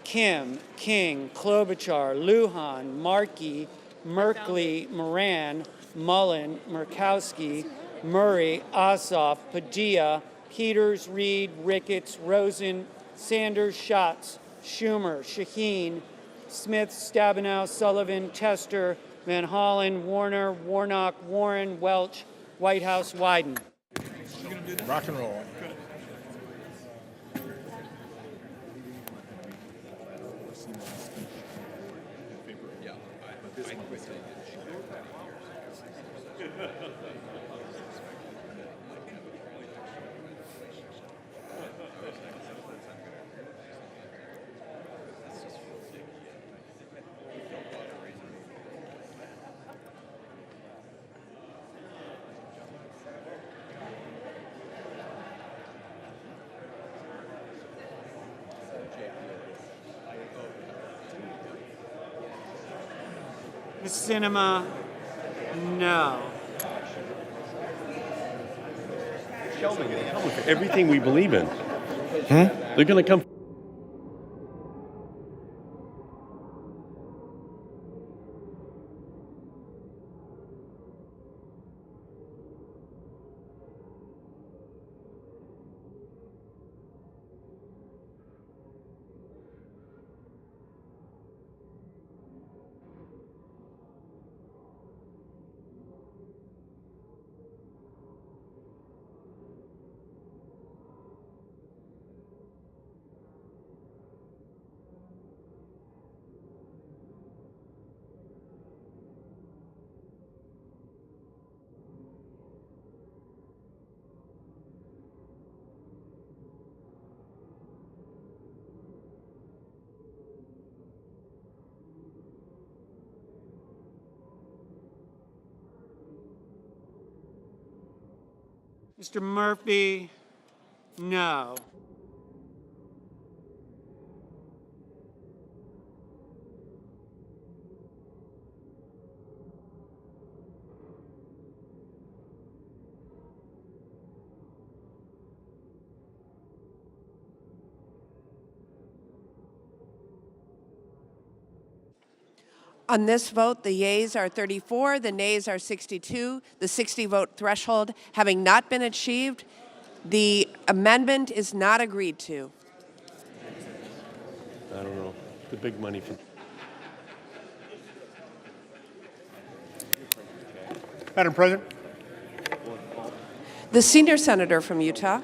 Kim, King, Klobuchar, Lujan, Markey, Merkley, Moran, Mullen, Murkowski, Murray, Ossoff, Padilla, Peters, Reed, Ricketts, Rosen, Sanders, Schatz, Schumer, Shaheen, Smith, Stabenow, Sullivan, Tester, Van Hollen, Warner, Warnock, Warren, Welch, Whitehouse, Wyden. Rock and roll. Ms. Sinema, no. Everything we believe in. They're going to come. Mr. Murphy, no. On this vote, the yeas are 34, the nays are 62. The 60-vote threshold having not been achieved, the amendment is not agreed to. I don't know. The big money from. Madam President. The senior senator from Utah.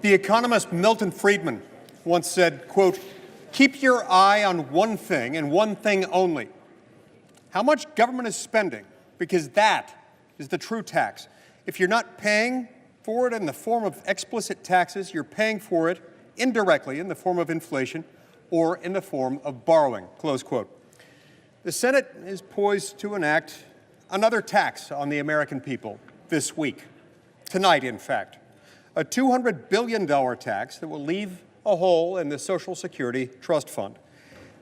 The economist Milton Friedman once said, quote, "Keep your eye on one thing and one thing only. How much government is spending, because that is the true tax. If you're not paying for it in the form of explicit taxes, you're paying for it indirectly in the form of inflation or in the form of borrowing," close quote. The Senate is poised to enact another tax on the American people this week, tonight in fact, a $200 billion tax that will leave a hole in the Social Security Trust Fund.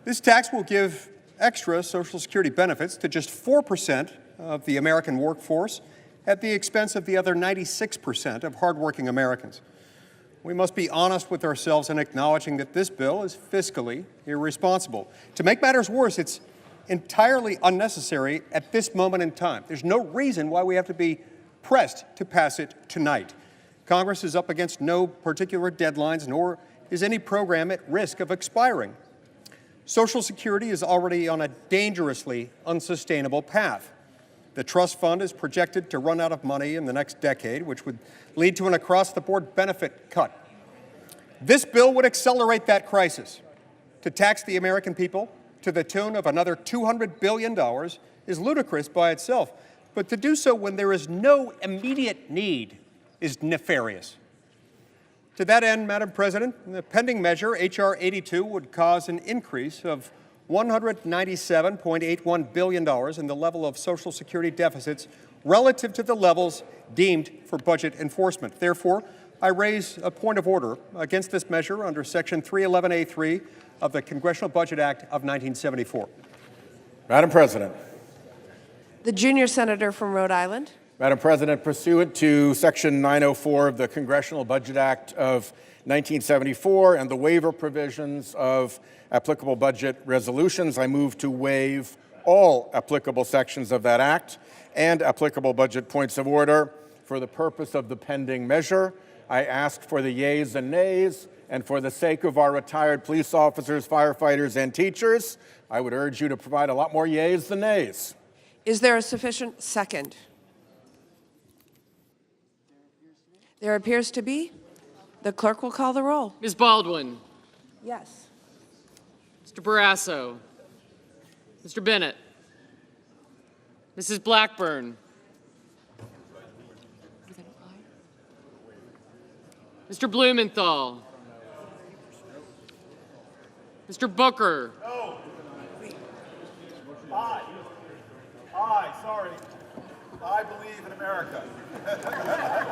This tax will give extra Social Security benefits to just 4% of the American workforce at the expense of the other 96% of hardworking Americans. We must be honest with ourselves in acknowledging that this bill is fiscally irresponsible. To make matters worse, it's entirely unnecessary at this moment in time. There's no reason why we have to be pressed to pass it tonight. Congress is up against no particular deadlines, nor is any program at risk of expiring. Social Security is already on a dangerously unsustainable path. The trust fund is projected to run out of money in the next decade, which would lead to an across-the-board benefit cut. This bill would accelerate that crisis. To tax the American people to the tune of another $200 billion is ludicrous by itself, but to do so when there is no immediate need is nefarious. To that end, Madam President, the pending measure, H.R. 82, would cause an increase of $197.81 billion in the level of Social Security deficits relative to the levels deemed for budget enforcement. Therefore, I raise a point of order against this measure under Section 311A3 of the Congressional Budget Act of 1974. Madam President. The junior senator from Rhode Island. Madam President, pursuant to Section 904 of the Congressional Budget Act of 1974 and the waiver provisions of applicable budget resolutions, I move to waive all applicable sections of that act and applicable budget points of order for the purpose of the pending measure. I ask for the yeas and nays, and for the sake of our retired police officers, firefighters, and teachers, I would urge you to provide a lot more yeas than nays. Is there a sufficient second? There appears to be. The clerk will call the roll. Ms. Baldwin. Yes. Mr. Barrasso. Mr. Bennett. Mrs. Blackburn. Mr. Blumenthal. Mr. Booker. No. Sorry. I believe in America.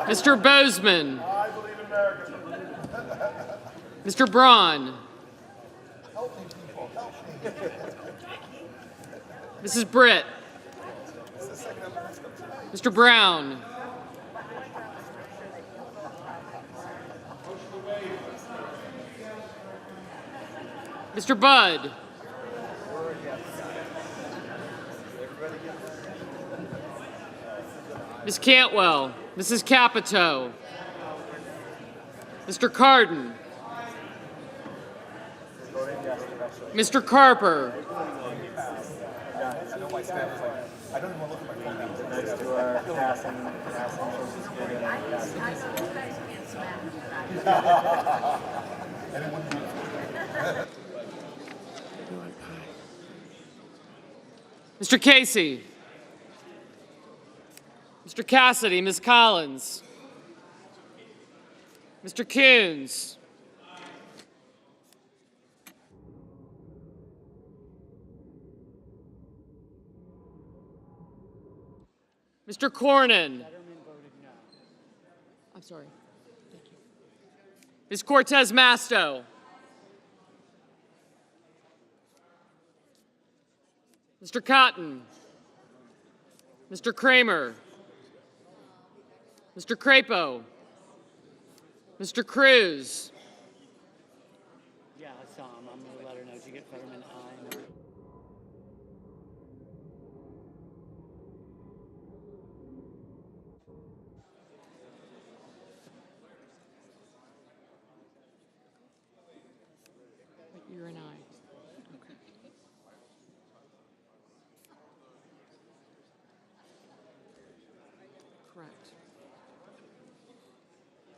Mr. Bozeman. I believe in America. Mr. Braun. Help me, people. Help me. Mrs. Britt. Mr. Brown. Mr. Budd. Ms. Cantwell. Mrs. Capito. Mr. Cardin. Mr. Carper. Mr. Casey. Mr. Cassidy, Ms. Collins. Mr. Coons. Mr. Cornyn. I'm sorry. Thank you. Ms. Cortez Masto. Mr. Cotton. Mr. Kramer. Mr. Crapo. Mr. Cruz. Yeah, I saw him. I'm going to let her know to get Fetterman. I know. You're an aye. Correct.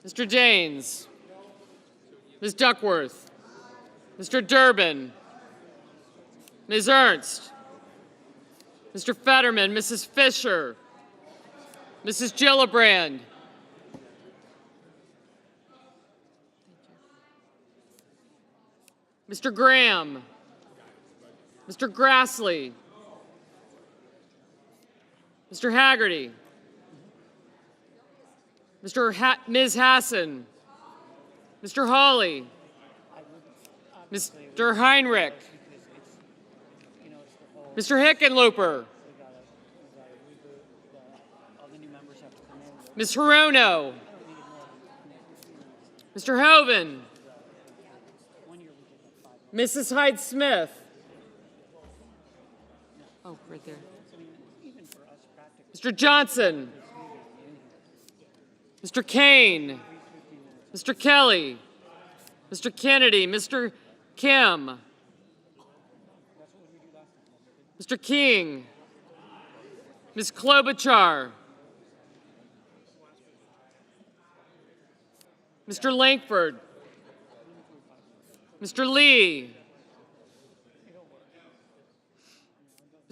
Mr. Daines. Ms. Duckworth. Mr. Durbin. Ms. Ernst. Mr. Fetterman. Mrs. Fisher. Mrs. Gillibrand. Mr. Graham. Mr. Grassley. Mr. Haggerty. Ms. Hassan. Mr. Hawley. Mr. Heinrich. Mr. Hickenlooper. Ms. Hirono. Mr. Hoven. Mrs. Hyde-Smith. Oh, right there. Mr. Johnson. Mr. Kane. Mr. Kelly. Mr. Kennedy. Mr. Kim. Mr. King. Ms. Klobuchar. Mr. Langford. Mr. Lee.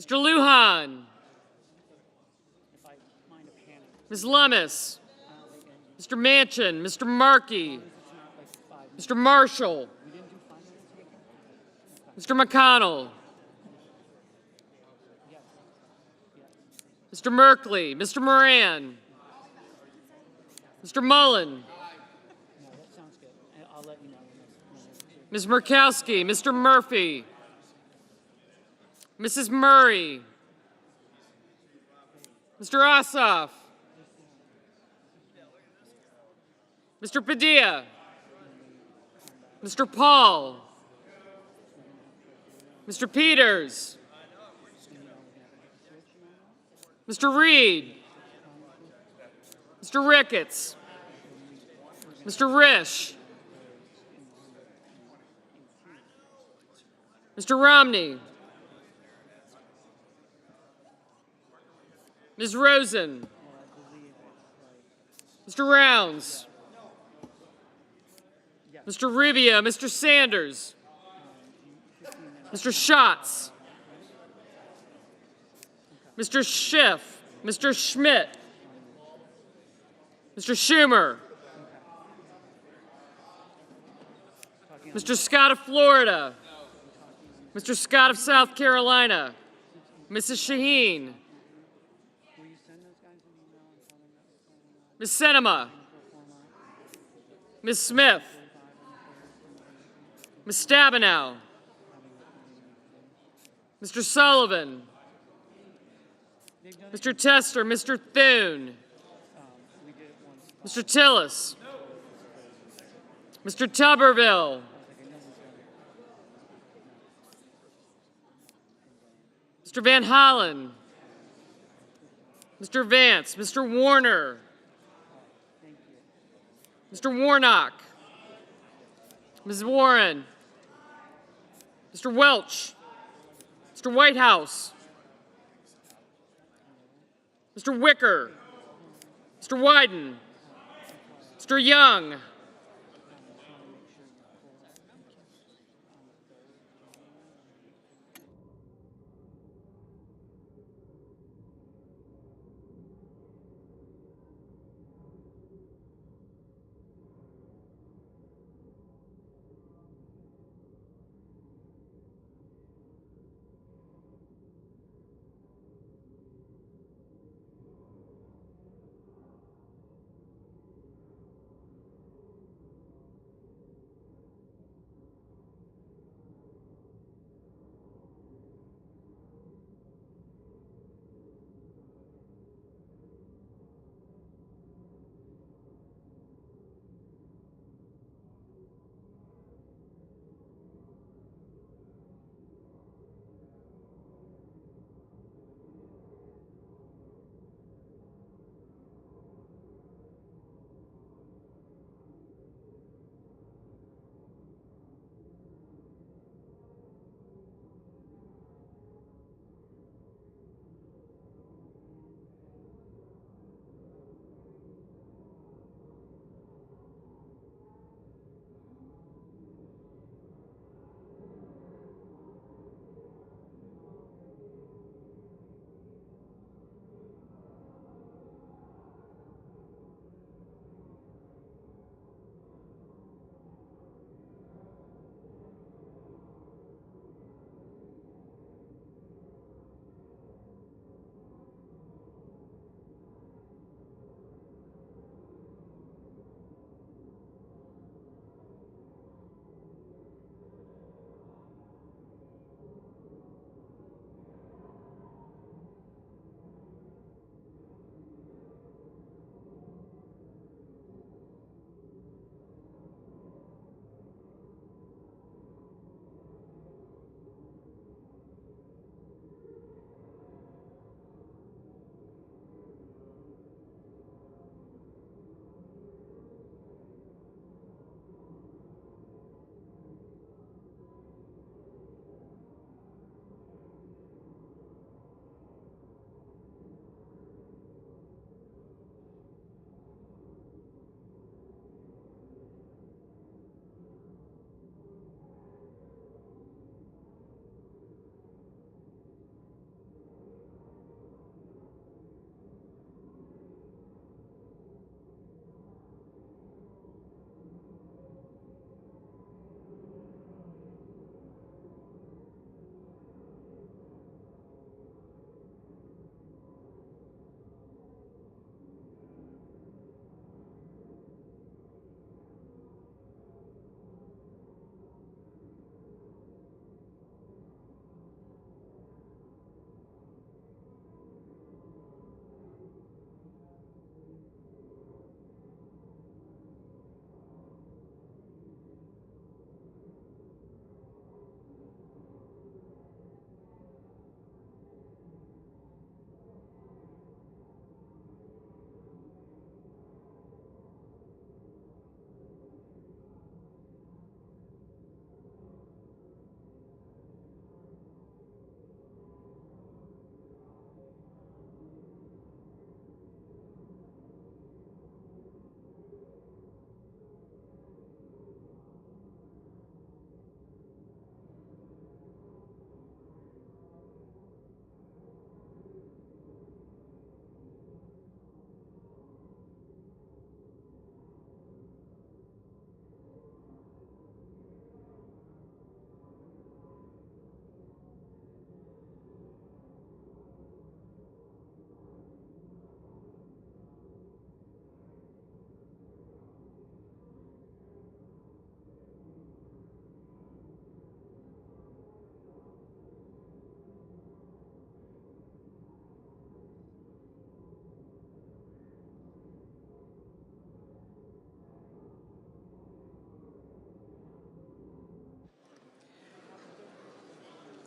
Mr. Lujan. Ms. Lummis. Mr. Manchin. Mr. Markey. Mr. Marshall. Mr. McConnell. Mr. Merkley. Mr. Moran. Mr. Mullen. Ms. Murkowski. Mr. Murphy. Mrs. Murray, Mr. Ossoff, Mr. Padilla, Mr. Paul, Mr. Peters, Mr. Reed, Mr. Ricketts, Mr. Risch, Mr. Romney, Ms. Rosen, Mr. Rounds, Mr. Rubio, Mr. Sanders, Mr. Schatz, Mr. Schiff, Mr. Schmidt, Mr. Schumer, Mr. Scott of Florida, Mr. Scott of South Carolina, Mrs. Shaheen, Ms. Sinema, Ms. Smith, Ms. Stabenow, Mr. Sullivan, Mr. Tester, Mr. Thune, Mr. Tillis, Mr. Tuberville, Mr. Van Hollen, Mr. Vance, Mr. Warner, Mr. Warnock, Ms. Warren, Mr. Welch, Mr. Whitehouse, Mr. Wicker, Mr. Wyden, Mr. Young,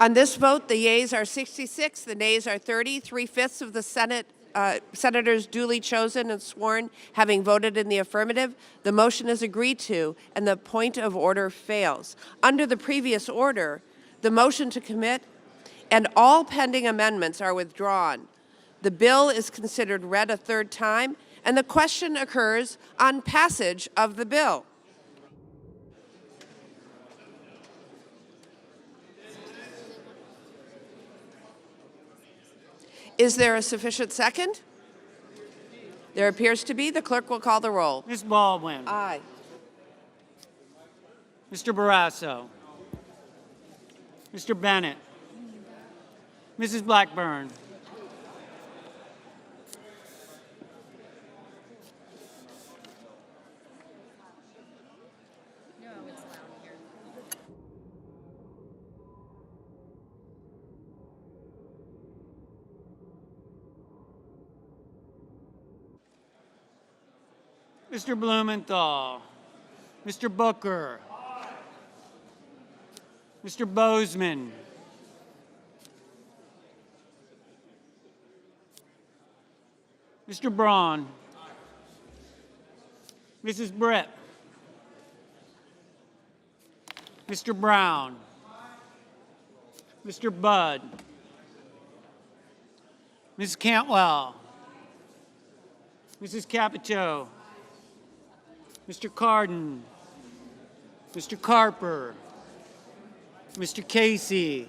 On this vote, the yeas are 66, the nays are 30. 3/5 of the senators duly chosen and sworn having voted in the affirmative. The motion is agreed to, and the point of order fails. Under the previous order, the motion to commit and all pending amendments are withdrawn. The bill is considered read a third time, and the question occurs on passage of the bill. Is there a sufficient second? There appears to be. The clerk will call the roll. Ms. Baldwin. Aye. Mr. Barrasso. Mr. Bennett. Mrs. Blackburn. Mr. Blumenthal, Mr. Booker, Mr. Bozeman, Mr. Braun, Mrs. Britt, Mr. Brown, Mr. Budd, Ms. Cantwell, Mrs. Capito, Mr. Cardin, Mr. Carper, Mr. Casey,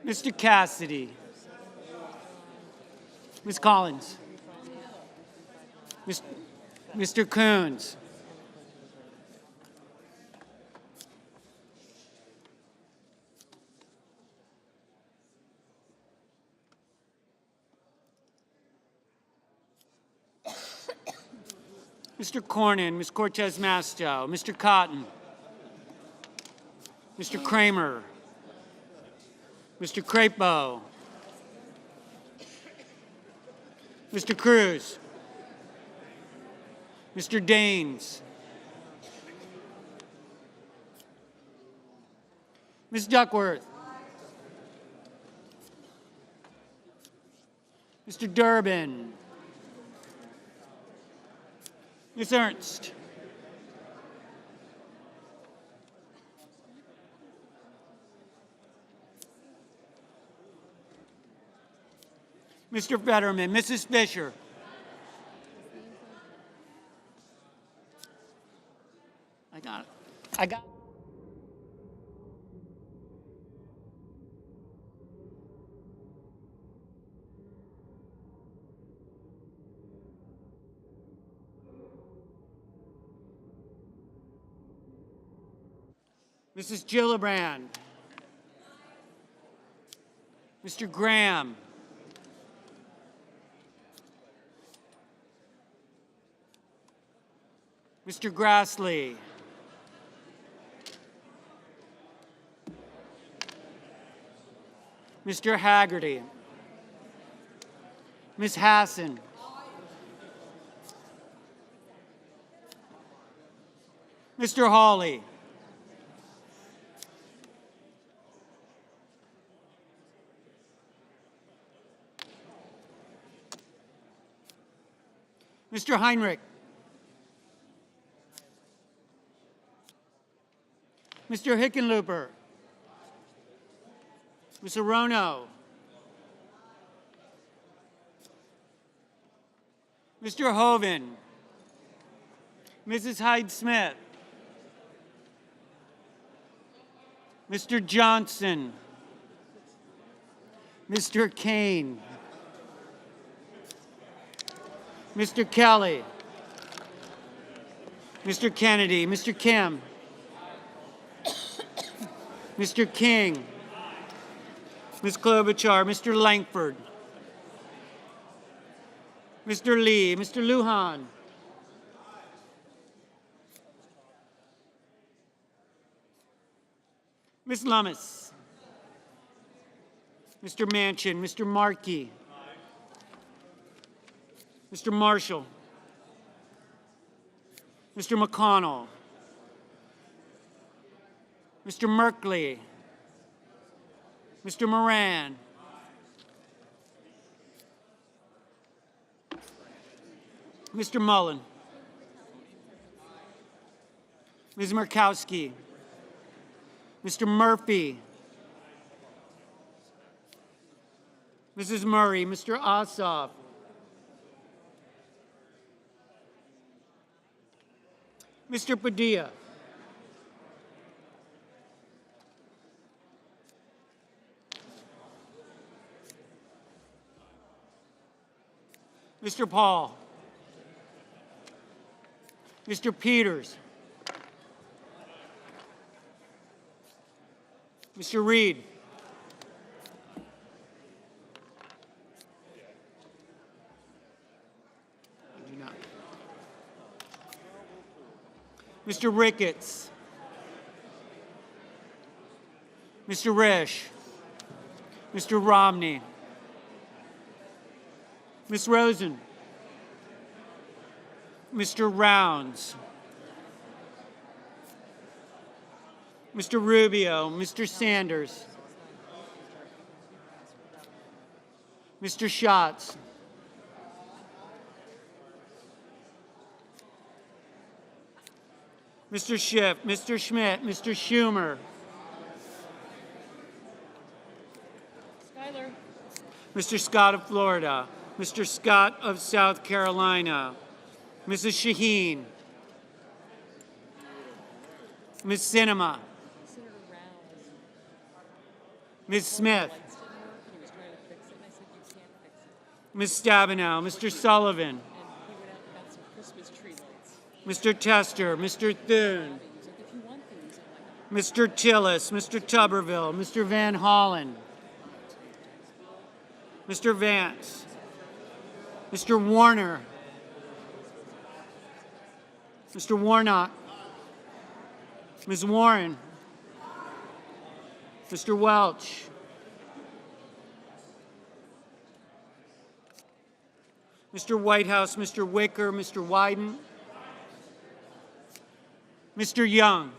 Mr. Cassidy, Ms. Collins, Mr. Coons, Mr. Cornyn, Ms. Cortez Masto, Mr. Cotton, Mr. Kramer, Mr. Crapo, Mr. Cruz, Mr. Daines, Ms. Duckworth, Mr. Durbin, Ms. Ernst, Mr. Fetterman, Mrs. Fisher, I got it. Mrs. Gillibrand, Mr. Graham, Mr. Grassley, Mr. Haggerty, Ms. Hassan, Mr. Hawley, Mr. Heinrich, Mr. Hickenlooper, Ms. Arono, Mr. Hoven, Mrs. Hyde-Smith, Mr. Johnson, Mr. Kane, Mr. Kelly, Mr. Kennedy, Mr. Kim, Mr. King, Ms. Klobuchar, Mr. Langford, Mr. Lee, Mr. Lujan, Ms. Lummis, Mr. Manchin, Mr. Markey, Mr. Marshall, Mr. McConnell, Mr. Merkley, Mr. Moran, Mr. Mullen, Ms. Murkowski, Mr. Murphy, Mrs. Murray, Mr. Ossoff, Mr. Padilla, Mr. Paul, Mr. Peters, Mr. Reed, Mr. Ricketts, Mr. Risch, Mr. Romney, Ms. Rosen, Mr. Rounds, Mr. Rubio, Mr. Sanders, Mr. Schatz, Mr. Schiff, Mr. Schmidt, Mr. Schumer, Mr. Scott of Florida, Mr. Scott of South Carolina, Mrs. Shaheen, Ms. Sinema, Ms. Smith, Ms. Stabenow, Mr. Sullivan, Mr. Tester, Mr. Thune, Mr. Tillis, Mr. Tuberville, Mr. Van Hollen, Mr. Vance, Mr. Warner, Mr. Warnock, Ms. Warren, Mr. Welch, Mr. Whitehouse, Mr. Wicker, Mr. Wyden, Mr. Young,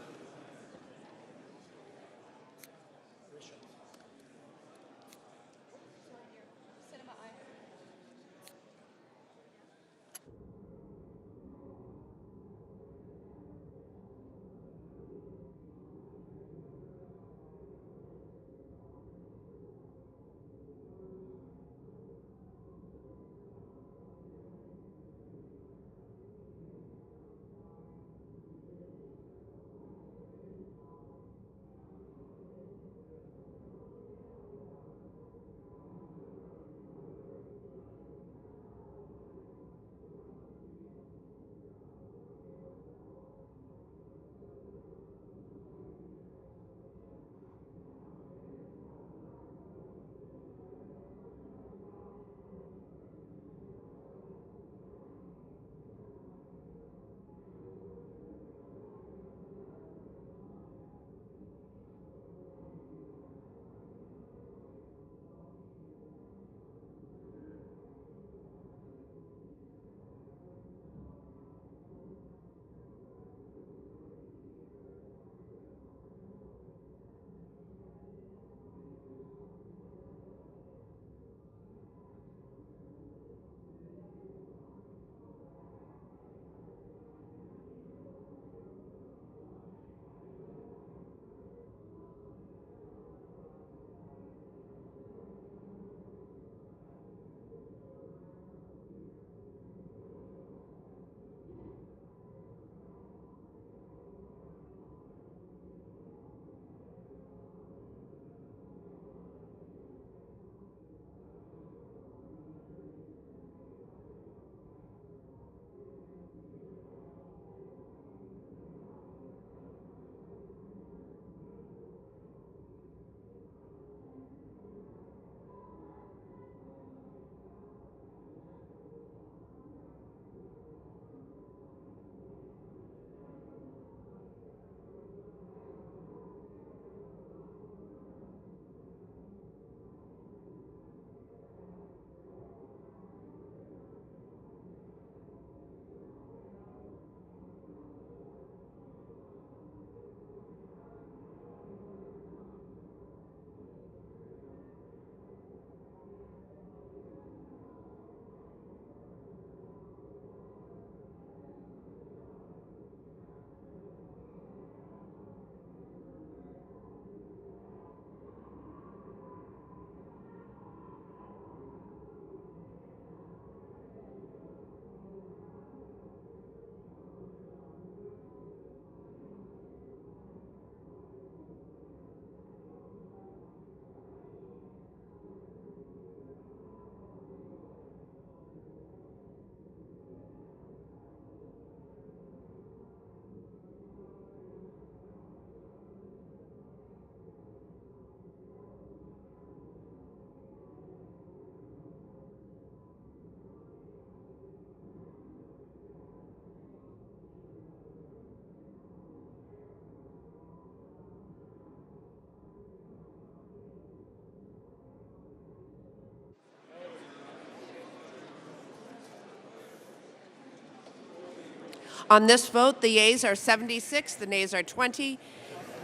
On this vote, the yeas are 76, the nays are 20.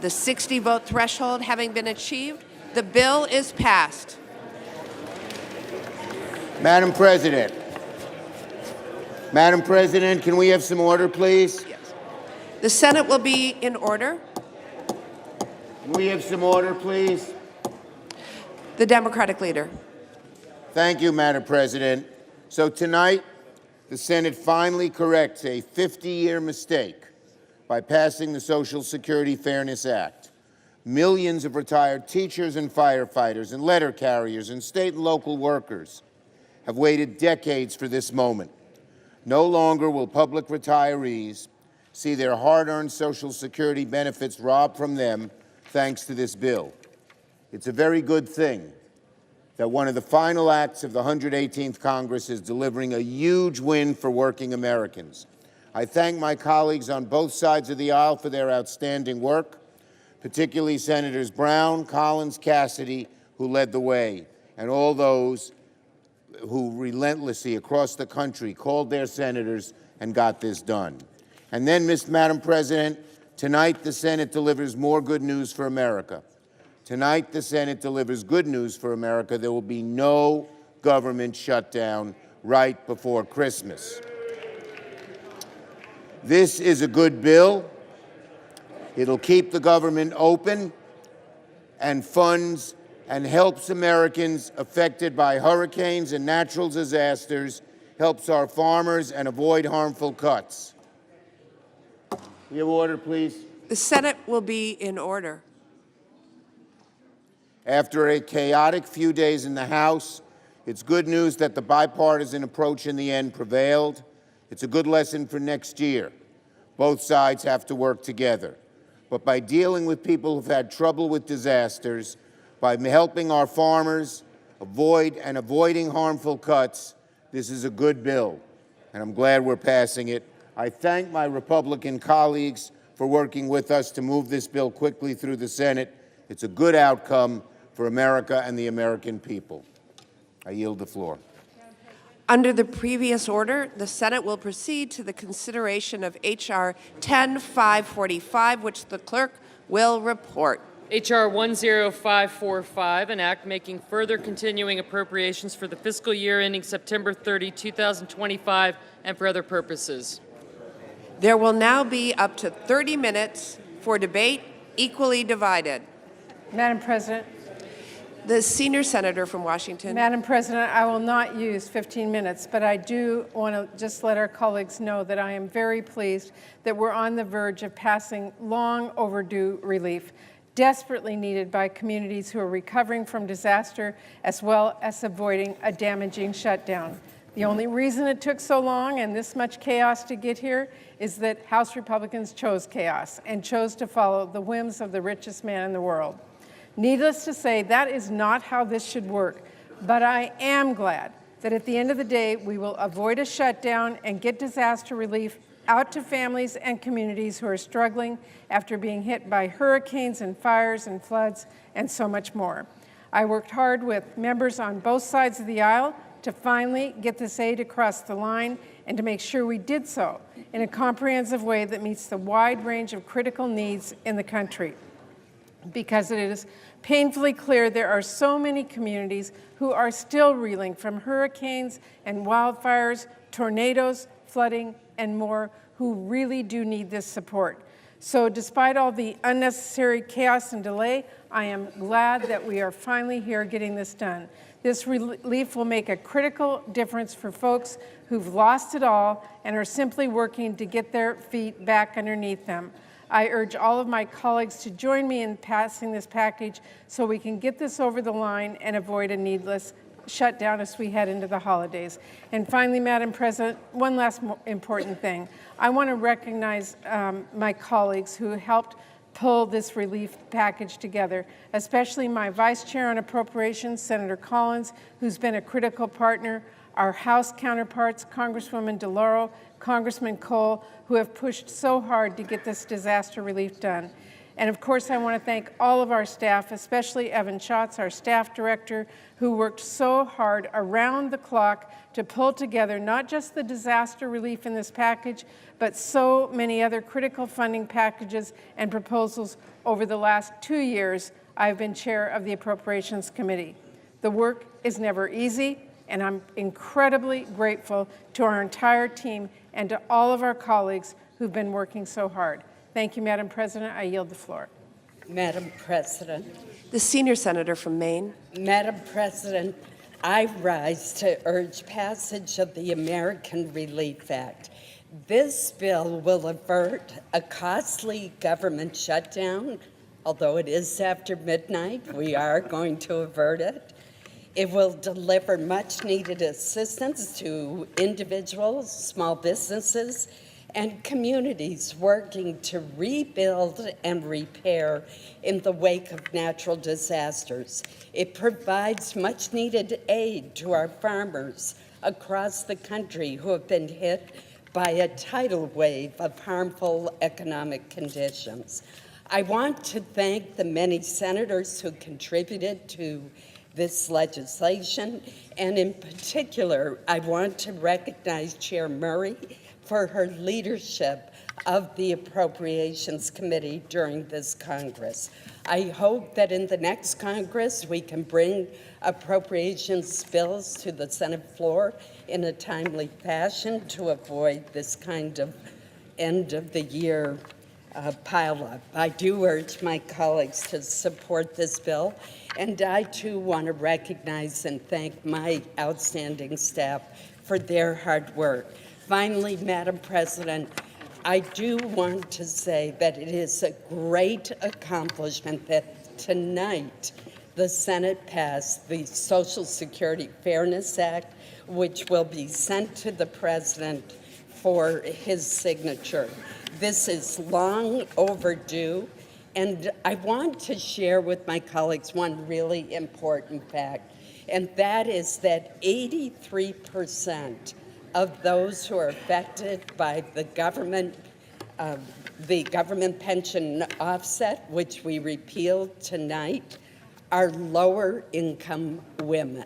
The 60-vote threshold having been achieved, the bill is passed. Madam President. Madam President, can we have some order, please? Yes. The Senate will be in order. Can we have some order, please? The Democratic leader. Thank you, Madam President. So tonight, the Senate finally corrects a 50-year mistake by passing the Social Security Fairness Act. Millions of retired teachers and firefighters and letter carriers and state and local workers have waited decades for this moment. No longer will public retirees see their hard-earned Social Security benefits robbed from them thanks to this bill. It's a very good thing that one of the final acts of the 118th Congress is delivering a huge win for working Americans. I thank my colleagues on both sides of the aisle for their outstanding work, particularly Senators Brown, Collins, Cassidy, who led the way, and all those who relentlessly across the country called their senators and got this done. And then, Madam President, tonight the Senate delivers more good news for America. Tonight the Senate delivers good news for America. There will be no government shutdown right before Christmas. This is a good bill. It'll keep the government open and funds and helps Americans affected by hurricanes and natural disasters, helps our farmers, and avoid harmful cuts. We have order, please. The Senate will be in order. After a chaotic few days in the House, it's good news that the bipartisan approach in the end prevailed. It's a good lesson for next year. Both sides have to work together. But by dealing with people who've had trouble with disasters, by helping our farmers avoiding harmful cuts, this is a good bill, and I'm glad we're passing it. I thank my Republican colleagues for working with us to move this bill quickly through the Senate. It's a good outcome for America and the American people. I yield the floor. Under the previous order, the Senate will proceed to the consideration of H.R. 10545, which the clerk will report. H.R. 10545, an act making further continuing appropriations for the fiscal year ending September 30, 2025, and for other purposes. There will now be up to 30 minutes for debate, equally divided. Madam President. The senior senator from Washington. Madam President, I will not use 15 minutes, but I do want to just let our colleagues know that I am very pleased that we're on the verge of passing long overdue relief, desperately needed by communities who are recovering from disaster, as well as avoiding a damaging shutdown. The only reason it took so long and this much chaos to get here is that House Republicans chose chaos and chose to follow the whims of the richest man in the world. Needless to say, that is not how this should work, but I am glad that at the end of the day, we will avoid a shutdown and get disaster relief out to families and communities who are struggling after being hit by hurricanes and fires and floods and so much more. I worked hard with members on both sides of the aisle to finally get this aid across the line and to make sure we did so in a comprehensive way that meets the wide range of critical needs in the country. Because it is painfully clear there are so many communities who are still reeling from hurricanes and wildfires, tornadoes, flooding, and more, who really do need this support. So despite all the unnecessary chaos and delay, I am glad that we are finally here getting this done. This relief will make a critical difference for folks who've lost it all and are simply working to get their feet back underneath them. I urge all of my colleagues to join me in passing this package so we can get this over the line and avoid a needless shutdown as we head into the holidays. And finally, Madam President, one last important thing. I want to recognize my colleagues who helped pull this relief package together, especially my Vice Chair on Appropriations, Senator Collins, who's been a critical partner, our House counterparts, Congresswoman DeLauro, Congressman Cole, who have pushed so hard to get this disaster relief done. And of course, I want to thank all of our staff, especially Evan Schatz, our staff director, who worked so hard around the clock to pull together not just the disaster relief in this package, but so many other critical funding packages and proposals over the last 2 years I've been chair of the Appropriations Committee. The work is never easy, and I'm incredibly grateful to our entire team and to all of our colleagues who've been working so hard. Thank you, Madam President. I yield the floor. Madam President. The senior senator from Maine. Madam President, I rise to urge passage of the American Relief Act. This bill will avert a costly government shutdown. Although it is after midnight, we are going to avert it. It will deliver much-needed assistance to individuals, small businesses, and communities working to rebuild and repair in the wake of natural disasters. It provides much-needed aid to our farmers across the country who have been hit by a tidal wave of harmful economic conditions. I want to thank the many senators who contributed to this legislation, and in particular, I want to recognize Chair Murray for her leadership of the Appropriations Committee during this Congress. I hope that in the next Congress we can bring appropriations bills to the Senate floor in a timely fashion to avoid this kind of end-of-the-year pileup. I do urge my colleagues to support this bill, and I too want to recognize and thank my outstanding staff for their hard work. Finally, Madam President, I do want to say that it is a great accomplishment that tonight the Senate passed the Social Security Fairness Act, which will be sent to the President for his signature. This is long overdue, and I want to share with my colleagues one really important fact, and that is that 83% of those who are affected by the government pension offset, which we repealed tonight, are lower income women.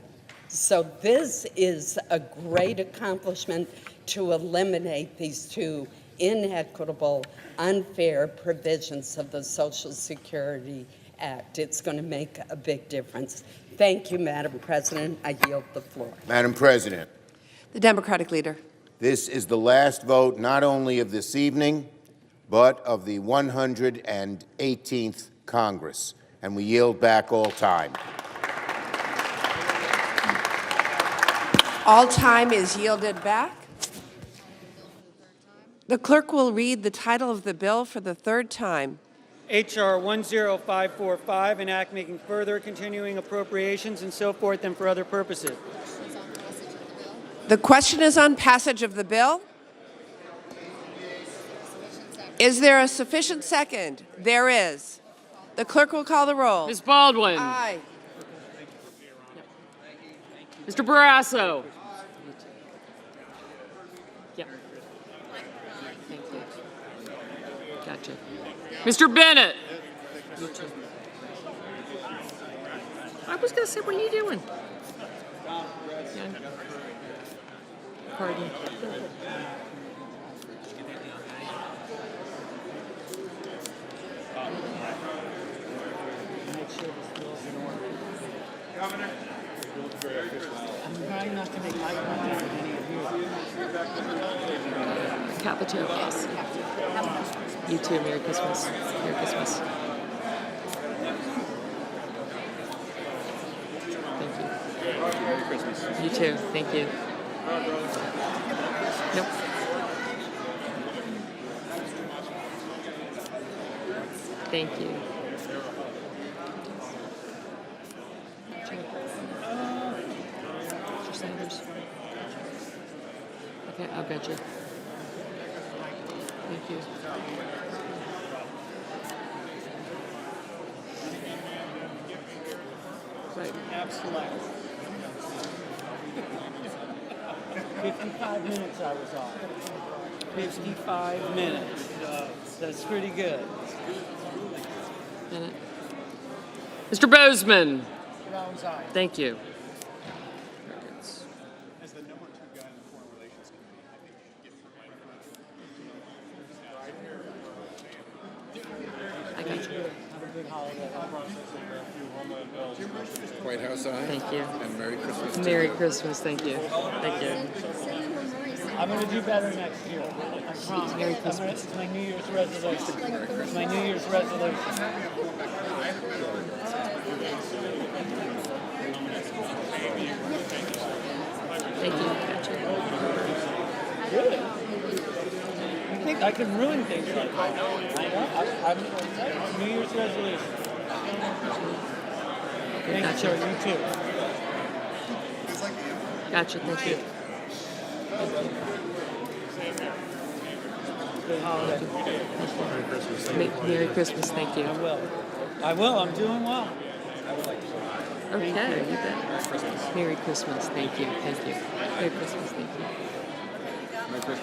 So this is a great accomplishment to eliminate these two inequitable, unfair provisions of the Social Security Act. It's going to make a big difference. Thank you, Madam President. I yield the floor. Madam President. The Democratic leader. This is the last vote not only of this evening, but of the 118th Congress, and we yield back all time. All time is yielded back. The clerk will read the title of the bill for the third time. H.R. 10545, an act making further continuing appropriations and so forth and for other purposes. The question is on passage of the bill. Is there a sufficient second? There is. The clerk will call the roll. Ms. Baldwin. Aye. Mr. Barrasso. Yep. Thank you. Gotcha. Mr. Bennett. I was going to say, what are you doing? Yeah. Pardon. Governor. I'm trying not to make eye contact with any of you. Capito. Yes. You too. Merry Christmas. Merry Christmas. Thank you. Merry Christmas. You too. Thank you. Nope. Thank you. Mr. Sanders. Okay, I'll get you. Thank you. Right. Absolutely. 55 minutes I was on. 55 minutes. That's pretty good. Senate. Mr. Bozeman. Thank you. As the number 2 guy in the Foreign Relations Committee, I think you should give him the microphone. I got you. White House eye. Thank you. And Merry Christmas. Merry Christmas. Thank you. Thank you. I'm going to do better next year. I promise. Merry Christmas. It's my New Year's resolution. It's my New Year's resolution. Thank you. Gotcha. Really? You think I can ruin things like that? I'm New Year's resolution. Thanks, sir. You too. Gotcha. Thank you. Good holiday. Merry Christmas. Thank you. I will. I'm doing well. Okay. You bet. Merry Christmas. Thank you. Thank you. Merry Christmas. Thank you.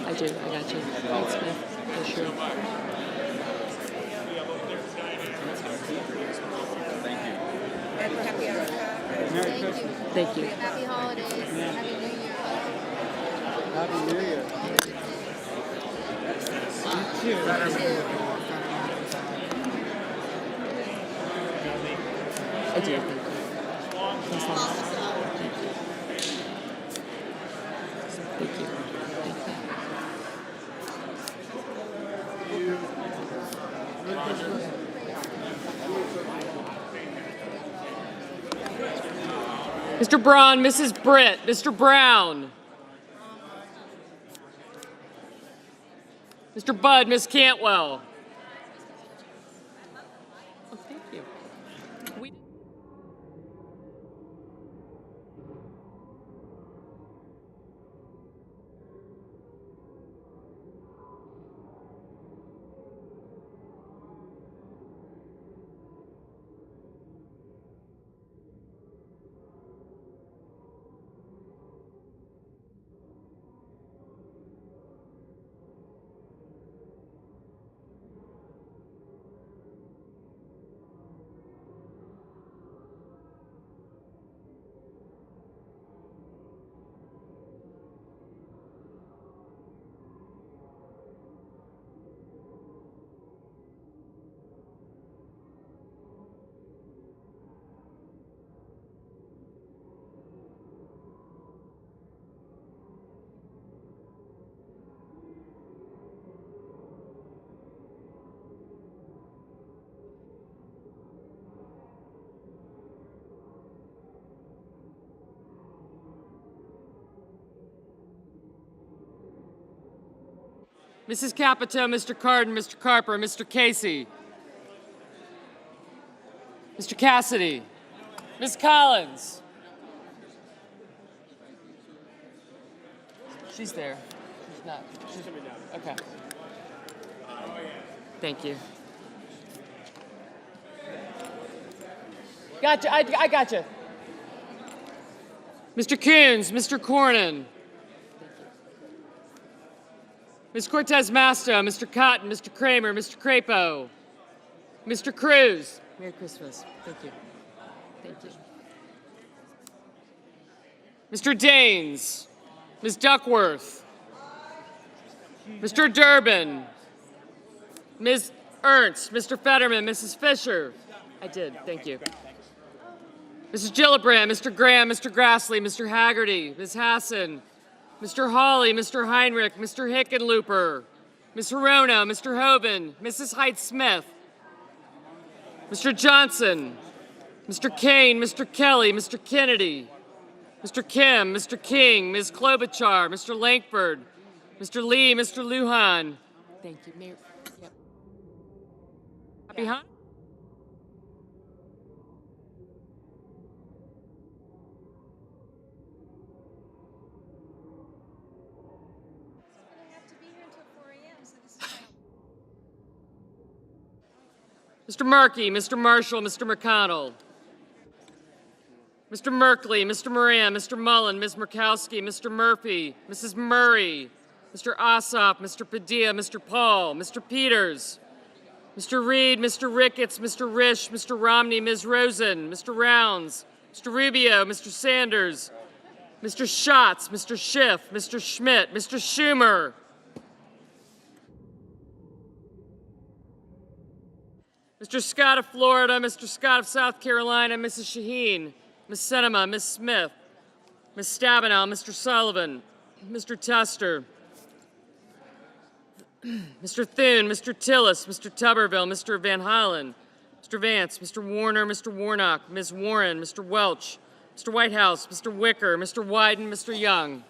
I do. I got you. Thanks, Smith. Yeah, sure. Happy Merry Christmas. Thank you. Happy holidays. Happy New Year. Happy New Year. You too. I did. That's nice. Thank you. Thank you. Mr. Braun, Mrs. Britt, Mr. Brown. Mr. Budd, Ms. Cantwell. Oh, thank you. Mrs. Capito, Mr. Cardin, Mr. Carper, Mr. Casey, Mr. Cassidy, Ms. Collins. She's there. She's not. Okay. Thank you. Gotcha. I gotcha. Mr. Coons, Mr. Cornyn. Ms. Cortez Masto, Mr. Cotton, Mr. Kramer, Mr. Crapo, Mr. Cruz. Merry Christmas. Thank you. Thank you. Mr. Daines, Ms. Duckworth, Mr. Durbin, Ms. Ernst, Mr. Fetterman, Mrs. Fisher. I did. Thank you. Mrs. Gillibrand, Mr. Graham, Mr. Grassley, Mr. Haggerty, Ms. Hassan, Mr. Hawley, Mr. Heinrich, Mr. Hickenlooper, Ms. Hirono, Mr. Hoban, Mrs. Height-Smith, Mr. Johnson, Mr. Kane, Mr. Kelly, Mr. Kennedy, Mr. Kim, Mr. King, Ms. Klobuchar, Mr. Lankford, Mr. Lee, Mr. Lujan. Thank you, Mayor. Yep. Happy Hanukkah. Mr. Markey, Mr. Marshall, Mr. McConnell, Mr. Merkley, Mr. Moran, Mr. Mullen, Ms. Murkowski, Mr. Murphy, Mrs. Murray, Mr. Ossoff, Mr. Padilla, Mr. Paul, Mr. Peters, Mr. Reed, Mr. Ricketts, Mr. Risch, Mr. Romney, Ms. Rosen, Mr. Rounds, Mr. Rubio, Mr. Sanders, Mr. Schatz, Mr. Schiff, Mr. Schmidt, Mr. Schumer, Mr. Scott of Florida, Mr. Scott of South Carolina, Mrs. Shaheen, Ms. Sinema, Ms. Smith, Ms. Stabenow, Mr. Sullivan, Mr. Tester, Mr. Thune, Mr. Tillis, Mr. Tuberville, Mr. Van Hollen, Mr. Vance, Mr. Warner, Mr. Warnock, Ms. Warren, Mr. Welch, Mr. Whitehouse, Mr. Wicker, Mr. Wyden, Mr. Young.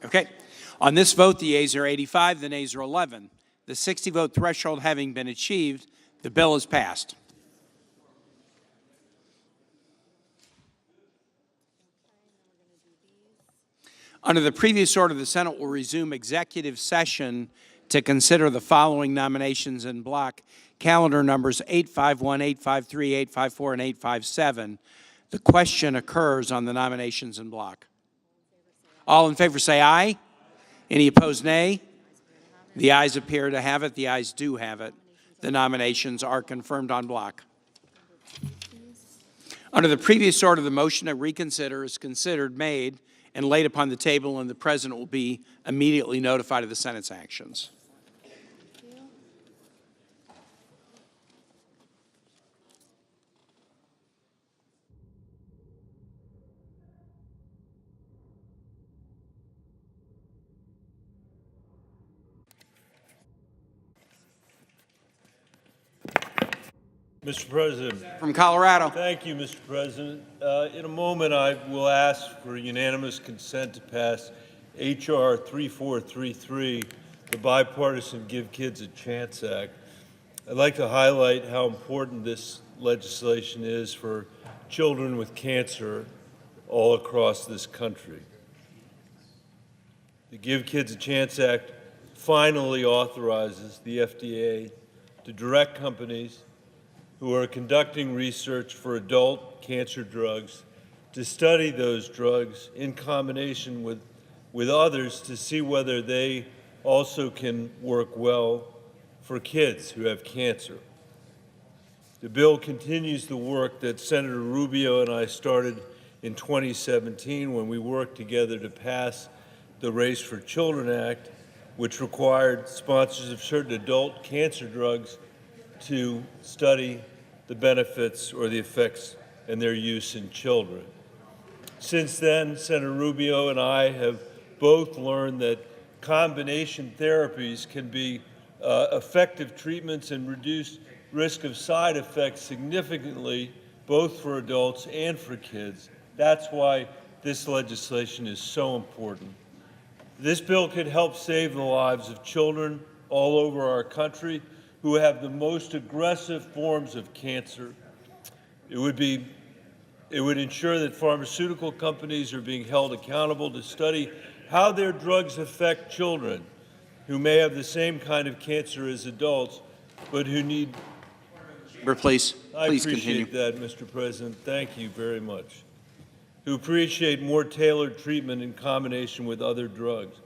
Okay. On this vote, the yeas are 85, the nays are 11. The 60-vote threshold having been achieved, the bill is passed. Under the previous order, the Senate will resume executive session to consider the following nominations in block, calendar numbers 851, 853, 854, and 857. The question occurs on the nominations in block. All in favor say aye. Any opposed, nay? The ayes appear to have it. The ayes do have it. The nominations are confirmed on block. Under the previous order, the motion to reconsider is considered, made, and laid upon the table, and the President will be immediately notified of the Senate's actions. Mr. President. From Colorado. Thank you, Mr. President. In a moment, I will ask for unanimous consent to pass H.R. 3433, the Bipartisan Give Kids a Chance Act. I'd like to highlight how important this legislation is for children with cancer all across this country. The Give Kids a Chance Act finally authorizes the FDA to direct companies who are conducting research for adult cancer drugs to study those drugs in combination with others to see whether they also can work well for kids who have cancer. The bill continues the work that Senator Rubio and I started in 2017 when we worked together to pass the Race for Children Act, which required sponsors of certain adult cancer drugs to study the benefits or the effects and their use in children. Since then, Senator Rubio and I have both learned that combination therapies can be effective treatments and reduce risk of side effects significantly, both for adults and for kids. That's why this legislation is so important. This bill could help save the lives of children all over our country who have the most aggressive forms of cancer. It would ensure that pharmaceutical companies are being held accountable to study how their drugs affect children who may have the same kind of cancer as adults, but who need... Please I continue. appreciate that, Mr. President. Thank you very much. Who appreciate more tailored treatment in combination with other drugs.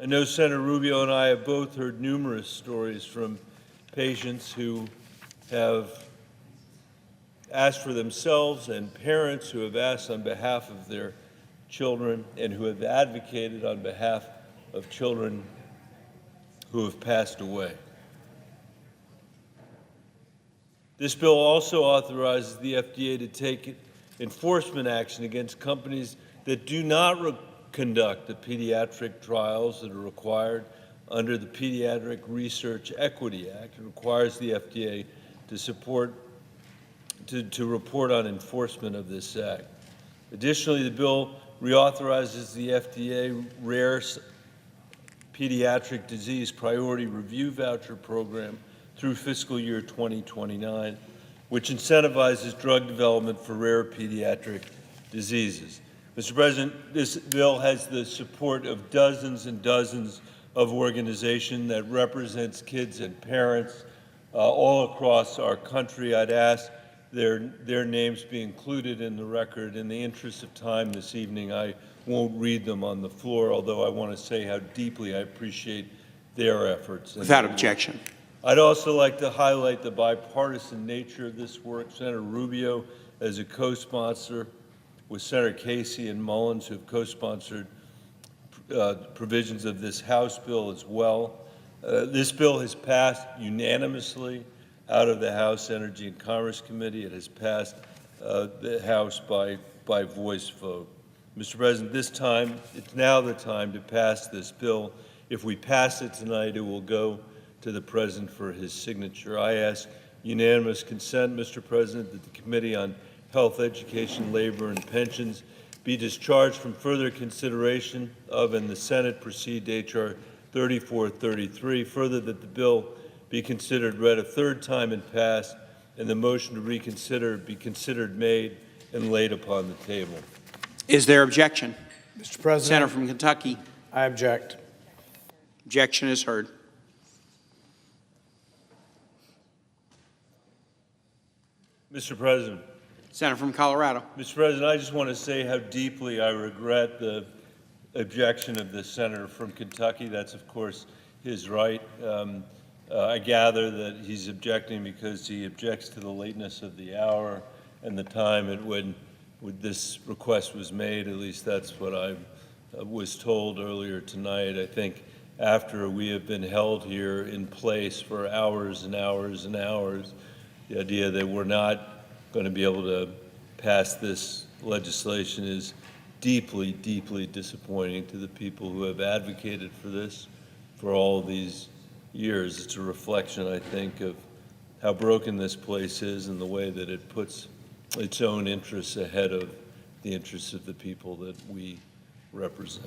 I know Senator Rubio and I have both heard numerous stories from patients who have asked for themselves and parents who have asked on behalf of their children and who have advocated on behalf of children who have passed away. This bill also authorizes the FDA to take enforcement action against companies that do not conduct the pediatric trials that are required under the Pediatric Research Equity Act. It requires the FDA to report on enforcement of this act. Additionally, the bill reauthorizes the FDA Rare Pediatric Disease Priority Review Voucher Program through fiscal year 2029, which incentivizes drug development for rare pediatric diseases. Mr. President, this bill has the support of dozens and dozens of organizations that represents kids and parents all across our country. I'd ask their names be included in the record. In the interest of time this evening, I won't read them on the floor, although I want to say how deeply I appreciate their efforts. Without objection. I'd also like to highlight the bipartisan nature of this work. Senator Rubio, as a co-sponsor, with Senator Casey and Mullins, who have co-sponsored provisions of this House bill as well. This bill has passed unanimously out of the House Energy and Commerce Committee. It has passed the House by voice vote. Mr. President, it's now the time to pass this bill. If we pass it tonight, it will go to the President for his signature. I ask unanimous consent, Mr. President, that the Committee on health, education, labor, and pensions be discharged from further consideration of, and the Senate proceed to H.R. 3433. Further, that the bill be considered read a third time and passed, and the motion to reconsider be considered made and laid upon the table. Is there objection? Mr. President. Senator from Kentucky. I object. Objection is heard. Mr. President. Senator from Colorado. Mr. President, I just want to say how deeply I regret the objection of the senator from Kentucky. That's, of course, his right. I gather that he's objecting because he objects to the lateness of the hour and the time at when this request was made. At least that's what I was told earlier tonight. I think after we have been held here in place for hours and hours and hours, the idea that we're not going to be able to pass this legislation is deeply, deeply disappointing to the people who have advocated for this for all these years. It's a reflection, I think, of how broken this place is and the way that it puts its own interests ahead of the interests of the people that we represent.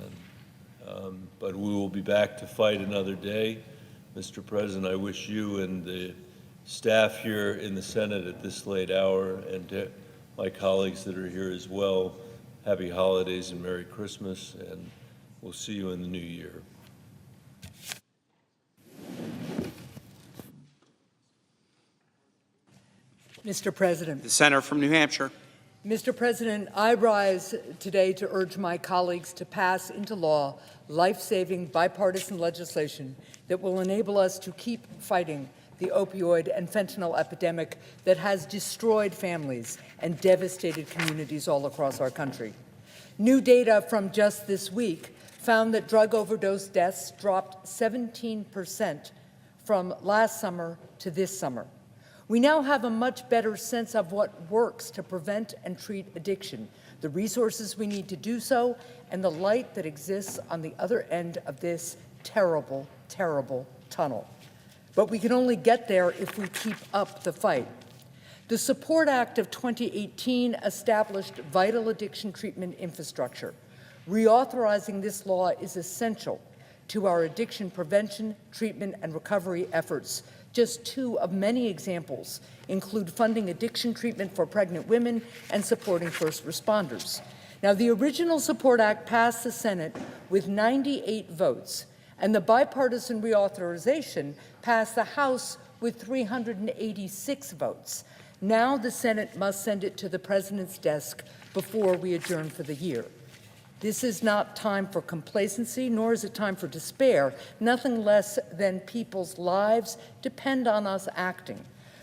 But we will be back to fight another day. Mr. President, I wish you and the staff here in the Senate at this late hour, and to my colleagues that are here as well, happy holidays and Merry Christmas, and we'll see you in the new year. Mr. President. The senator from New Hampshire. Mr. President, I rise today to urge my colleagues to pass into law life-saving bipartisan legislation that will enable us to keep fighting the opioid and fentanyl epidemic that has destroyed families and devastated communities all across our country. New data from just this week found that drug overdose deaths dropped 17% from last summer to this summer. We now have a much better sense of what works to prevent and treat addiction, the resources we need to do so, and the light that exists on the other end of this terrible, terrible tunnel. But we can only get there if we keep up the fight. The SUPPORT Act of 2018 established vital addiction treatment infrastructure. Reauthorizing this law is essential to our addiction prevention, treatment, and recovery efforts. Just two of many examples include funding addiction treatment for pregnant women and supporting first responders. Now, the original SUPPORT Act passed the Senate with 98 votes, and the bipartisan reauthorization passed the House with 386 votes. Now the Senate must send it to the President's desk before we adjourn for the year. This is not time for complacency, nor is it time for despair. Nothing less than people's lives depend on us acting.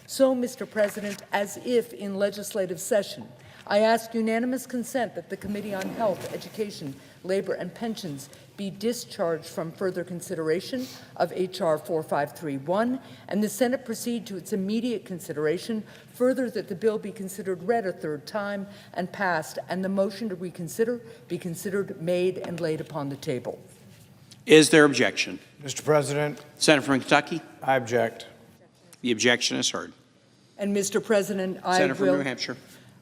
So, Mr. President, as if in legislative session, I ask unanimous consent that the Committee on Health, Education, Labor, and Pensions be discharged from further consideration of H.R. 4531, and the Senate proceed to its immediate consideration. Further, that the bill be considered read a third time and passed, and the motion to reconsider be considered, made, and laid upon the table. Is there objection? Mr. President. Senator from Kentucky. I object. The objection is heard. And Mr. President, Senator from New Hampshire.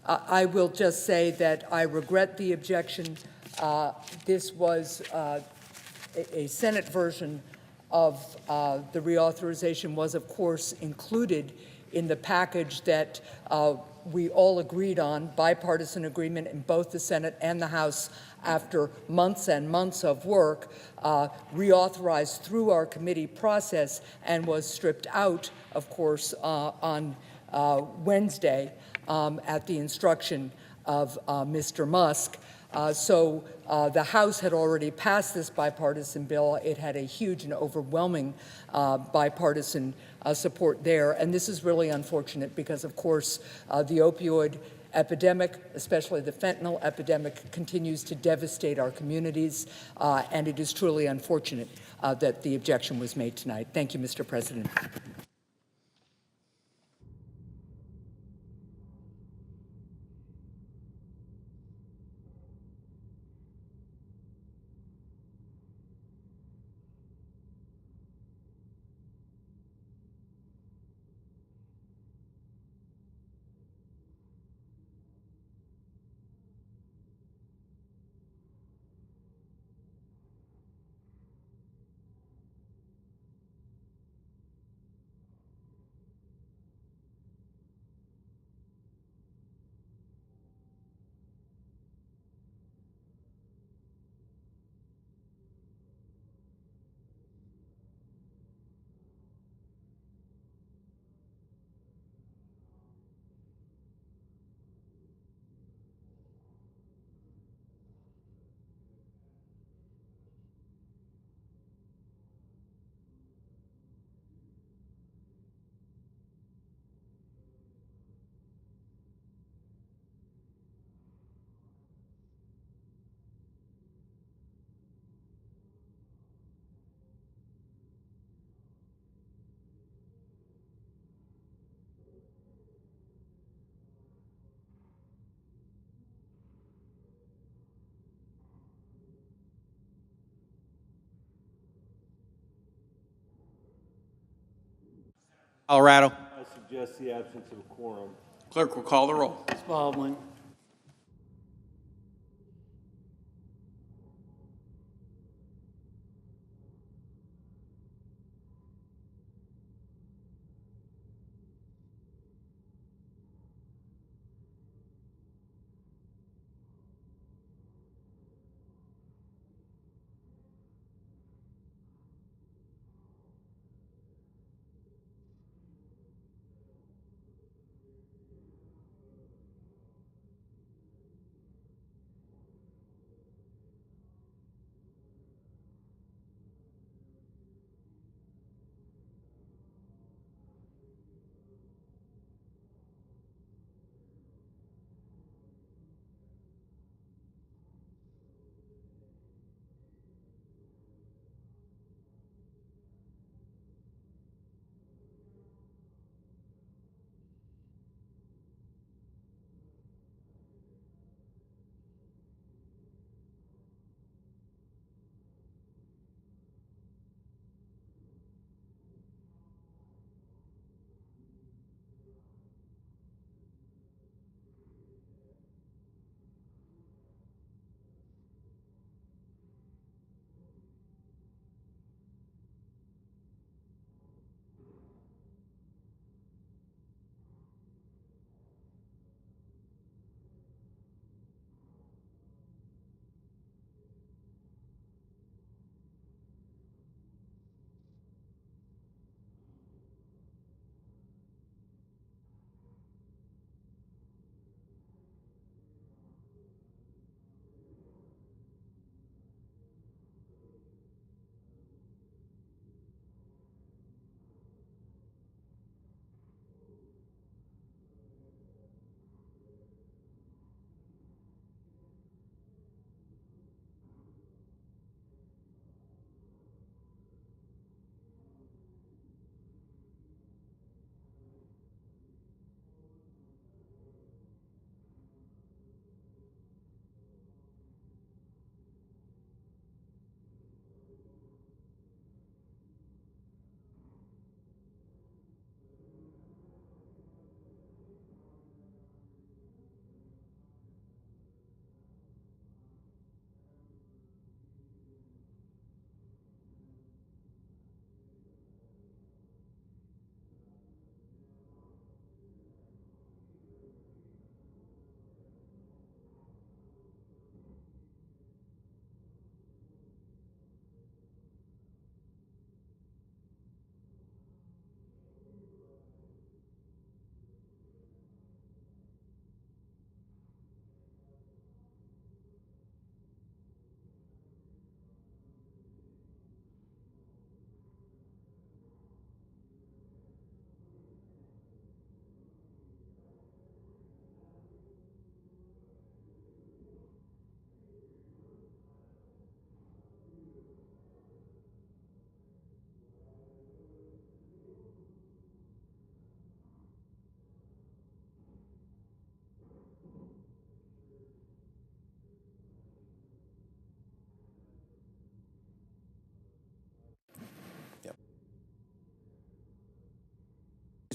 I will just say that I regret the objection. This was a Senate version of the reauthorization was, of course, included in the package that we all agreed on, bipartisan agreement in both the Senate and the House after months and months of work, reauthorized through our committee process and was stripped out, of course, on Wednesday at the instruction of Mr. Musk. So the House had already passed this bipartisan bill. It had a huge and overwhelming bipartisan support there. And this is really unfortunate because, of course, the opioid epidemic, especially the fentanyl epidemic, continues to devastate our communities. And it is truly unfortunate that the objection was made tonight. Thank you, Mr. President. Colorado. I suggest the absence of a quorum. Clerk will call the roll. Spalding.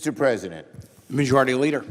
Mr. President. Majority Leader.